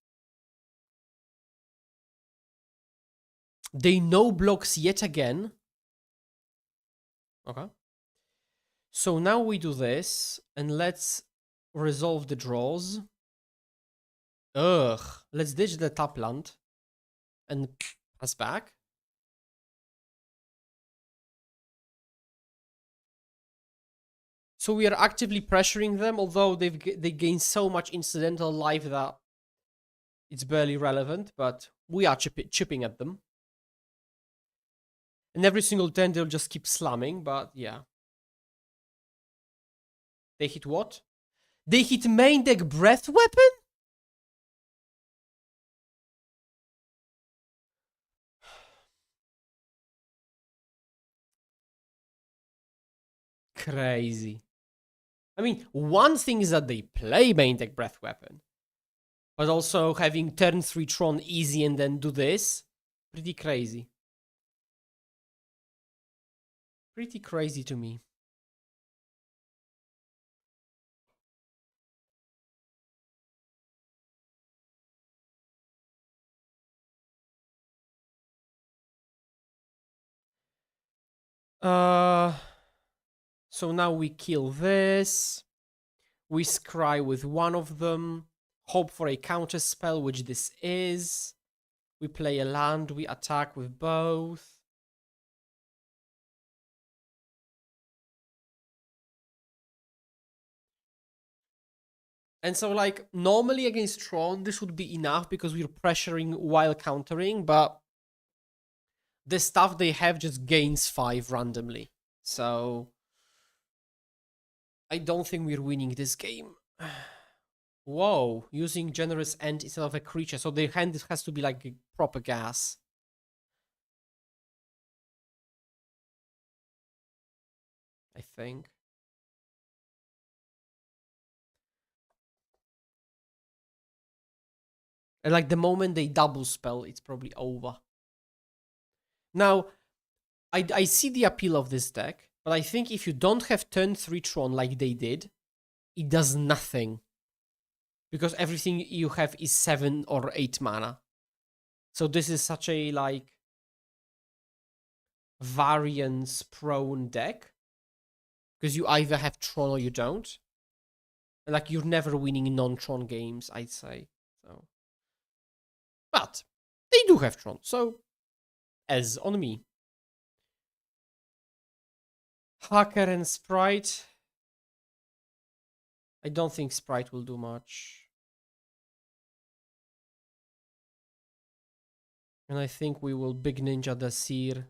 They no blocks yet again. Okay. So now we do this, and let's resolve the draws. Ugh. Let's ditch the tap land and pass back. So we are actively pressuring them, although they gain so much incidental life that it's barely relevant, but we are chipping at them. And every single turn they'll just keep slamming, but yeah. They hit what? They hit main deck breath weapon? Crazy. I mean, one thing is that they play main deck breath weapon, but also having turn 3 Tron easy and then do this, pretty crazy. Pretty crazy to me. So now we kill this. We scry with one of them. Hope for a counter spell, which this is. We play a land. We attack with both. And so, like, normally against Tron, this would be enough because we're pressuring while countering, but the stuff they have just gains 5 randomly. So, I don't think we're winning this game. Whoa, using generous end instead of a creature. So their hand has to be like a proper gas. I think. And like the moment they double spell, it's probably over. Now, I see the appeal of this deck, but I think if you don't have turn 3 Tron like they did, it does nothing. Because everything you have is 7 or 8 mana. So this is such a like variance prone deck. Because you either have Tron or you don't. And like you're never winning non-Tron games, I'd say. So, but they do have Tron, so as on me. Hacker and Sprite. I don't think Sprite will do much. And I think we will Big Ninja the Seer.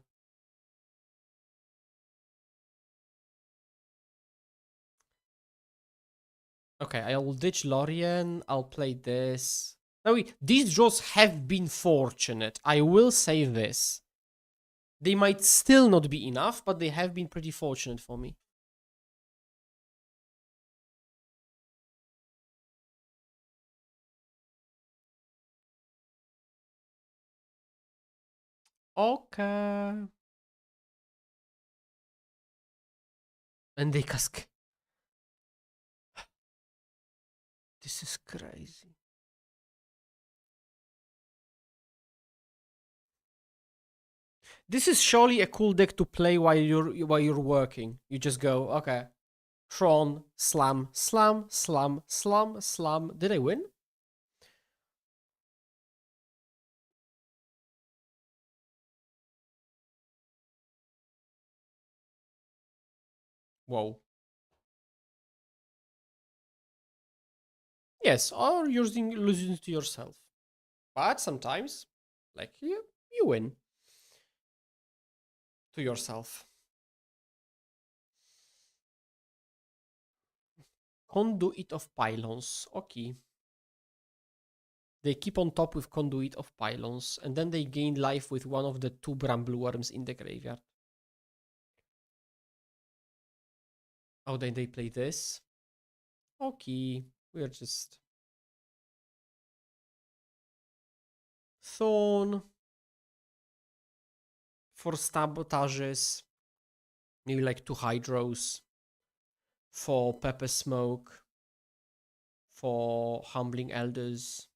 Okay, I will ditch Lorien. I'll play this. Now, these draws have been fortunate. I will say this. They might still not be enough, but they have been pretty fortunate for me. Okay. And they cask. This is crazy. This is surely a cool deck to play while you're working. You just go, okay, Tron, slam, slam, slam, slam, slam. Did I win? Whoa. Yes, or using losing to yourself. But sometimes, like you win to yourself. Conduit of Pylons. Okay. They keep on top with Conduit of Pylons, and then they gain life with one of the 2 Bramble Worms in the graveyard. Oh, then they play this. Okay, we're just... Thorn. For sabotages. Maybe like 2 Hydros. For Pepper Smoke. For Humbling Elders.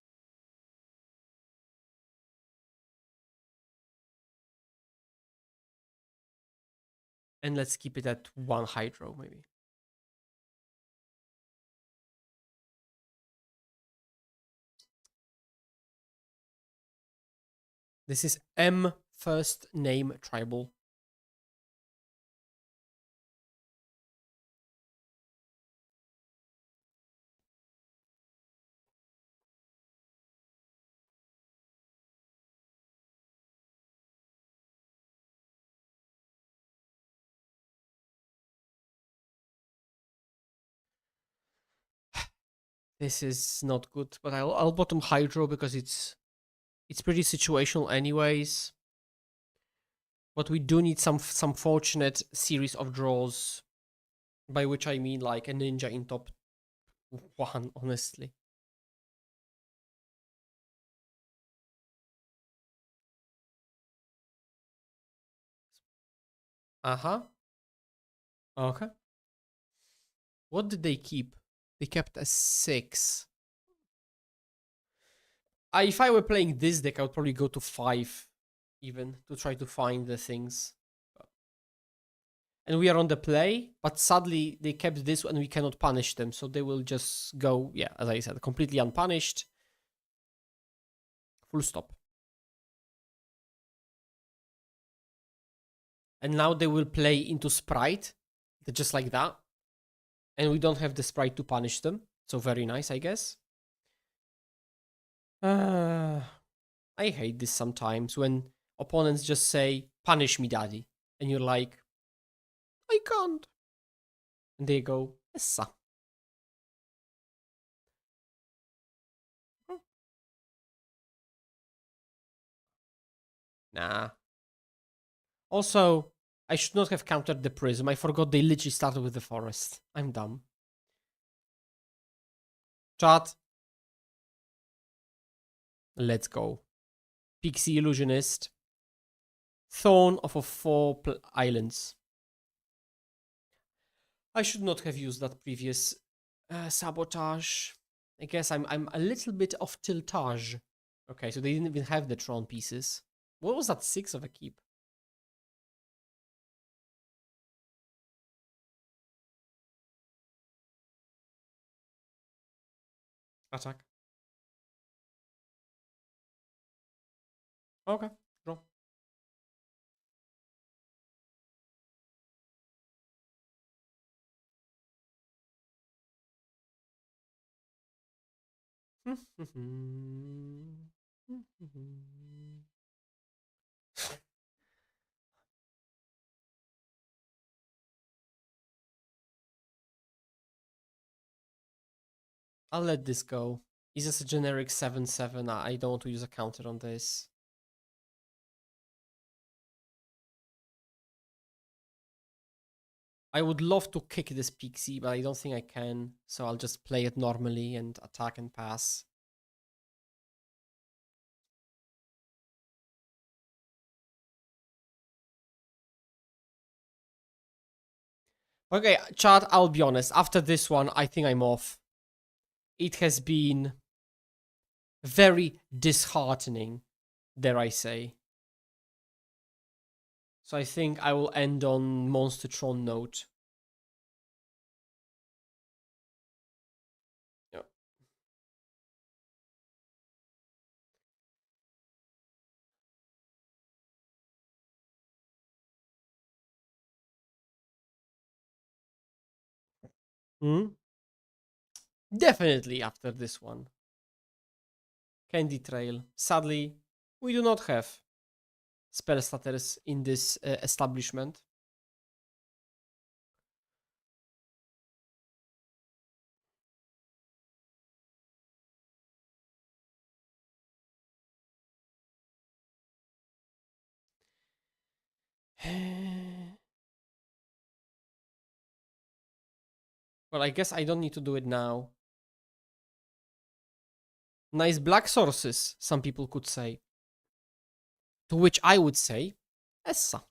And let's keep it at 1 Hydro, maybe. This is M first name tribal. This is not good, but I'll bottom Hydro because it's pretty situational anyways. But we do need some fortunate series of draws, by which I mean like a ninja in top 1, honestly. Uh-huh. Okay. What did they keep? They kept a 6. If I were playing this deck, I would probably go to 5 even to try to find the things. And we are on the play, but sadly they kept this and we cannot punish them, so they will just go, yeah, as I said, completely unpunished. Full stop. And now they will play into Sprite, just like that. And we don't have the Sprite to punish them. So very nice, I guess. I hate this sometimes when opponents just say, punish me, daddy. And you're like, I can't. And they go, essa. Nah. Also, I should not have countered the prism. I forgot they literally started with the forest. I'm dumb. Chat. Let's go. Pixie Illusionist. Thorn off of 4 islands. I should not have used that previous sabotage. I guess I'm a little bit off tiltage. Okay, so they didn't even have the Tron pieces. What was that 6 of a keep? Attack. Okay, draw. I'll let this go. It's just a generic 7/7. I don't want to use a counter on this. I would love to kick this Pixie, but I don't think I can. So I'll just play it normally and attack and pass. Okay, chat, I'll be honest. After this one, I think I'm off. It has been very disheartening, dare I say. So I think I will end on Monstertron note. Yeah. Hmm? Definitely after this one. Candy Trail. Sadly, we do not have spell starters in this establishment. Well, I guess I don't need to do it now. Nice black sources, some people could say. To which I would say, Essa.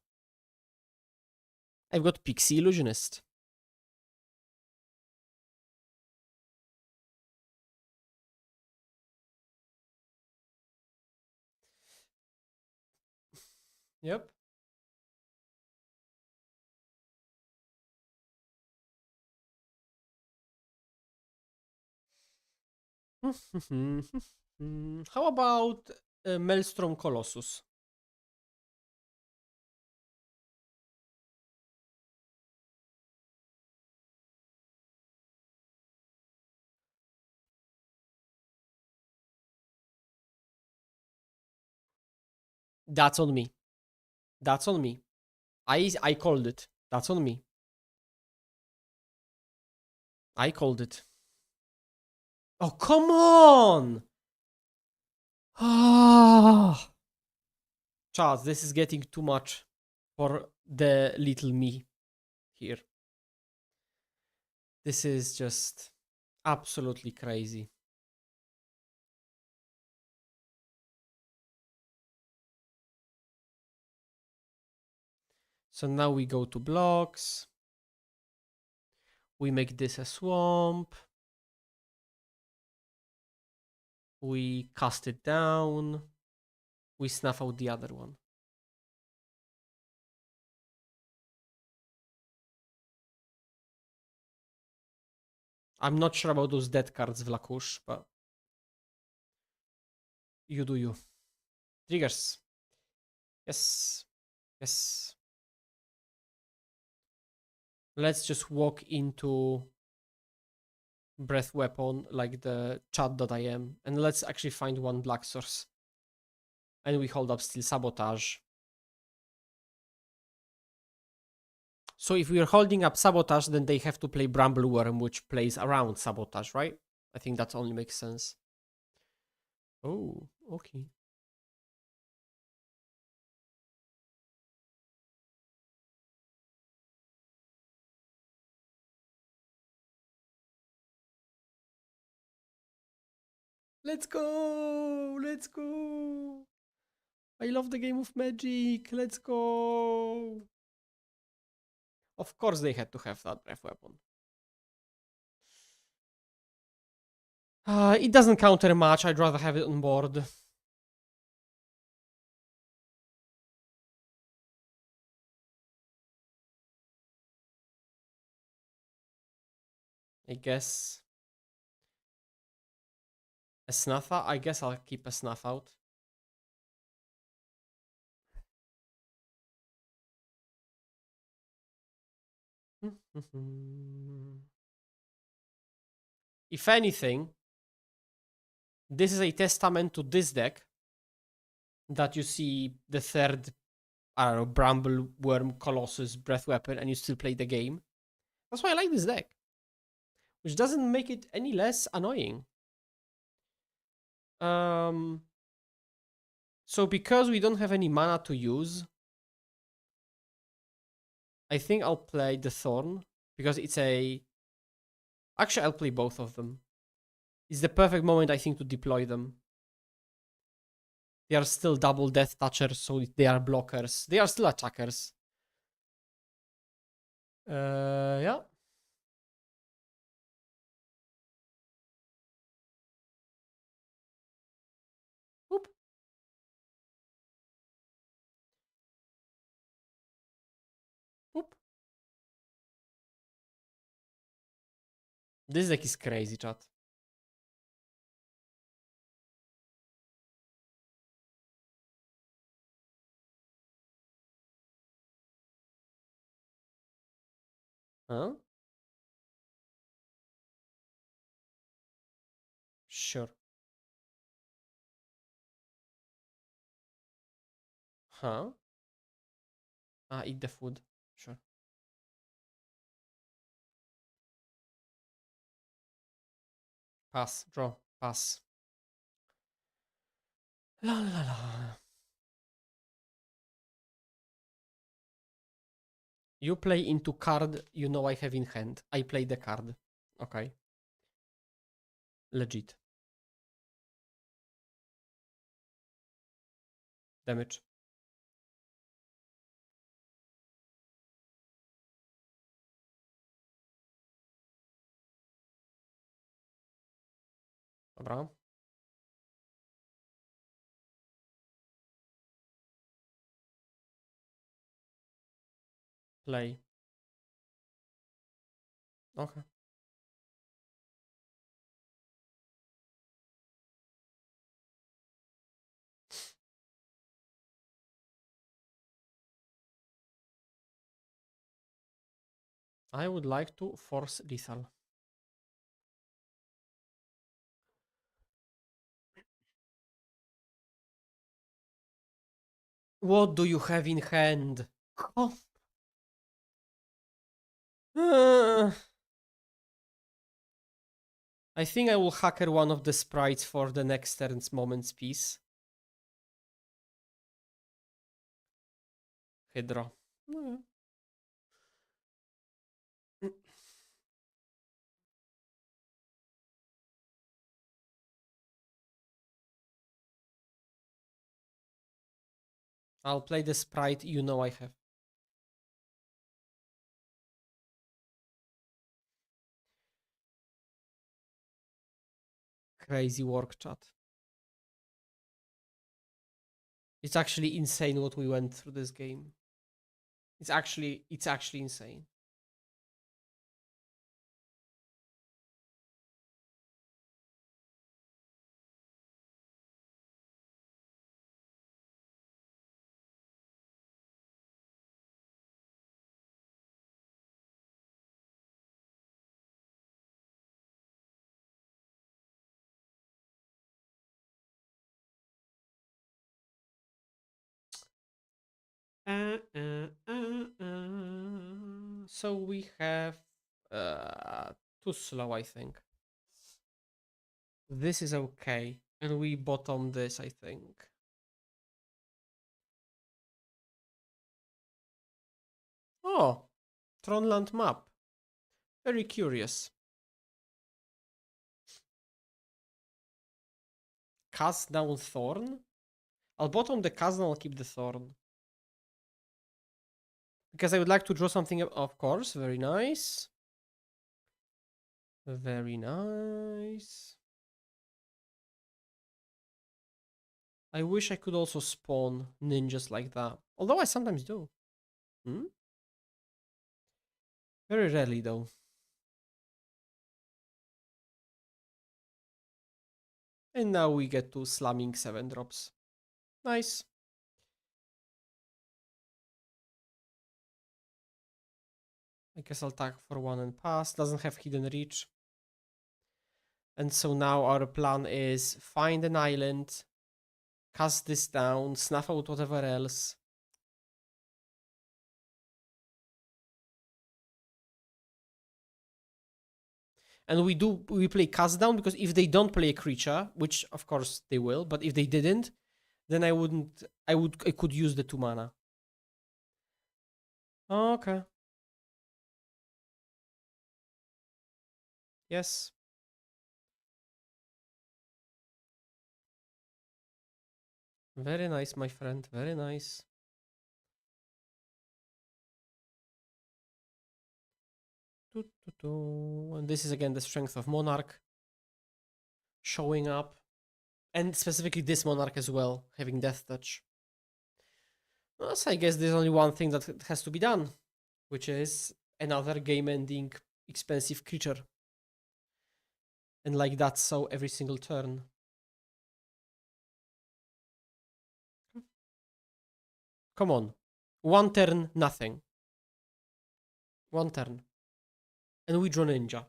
I've got Pixie Illusionist. Yep. How about Maelstrom Colossus? That's on me. That's on me. I called it. That's on me. I called it. Oh, come on! Ah, Charles, this is getting too much for the little me here. This is just absolutely crazy. So now we go to blocks. We make this a swamp. We cast it down. We snuff out the other one. I'm not sure about those dead cards, Vlakush, but you do you. Triggers. Yes. Yes. Let's just walk into breath weapon like the chat.im, and let's actually find one black source. And we hold up still sabotage. So if we are holding up sabotage, then they have to play Brambleworm, which plays around sabotage, right? I think that only makes sense. Oh, okay. Let's go! Let's go! I love the game of Magic. Let's go! Of course they had to have that breath weapon. It doesn't counter much. I'd rather have it on board. I guess. A snuff out? I guess I'll keep a snuff out. If anything, this is a testament to this deck that you see the third, I don't know, Bramble Worm Colossus Breath Weapon and you still play the game. That's why I like this deck. Which doesn't make it any less annoying. So because we don't have any mana to use, I think I'll play the Thorn because it's a... Actually, I'll play both of them. It's the perfect moment, I think, to deploy them. They are still double Death Touchers, so they are blockers. They are still attackers. Yeah. Oop. Oop. This deck is crazy, chat. Huh? Sure. Huh? Eat the food. Sure. Pass. Draw. Pass. La la la. You play into card you know I have in hand. I play the card. Okay. Legit. Damage. Dobra. Play. Okay. I would like to force lethal. What do you have in hand? Oh. I think I will hacker one of the sprites for the next turn's moments piece. Hydra. I'll play the sprite you know I have. Crazy work, chat. It's actually insane what we went through this game. It's actually insane. So we have too slow, I think. This is okay. And we bottom this, I think. Oh, Tronland map. Very curious. Cast down Thorn? I'll bottom the cast and I'll keep the Thorn. Because I would like to draw something, of course. Very nice. Very nice. I wish I could also spawn ninjas like that. Although I sometimes do. Hmm? Very rarely though. And now we get to slamming 7 drops. Nice. I guess I'll tag for 1 and pass. Doesn't have hidden reach. And so now our plan is find an island, cast this down, snuff out whatever else. And we play cast down because if they don't play a creature, which of course they will, but if they didn't, then I could use the 2 mana. Okay. Yes. Very nice, my friend. Very nice. And this is again the strength of Monarch showing up. And specifically this Monarch as well, having Death Touch. Well, so I guess there's only one thing that has to be done, which is another game-ending expensive creature. And like that, so every single turn. Come on. 1 turn, nothing. 1 turn. And we draw Ninja.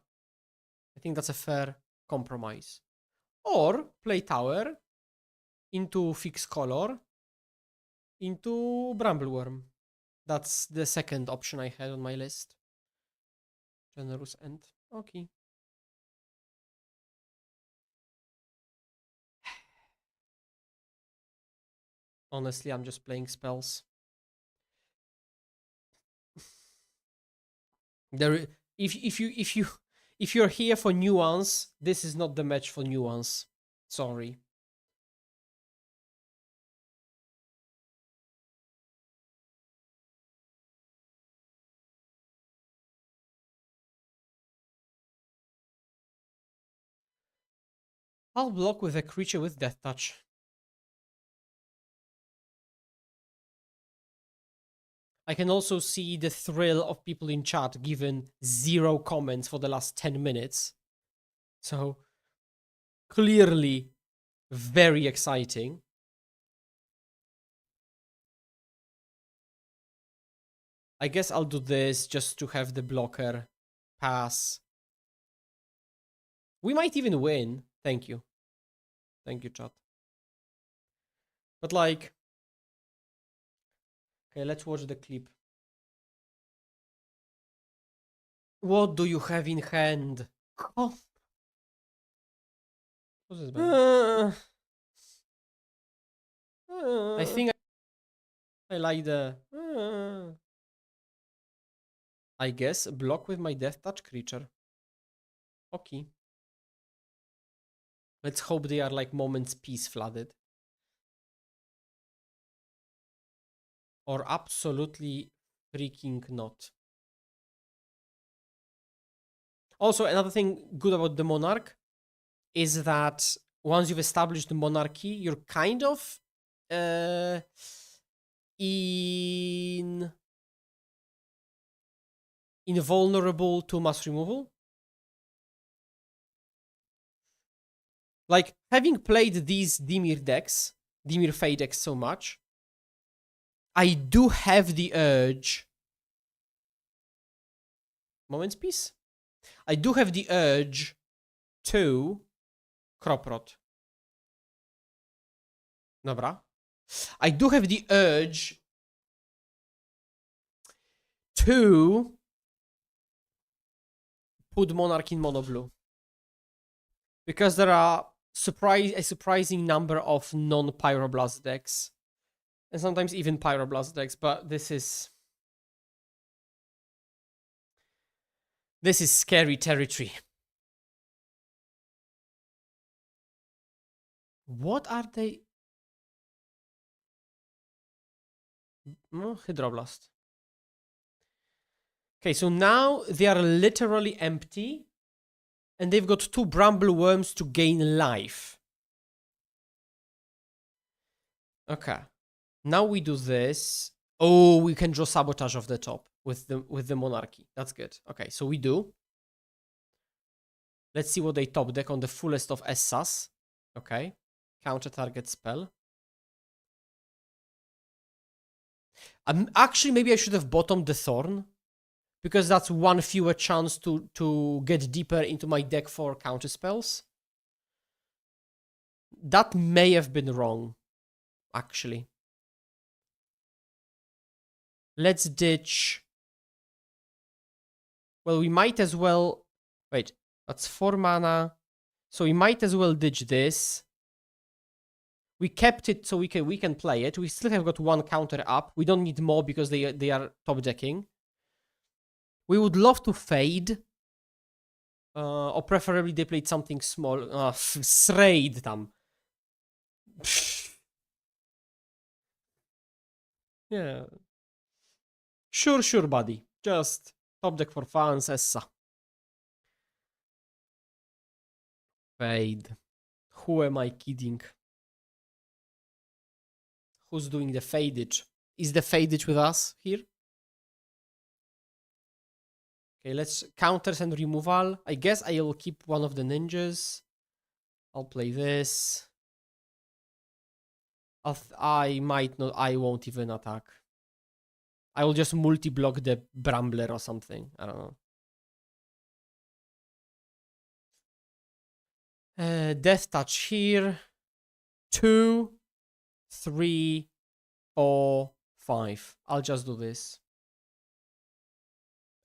I think that's a fair compromise. Or play Tower into Fixed Color into Brambleworm. That's the second option I had on my list. Generous End. Okay. Honestly, I'm just playing spells. There, if you're here for nuance, this is not the match for nuance. Sorry. I'll block with a creature with Death Touch. I can also see the thrill of people in chat given 0 comments for the last 10 minutes. So, clearly very exciting. I guess I'll do this just to have the blocker pass. We might even win. Thank you. Thank you, chat. But like... Okay, let's watch the clip. What do you have in hand? Oh. I think I like the... I guess block with my Death Touch creature. Okay. Let's hope they are like Moment's Peace flooded. Or absolutely freaking not. Also, another thing good about the Monarch is that once you've established the monarchy, you're kind of invulnerable to mass removal. Like, having played these Dimir decks, Dimir Fey decks so much, I do have the urge... Moment's Peace? I do have the urge to Crop Rot. Dobra. I do have the urge to put Monarch in mono blue. Because there are a surprising number of non-Pyroblast decks. And sometimes even Pyroblast decks, but this is scary territory. What are they? Hydroblast. Okay, so now they are literally empty. And they've got 2 Bramble Worms to gain life. Okay. Now we do this. Oh, we can draw Sabotage off the top with the Monarchy. That's good. Okay, so we do. Let's see what they top deck on the fullest of Essas. Okay. Counter target spell. Actually, maybe I should have bottomed the Thorn. Because that's 1 fewer chance to get deeper into my deck for counter spells. That may have been wrong, actually. Let's ditch. Well, we might as well. Wait, that's 4 mana. So we might as well ditch this. We kept it so we can play it. We still have got 1 counter up. We don't need more because they are top decking. We would love to fade. Or preferably they played something small. Sraid tam. Yeah. Sure, buddy. Just top deck for fans, Essa. Fade. Who am I kidding? Who's doing the fadage? Is the fadage with us here? Okay, let's counters and removal. I guess I'll keep one of the ninjas. I'll play this. I might not. I won't even attack. I will just multi-block the Brambler or something. I don't know. Death touch here. 2, 3, 4, 5. I'll just do this.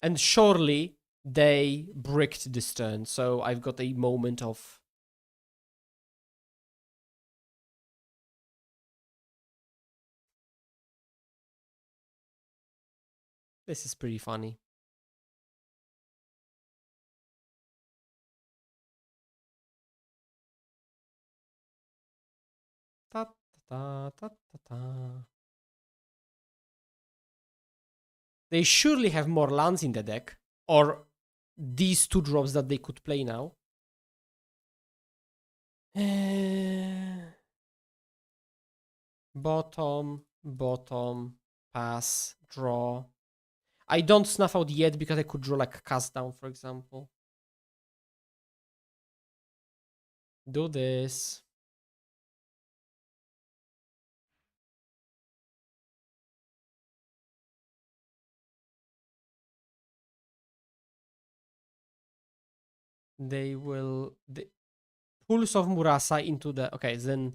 And surely they bricked this turn, so I've got a moment of... This is pretty funny. Ta ta ta ta ta. They surely have more lands in the deck, or these 2 drops that they could play now. Bottom, pass, draw. I don't snuff out yet because I could draw like cast down, for example. Do this. They will... Pulse of Murasa into the... Okay, then...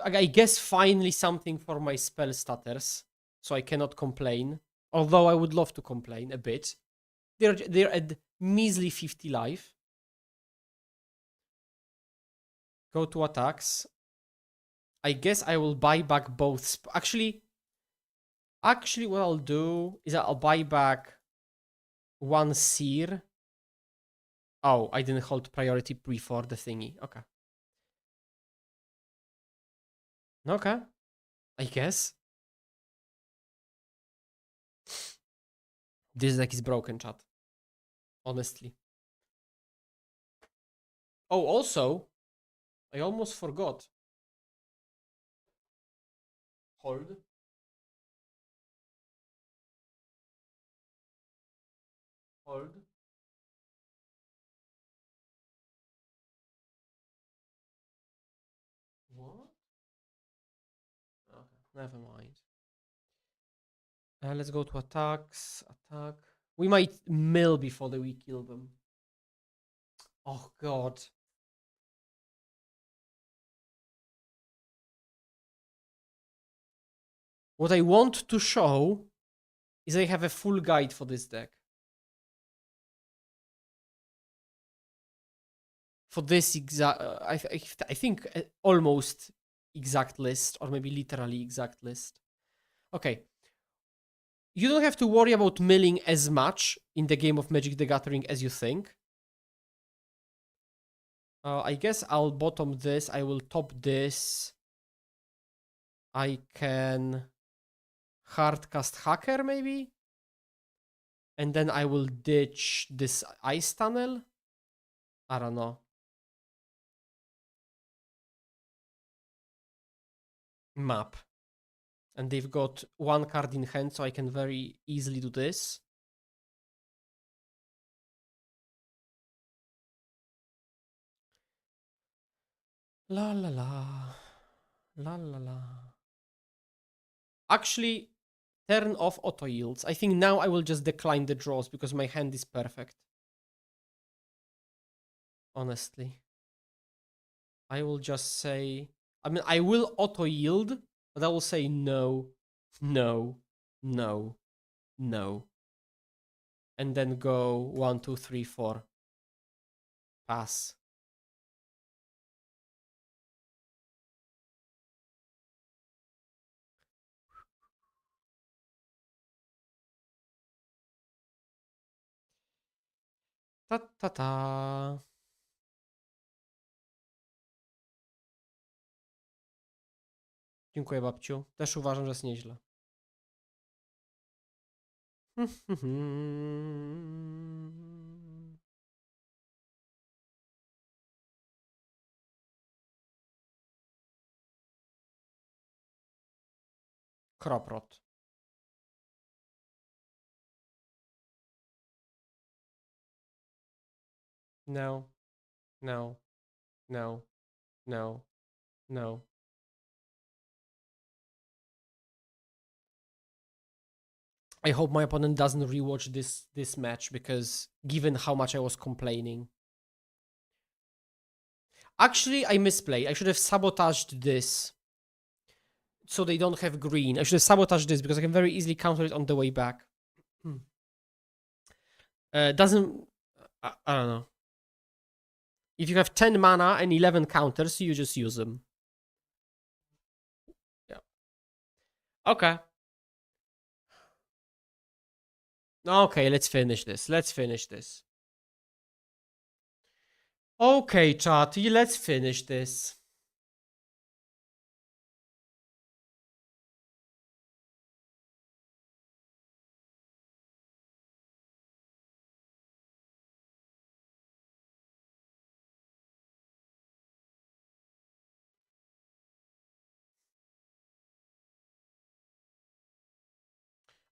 I guess finally something for my spell stutters. So I cannot complain. Although I would love to complain a bit. They're at measly 50 life. Go to attacks. I guess I will buy back both. Actually, what I'll do is I'll buy back 1 Seer. Oh, I didn't hold priority before the thingy. Okay. Okay. I guess. This deck is broken, chat. Honestly. Oh, also, I almost forgot. Hold. Hold. What? Okay, never mind. Let's go to attacks. Attack. We might mill before we kill them. Oh, God. What I want to show is I have a full guide for this deck. for this exact, I think almost exact list, or maybe literally exact list. Okay. You don't have to worry about milling as much in the game of Magic the Gathering as you think. I guess I'll bottom this. I will top this. I can hardcast Hacker maybe? And then I will ditch this Ice Tunnel. I don't know. Map. And they've got one card in hand, so I can very easily do this. La la la. La la la. Actually, turn off auto yields. I think now I will just decline the draws because my hand is perfect. Honestly. I will just say... I mean, I will auto yield, but I will say no, no, no, no. And then go 1, 2, 3, 4. Pass. Ta ta ta. Dziękuję, babciu. Też uważam, że jest nieźle. Kroprot. No. No. No. No. No. I hope my opponent doesn't rewatch this match because given how much I was complaining. Actually, I misplayed. I should have sabotaged this. So they don't have green. I should have sabotaged this because I can very easily counter it on the way back. Doesn't... I don't know. If you have 10 mana and 11 counters, you just use them. Yeah. Okay. Okay, let's finish this. Let's finish this. Okay, chat, let's finish this.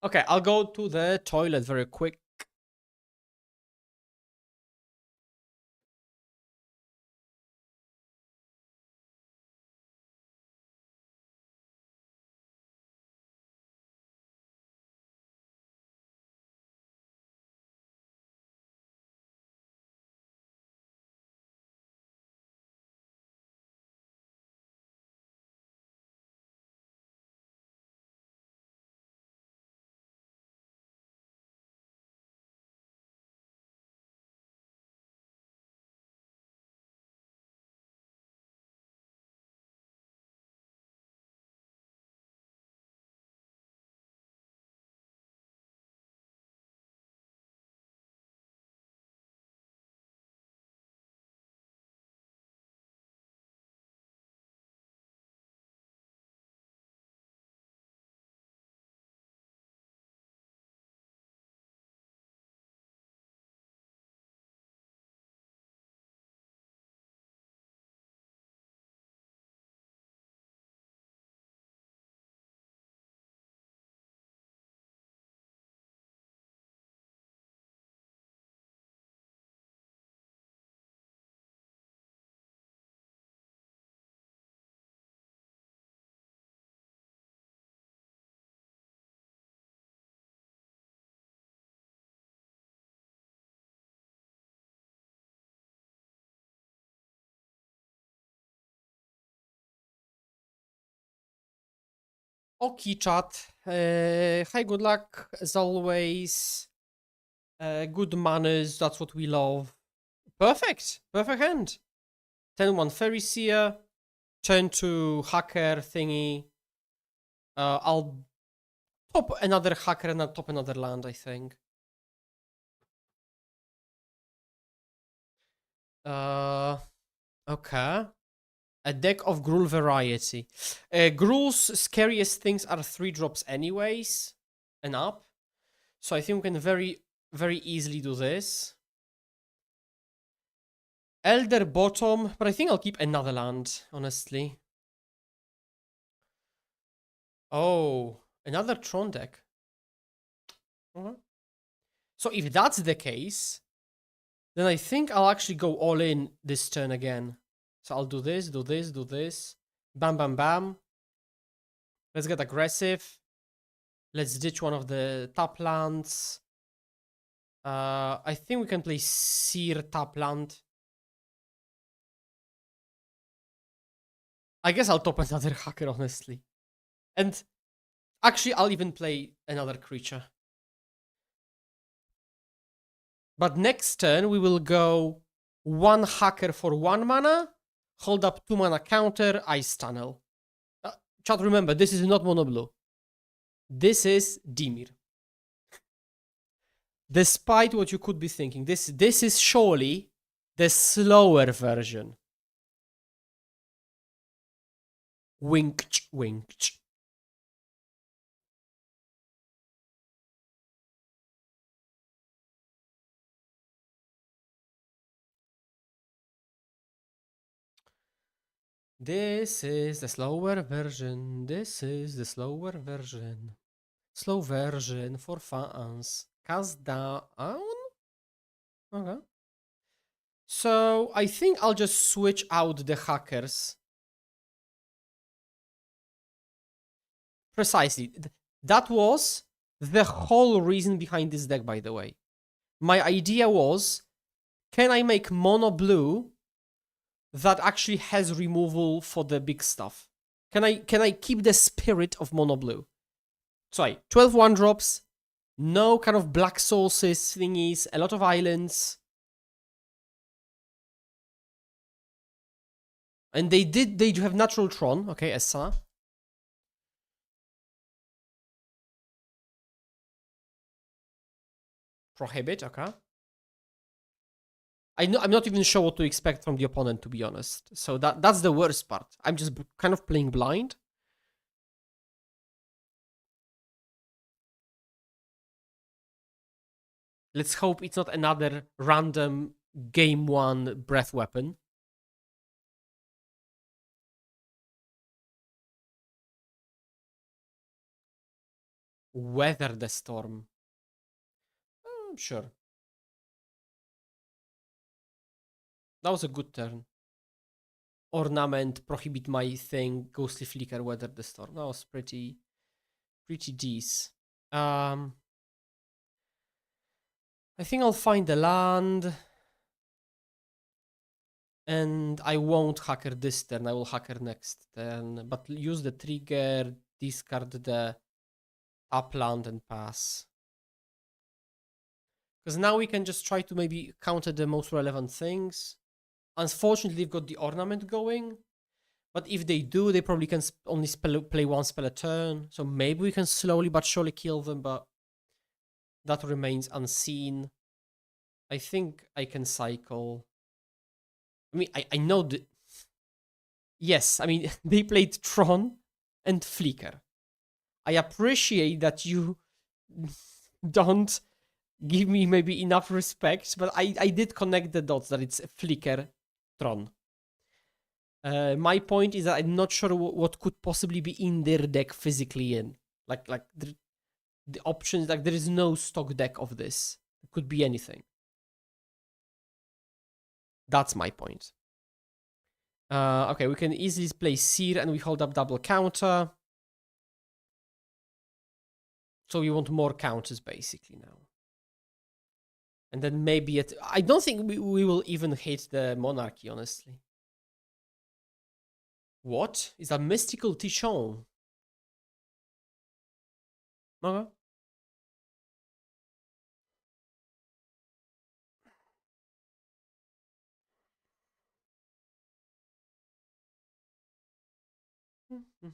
Okay, I'll go to the toilet very quick. Okay, chat. Hi, good luck as always. Good manners, that's what we love. Perfect. Perfect hand. Turn 1 Fairy Seer. Turn 2 Hacker thingy. I'll top another Hacker and I'll top another land, I think. Okay. A deck of Gruul variety. Gruul's scariest things are 3 drops anyways. And up. So I think we can very, very easily do this. Elder bottom, but I think I'll keep another land, honestly. Oh, another Tron deck. So if that's the case, then I think I'll actually go all in this turn again. So I'll do this, do this, do this. Bam, bam, bam. Let's get aggressive. Let's ditch one of the top lands. I think we can play Seer top land. I guess I'll top another Hacker, honestly. And actually, I'll even play another creature. But next turn, we will go 1 Hacker for 1 mana, hold up 2 mana counter, Ice Tunnel. Chat, remember, this is not mono blue. This is Dimir. Despite what you could be thinking, this is surely the slower version. Wink, wink. This is the slower version. This is the slower version. Slow version for fans. Cast down. Okay. So I think I'll just switch out the hackers. Precisely. That was the whole reason behind this deck, by the way. My idea was, can I make mono blue that actually has removal for the big stuff? Can I keep the spirit of mono blue? Sorry, 12 1-drops, no kind of black sources thingies, a lot of islands. And they do have natural Tron, okay, Essa. Prohibit, okay. I'm not even sure what to expect from the opponent, to be honest. So that's the worst part. I'm just kind of playing blind. Let's hope it's not another random game 1 breath weapon. Weather the storm. Sure. That was a good turn. Ornament, prohibit my thing, ghostly flicker, weather the storm. That was pretty decent. I think I'll find the land. And I won't hacker this turn, I will hacker next turn. But use the trigger, discard the upland and pass. Because now we can just try to maybe counter the most relevant things. Unfortunately, they've got the ornament going. But if they do, they probably can only play 1 spell a turn. So maybe we can slowly but surely kill them, but that remains unseen. I think I can cycle. I mean, I know that... Yes, I mean, they played Tron and Flicker. I appreciate that you don't give me maybe enough respect, but I did connect the dots that it's Flicker Tron. My point is that I'm not sure what could possibly be in their deck physically in. Like the options, like there is no stock deck of this. It could be anything. That's my point. Okay, we can easily play Seer and we hold up double counter. So we want more counters basically now. And then maybe I don't think we will even hit the Monarchy, honestly. What? Is that Mystical Tichon? Okay.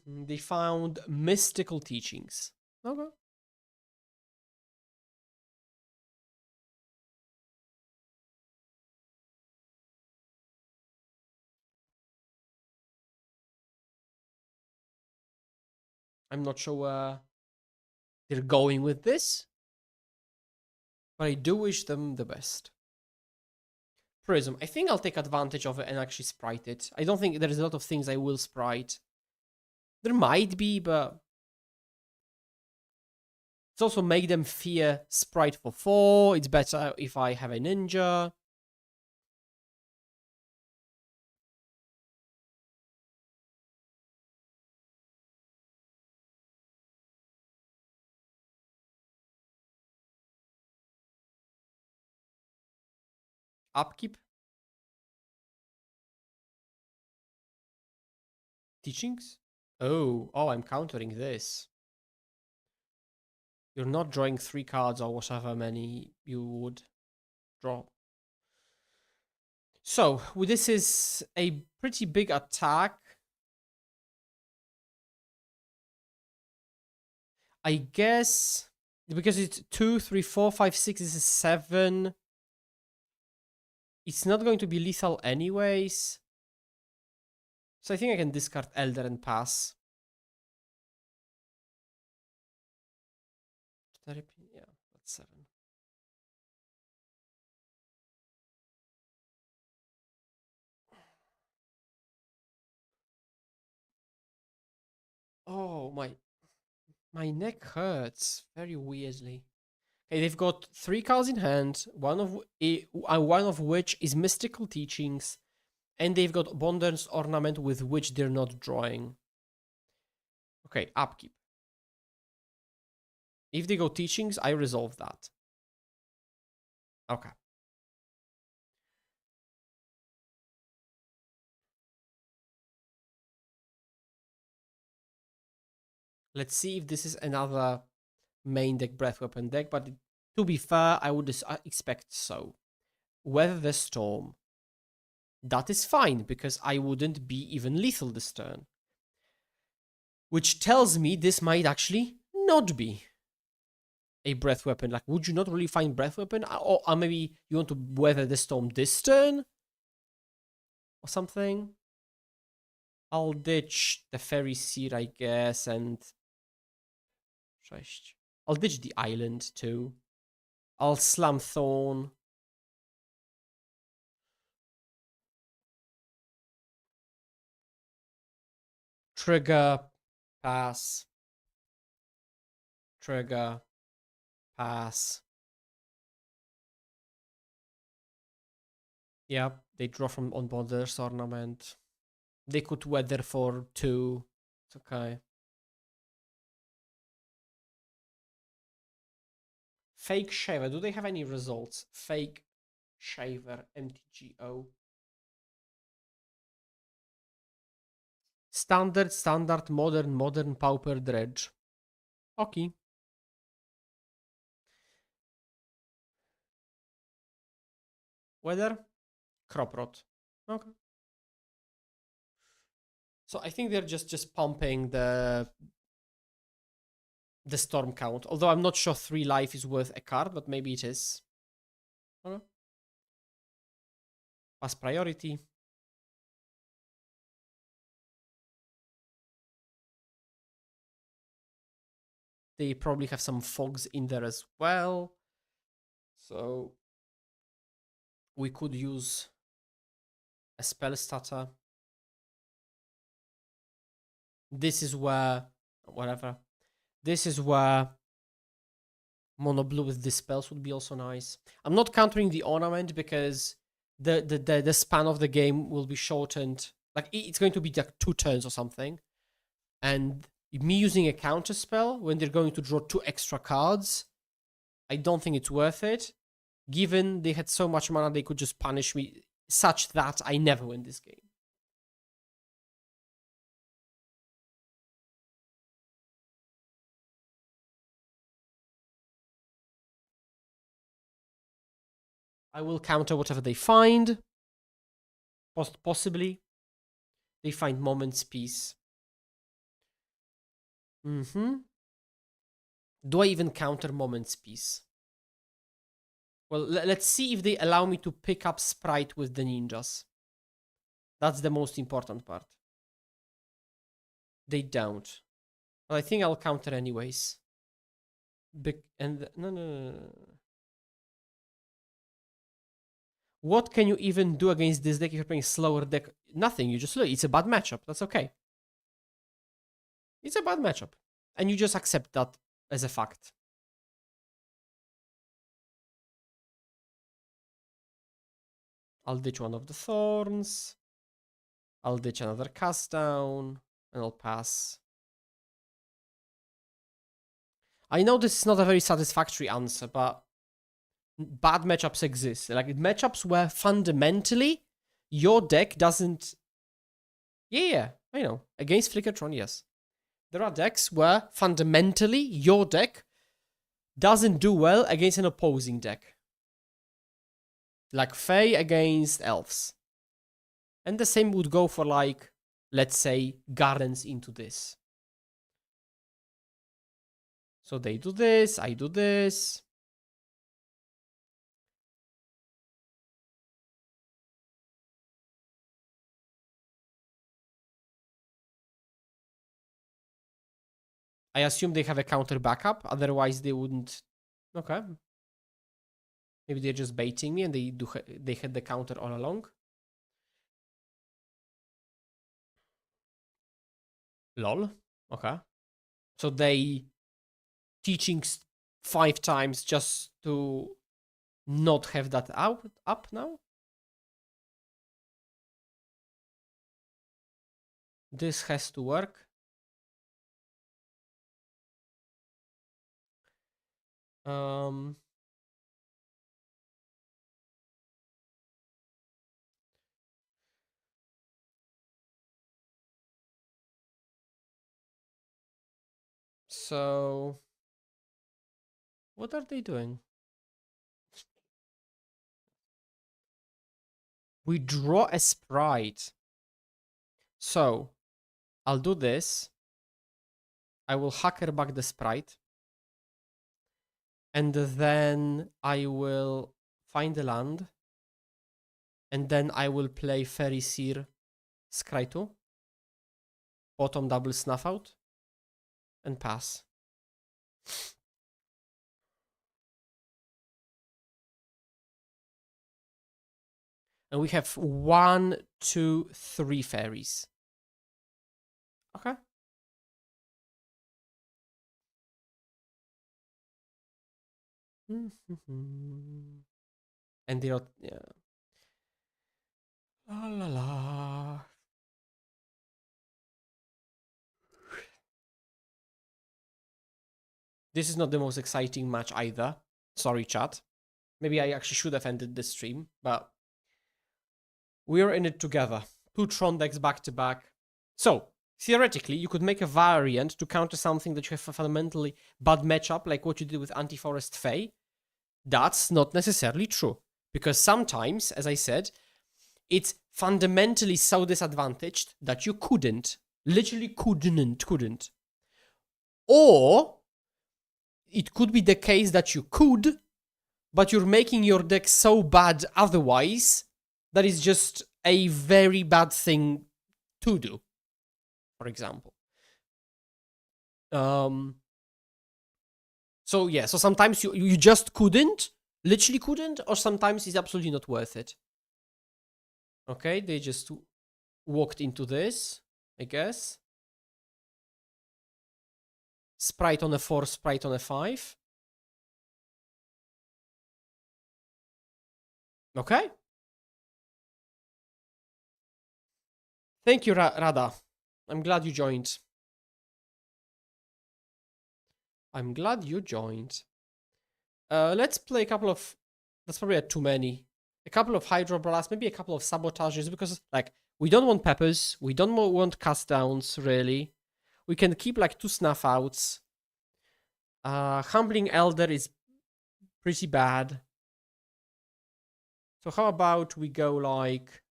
They found mystical teachings. Okay. I'm not sure where they're going with this, but I do wish them the best. Prism. I think I'll take advantage of it and actually sprite it. I don't think there's a lot of things I will sprite. There might be, but it's also make them fear sprite for 4. It's better if I have a ninja. Upkeep. Teachings. Oh, I'm countering this. You're not drawing 3 cards or whatever many you would draw. So, this is a pretty big attack. I guess because it's 2, 3, 4, 5, 6, this is 7. It's not going to be lethal anyways. So I think I can discard Elder and pass. Therapy, yeah, that's 7. Oh, my neck hurts very weirdly. Okay, they've got 3 cards in hand, one of which is Mystical Teachings, and they've got Bonder's Ornament with which they're not drawing. Okay, upkeep. If they go Teachings, I resolve that. Okay. Let's see if this is another main deck Breath Weapon deck, but to be fair, I would expect so. Weather the Storm. That is fine, because I wouldn't be even lethal this turn. Which tells me this might actually not be a Breath Weapon. Like, would you not really find Breath Weapon? Or maybe you want to Weather the Storm this turn? Or something? I'll ditch the Fairy Seed, I guess, and... I'll ditch the Island, too. I'll Slam Thorn. Trigger. Pass. Trigger. Pass. Yeah, they draw from on Bonder's Ornament. They could Weather for 2. It's okay. Fake Shaver. Do they have any results? Fake Shaver. MTGO. Standard, modern, Pauper, Dredge. Okay. Weather? Crop Rot. Okay. So I think they're just pumping the storm count. Although I'm not sure 3 life is worth a card, but maybe it is. Okay. Pass priority. They probably have some fogs in there as well. So we could use a spell starter. This is where, whatever. This is where mono blue with dispels would be also nice. I'm not countering the ornament because the span of the game will be shortened. Like, it's going to be like 2 turns or something. And me using a counter spell when they're going to draw 2 extra cards, I don't think it's worth it. Given they had so much mana, they could just punish me such that I never win this game. I will counter whatever they find. Possibly. They find Moment's Peace. Mm-hmm. Do I even counter Moment's Peace? Well, let's see if they allow me to pick up Sprite with the ninjas. That's the most important part. They don't. But I think I'll counter anyways. No. What can you even do against this deck if you're playing slower deck? Nothing. You just look. It's a bad matchup. That's okay. It's a bad matchup. And you just accept that as a fact. I'll ditch one of the thorns. I'll ditch another cast down. And I'll pass. I know this is not a very satisfactory answer, but bad matchups exist. Like matchups where fundamentally your deck doesn't. Yeah, I know. Against Flickertron, yes. There are decks where fundamentally your deck doesn't do well against an opposing deck. Like Fae against Elves. And the same would go for, like, let's say, Gardens into this. So they do this, I do this. I assume they have a counter backup, otherwise they wouldn't. Okay. Maybe they're just baiting me and they had the counter all along. Lol. Okay. So they teaching 5 times just to not have that up now? This has to work. Um, so what are they doing? We draw a sprite. So I'll do this. I will hacker back the sprite. And then I will find the land. And then I will play Fairy Seer Scry 2. Bottom double snuff out. And pass. And we have 1, 2, 3 fairies. Okay. And they're not, yeah. La la la. This is not the most exciting match either. Sorry, chat. Maybe I actually should have ended this stream, but we're in it together. 2 Tron decks back to back. So, theoretically, you could make a variant to counter something that you have a fundamentally bad matchup, like what you did with Anti-Forest Fae. That's not necessarily true. Because sometimes, as I said, it's fundamentally so disadvantaged that you couldn't. Literally couldn't. Or it could be the case that you could, but you're making your deck so bad otherwise that is just a very bad thing to do, for example. So yeah, so sometimes you just couldn't, literally couldn't, or sometimes it's absolutely not worth it. Okay, they just walked into this, I guess. Sprite on a 4, Sprite on a 5. Okay. Thank you, Rada. I'm glad you joined. I'm glad you joined. Let's play a couple of... That's probably too many. A couple of Hydro Blasts, maybe a couple of Sabotages, because, like, we don't want Peppers. We don't want Cast Downs, really. We can keep, like, 2 Snuff Outs. Humbling Elder is pretty bad. So how about we go, like,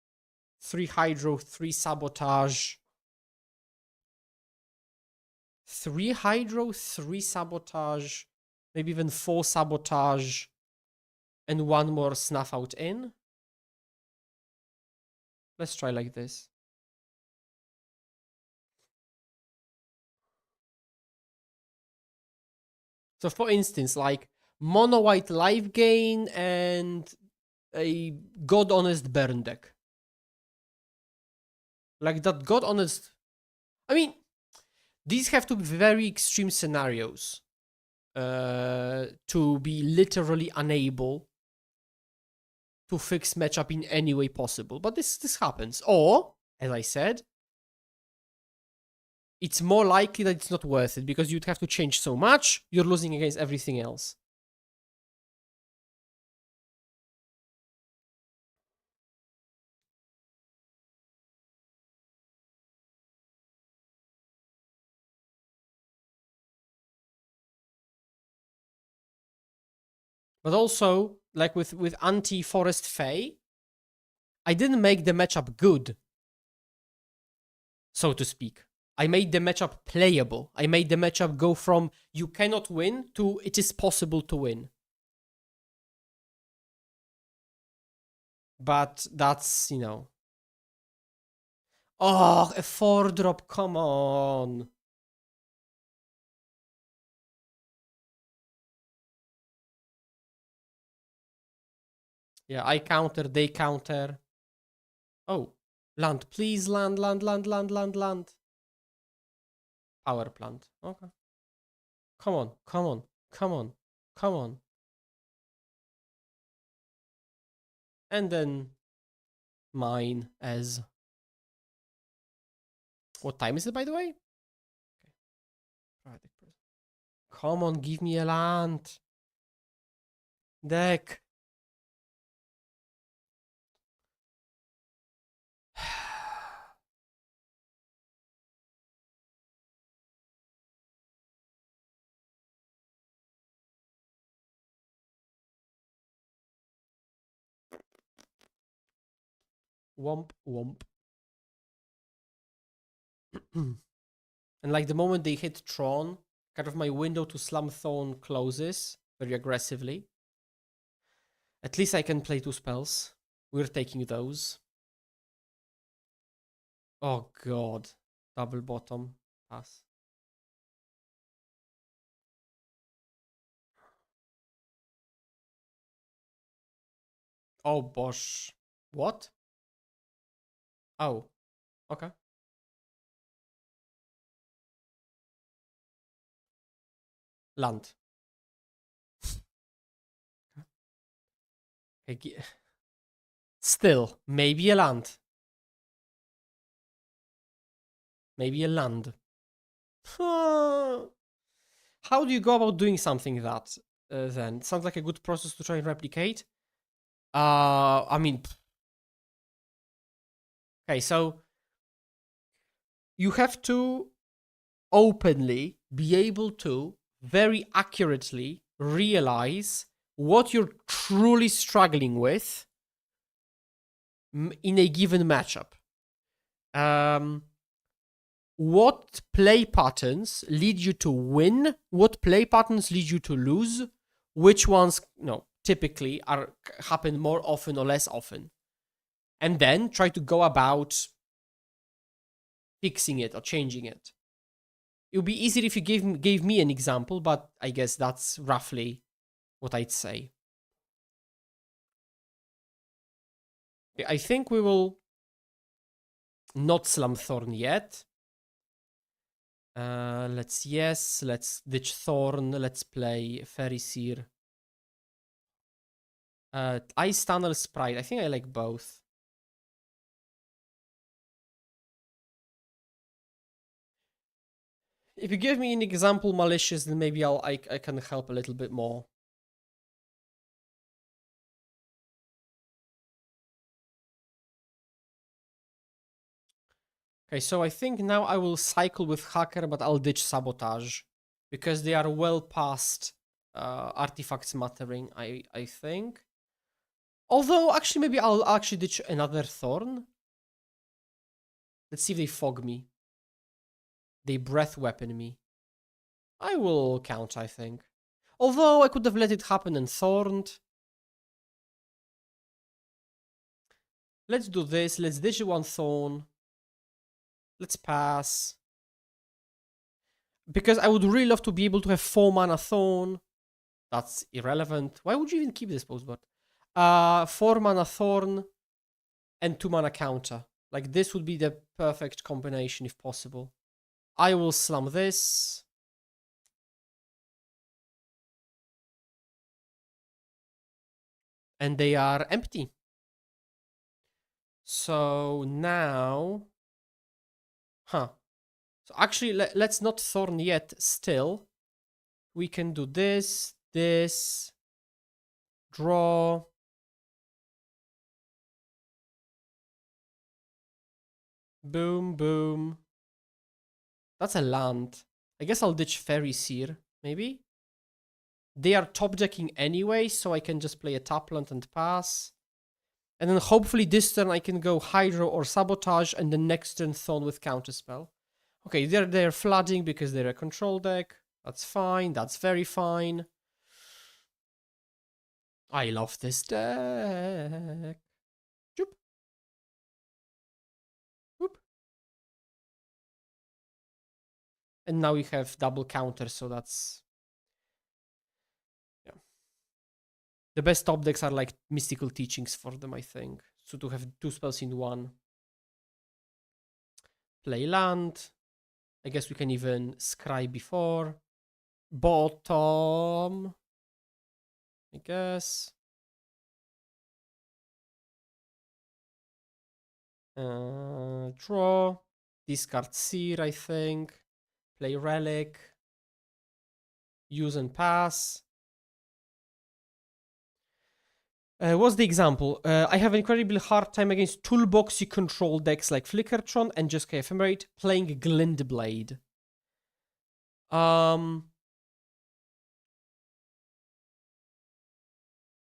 3 Hydro, 3 Sabotage, 3 hydro, 3 sabotage, maybe even 4 sabotage, and 1 more snuff out in. Let's try like this. So for instance, like mono white life gain and a god honest burn deck. Like that god honest. I mean, these have to be very extreme scenarios to be literally unable to fix matchup in any way possible. But this happens. Or, as I said, it's more likely that it's not worth it because you'd have to change so much, you're losing against everything else. But also, like with anti-Forest Fae, I didn't make the matchup good, so to speak. I made the matchup playable. I made the matchup go from you cannot win to it is possible to win. But that's, you know. Oh, a 4-drop, come on. Yeah, I counter, they counter. Oh, land, please land, land, land, land, land, land. Power plant. Okay. Come on, come on, come on, come on. And then mine as... What time is it, by the way? Okay. Come on, give me a land. Deck. Womp, womp. And like the moment they hit Tron, kind of my window to Slam Thorn closes very aggressively. At least I can play 2 spells. We're taking those. Oh god. Double bottom. Pass. Oh bosh. What? Oh. Okay. Land. Okay. Still, maybe a land. Maybe a land. How do you go about doing something that then? Sounds like a good process to try and replicate. I mean... Okay, so... You have to openly be able to very accurately realize what you're truly struggling with in a given matchup. What play patterns lead you to win? What play patterns lead you to lose? Which ones, typically happen more often or less often? And then try to go about fixing it or changing it. It would be easier if you gave me an example, but I guess that's roughly what I'd say. I think we will not Slam Thorn yet. Let's ditch Thorn. Let's play Fairy Seer. Ice Tunnel Sprite. I think I like both. If you give me an example malicious, then maybe I can help a little bit more. Okay, so I think now I will cycle with Hacker, but I'll ditch Sabotage. Because they are well past artifacts mattering, I think. Although, actually, maybe I'll actually ditch another Thorn. Let's see if they fog me. They breath weapon me. I will count, I think. Although I could have let it happen and thorned. Let's do this. Let's dish one thorn. Let's pass. Because I would really love to be able to have 4 mana thorn. That's irrelevant. Why would you even keep this postbot? 4 mana thorn and 2 mana counter. Like, this would be the perfect combination if possible. I will slam this. And they are empty. So now... Huh. So actually, let's not thorn yet still. We can do this, this, draw. Boom, boom. That's a land. I guess I'll ditch Fairy Seer, maybe? They are top decking anyway, so I can just play a tap land and pass. And then hopefully this turn I can go Hydro or Sabotage, and the next turn Thorn with Counterspell. Okay, they're flooding because they're a control deck. That's fine, that's very fine. I love this deck. Choop. Whoop. And now we have double counter, so that's... yeah. The best top decks are like Mystical Teachings for them, I think. So to have 2 spells in one. Play land. I guess we can even scry before. Bottom. I guess. Draw. Discard Seer, I think. Play Relic. Use and pass. What's the example? I have an incredibly hard time against toolboxy control decks like Flickertron and Jeskai Ephemerate playing Glintblade.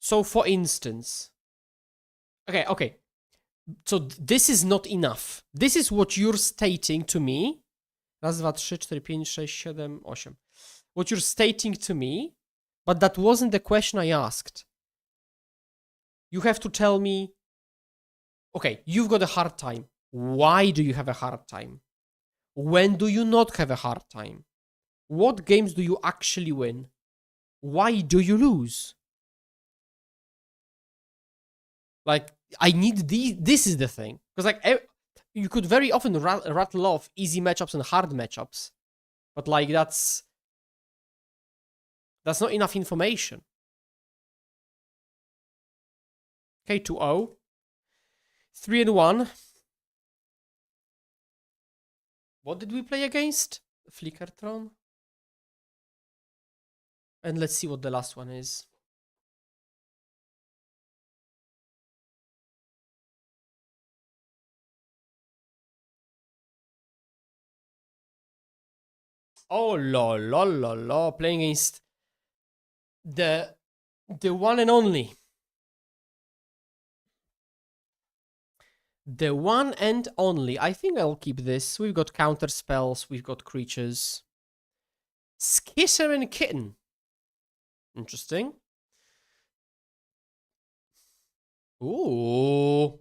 So for instance... Okay. So this is not enough. This is what you're stating to me. Raz, dwa, trzy, cztery, pięć, sześć, siedem, osiem. What you're stating to me, but that wasn't the question I asked. You have to tell me, okay, you've got a hard time. Why do you have a hard time? When do you not have a hard time? What games do you actually win? Why do you lose? Like, I need these. This is the thing. Because, like, you could very often rattle off easy matchups and hard matchups. But, like, that's not enough information. Okay, 2-0. 3-1. What did we play against? Flickertron. And let's see what the last one is. Oh, lol. Playing against the one and only. The one and only. I think I'll keep this. We've got counter spells. We've got creatures. Skisser and Kitten. Interesting. Ooh.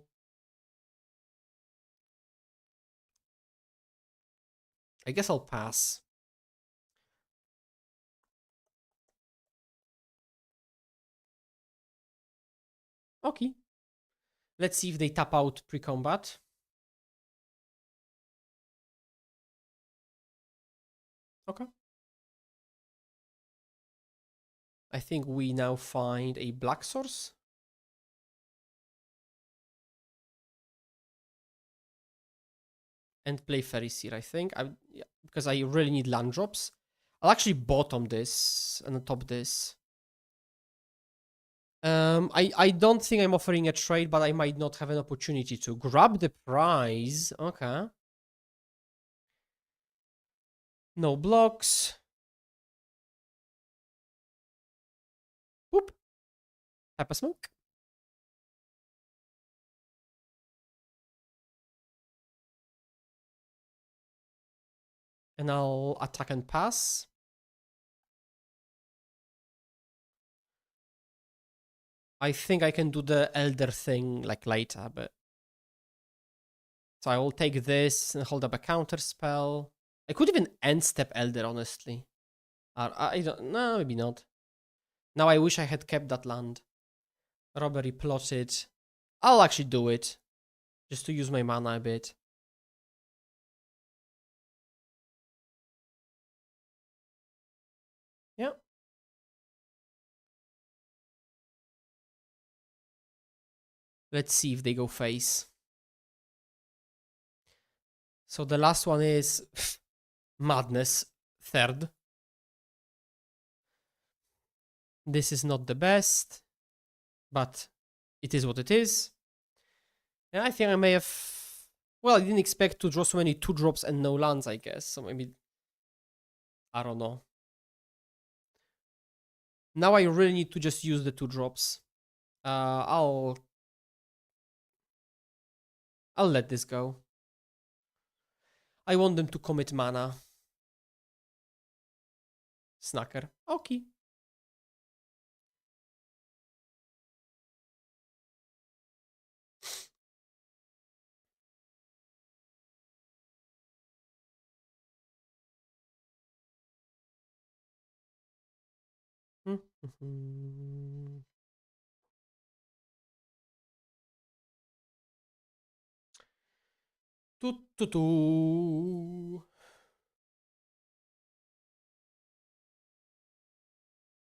I guess I'll pass. Okay. Let's see if they tap out pre-combat. Okay. I think we now find a black source. And play Fairy Seer, I think. Yeah, because I really need land drops. I'll actually bottom this and top this. I don't think I'm offering a trade, but I might not have an opportunity to. Grab the prize. Okay. No blocks. Whoop. Tap a smoke. And I'll attack and pass. I think I can do the Elder thing like later, but... So I will take this and hold up a counter spell. I could even end step Elder, honestly. I don't... No, maybe not. Now I wish I had kept that land. Robbery plotted. I'll actually do it. Just to use my mana a bit. Yeah. Let's see if they go face. So the last one is Madness, third. This is not the best, but it is what it is. And I think I may have... Well, I didn't expect to draw so many 2-drops and no lands, I guess. So maybe... I don't know. Now I really need to just use the 2-drops. I'll let this go. I want them to commit mana. Snacker. Okay.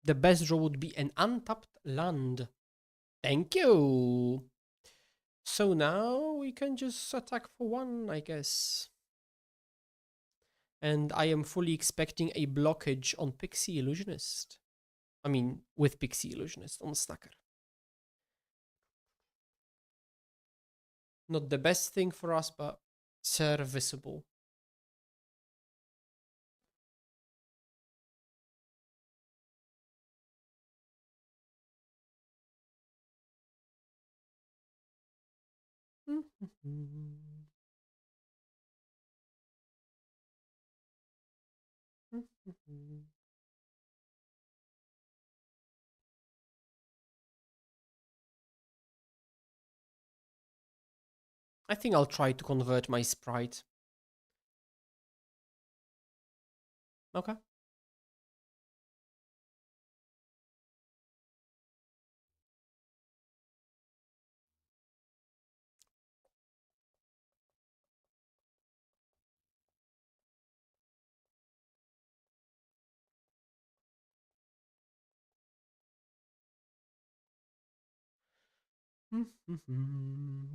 The best draw would be an untapped land. Thank you. So now we can just attack for 1, I guess. And I am fully expecting a blockage on Pixie Illusionist. I mean, with Pixie Illusionist on Snacker. Not the best thing for us, but serviceable. I think I'll try to convert my sprite. Okay.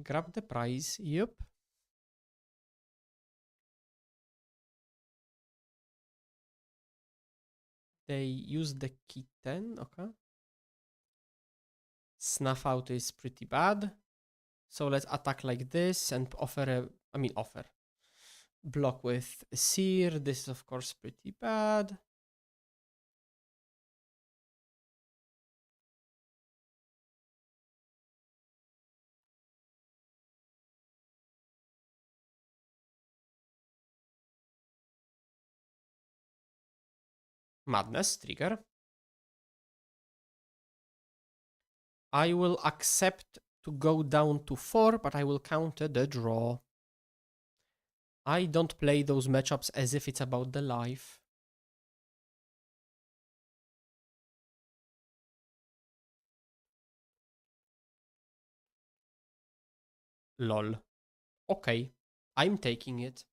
Grab the prize. Yep. They use the kitten. Okay. Snuff out is pretty bad. So let's attack like this and offer a... I mean, offer. Block with Seer. This is, of course, pretty bad. Madness, trigger. I will accept to go down to 4, but I will counter the draw. I don't play those matchups as if it's about the life. Lol. Okay, I'm taking it.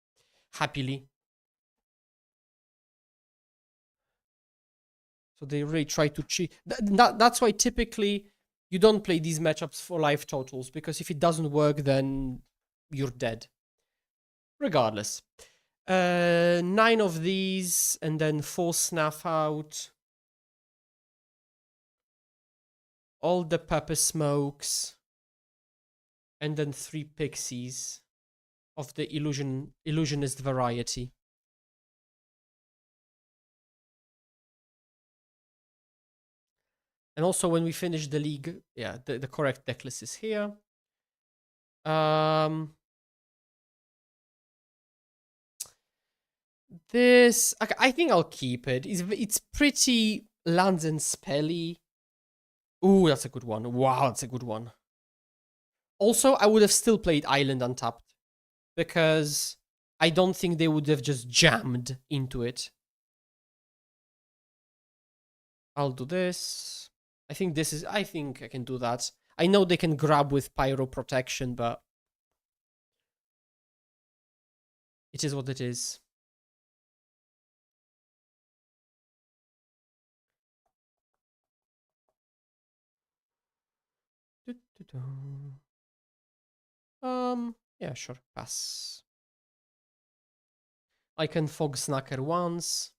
Happily. So they really try to cheat. That's why typically you don't play these matchups for life totals, because if it doesn't work, then you're dead. Regardless. 9 of these, and then 4 snuff out. All the pepper smokes. And then 3 pixies of the illusionist variety. And also when we finish the league, yeah, the correct deck list is here. This, I think I'll keep it. It's pretty lands and spelly. Ooh, that's a good one. Wow, that's a good one. Also, I would have still played Island Untapped because I don't think they would have just jammed into it. I'll do this. I think I think I can do that. I know they can grab with Pyro Protection, but it is what it is. Yeah, sure, pass. I can Fog Snacker once.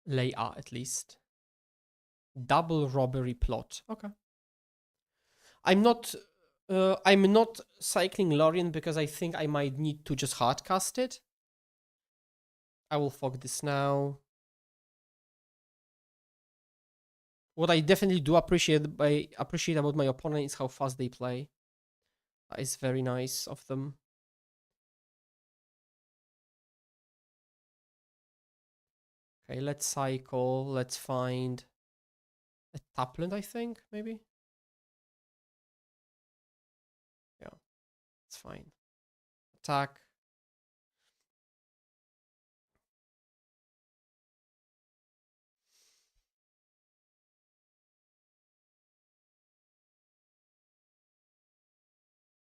Lay A at least. Double robbery plot. Okay. I'm not cycling Lorien because I think I might need to just hardcast it. I will fog this now. What I definitely do appreciate about my opponent is how fast they play. That is very nice of them. Okay, let's cycle. Let's find a Tapland, I think, maybe. Yeah, it's fine. Attack.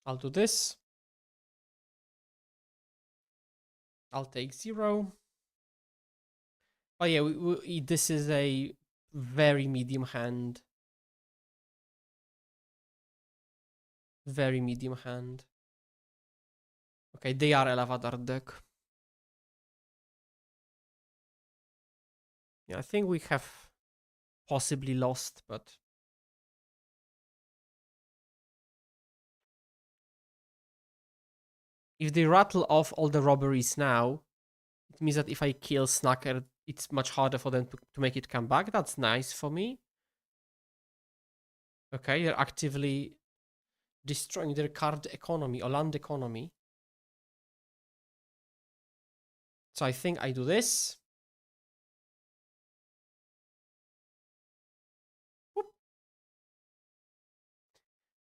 I'll do this. I'll take 0. Oh yeah, this is a very medium hand. Very medium hand. Okay, they are a Lavadar deck. Yeah, I think we have possibly lost, but if they rattle off all the robberies now, it means that if I kill Snacker, it's much harder for them to make it come back. That's nice for me. Okay, they're actively destroying their card economy or land economy. So I think I do this. Whoop.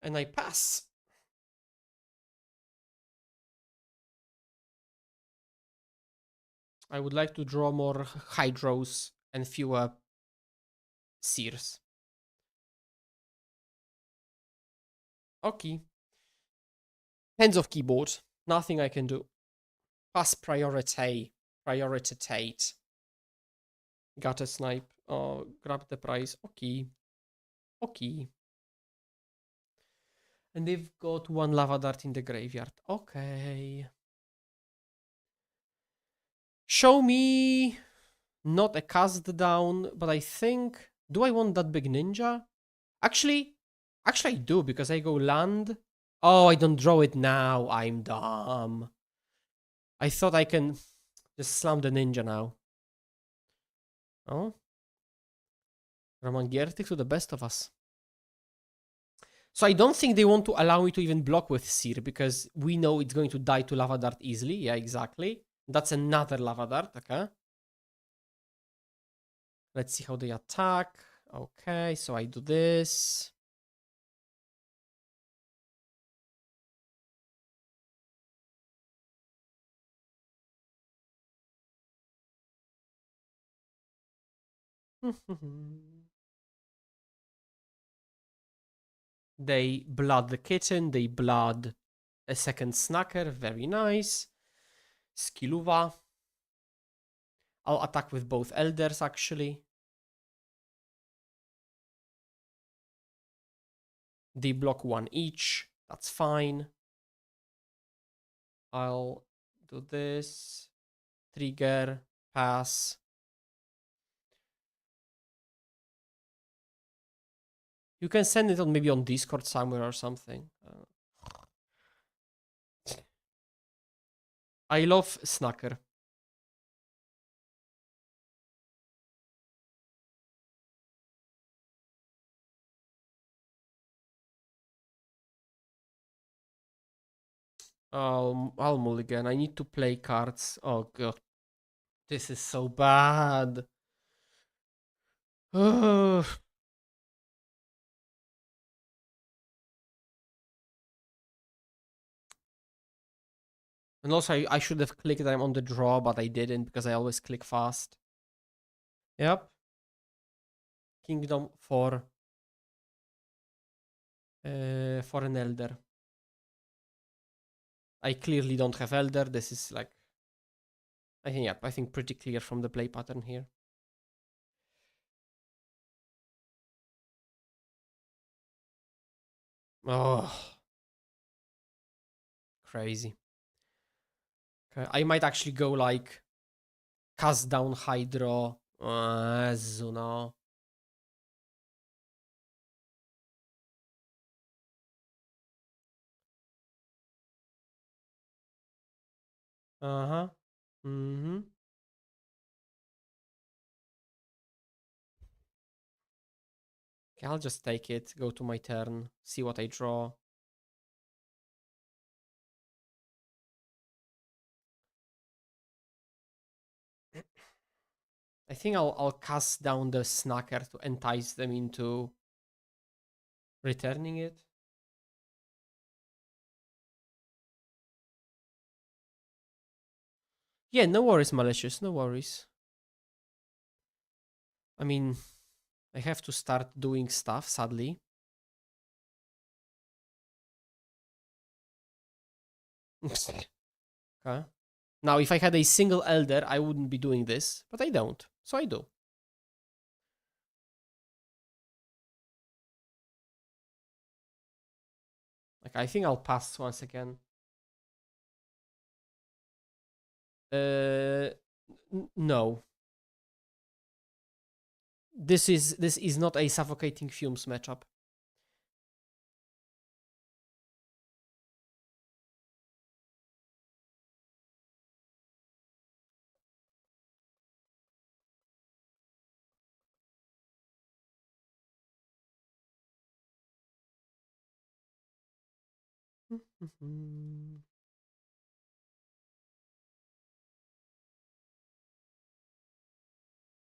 And I pass. I would like to draw more Hydros and fewer Sears. Okay. Hands of keyboard. Nothing I can do. Pass priority. Prioritate. Got a snipe. Oh, grab the prize. Okay. Okay. And they've got one lava dart in the graveyard. Okay. Show me not a cast down, but I think... Do I want that big ninja? Actually I do, because I go land. Oh, I don't draw it now. I'm dumb. I thought I can just slam the ninja now. Oh. Ramangiertik to the best of us. So I don't think they want to allow me to even block with Seer, because we know it's going to die to Lava Dart easily. Yeah, exactly. That's another Lava Dart, okay. Let's see how they attack. Okay, so I do this. They blood the kitten, they blood a second snacker, very nice. Skiluva. I'll attack with both elders actually. They block one each, that's fine. I'll do this. Trigger, pass. You can send it on maybe on Discord somewhere or something. I love Snacker. I'll mulligan. I need to play cards. Oh god, this is so bad. Ugh. And also, I should have clicked I'm on the draw, but I didn't because I always click fast. Yep. Kingdom for an elder. I clearly don't have elder. This is like, I think pretty clear from the play pattern here. Oh, crazy. Okay, I might actually go like cast down Hydro. No. Uh-huh. Mm-hmm. Okay, I'll just take it, go to my turn, see what I draw. I think I'll cast down the snacker to entice them into returning it. Yeah, no worries, malicious, no worries. I mean, I have to start doing stuff, sadly. Okay. Now, if I had a single elder, I wouldn't be doing this, but I don't, so I do. Like, I think I'll pass once again. No. This is not a suffocating fumes matchup.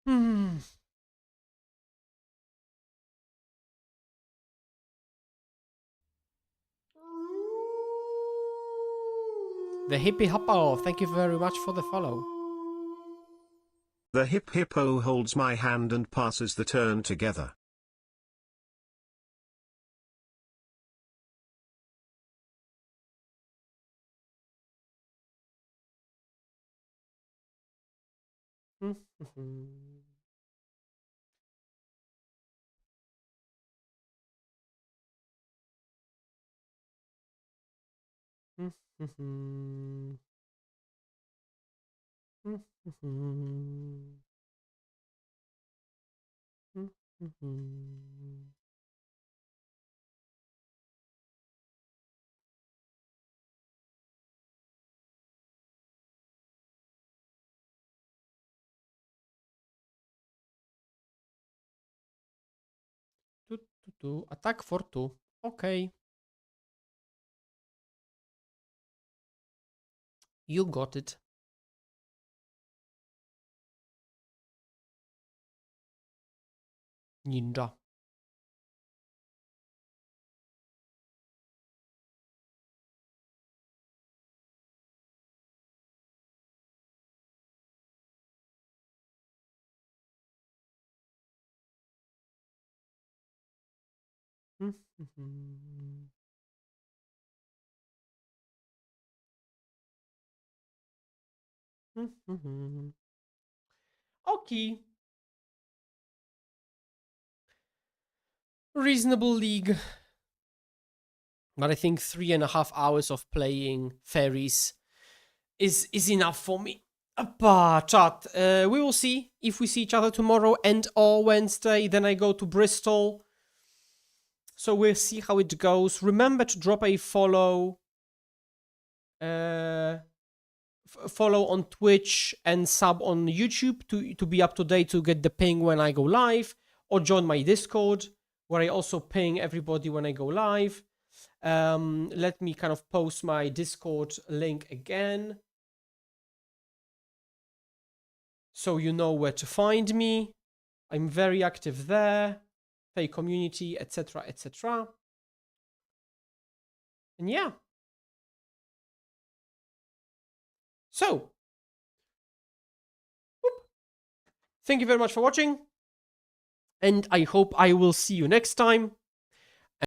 Hmm. The hippie hoppo, thank you very much for the follow. The hippo holds my hand and passes the turn together. Attack for 2. Okay. You got it. Ninja. Okay. Reasonable league. But I think 3.5 hours of playing fairies is enough for me. Chat. We will see if we see each other tomorrow and or Wednesday. Then I go to Bristol. So we'll see how it goes. Remember to drop a follow. Follow on Twitch and sub on YouTube to be up to date to get the ping when I go live, or join my Discord where I also ping everybody when I go live. Let me kind of post my Discord link again, so you know where to find me. I'm very active there, Fey community, etc., etc. And yeah. So, thank you very much for watching, and I hope I will see you next time.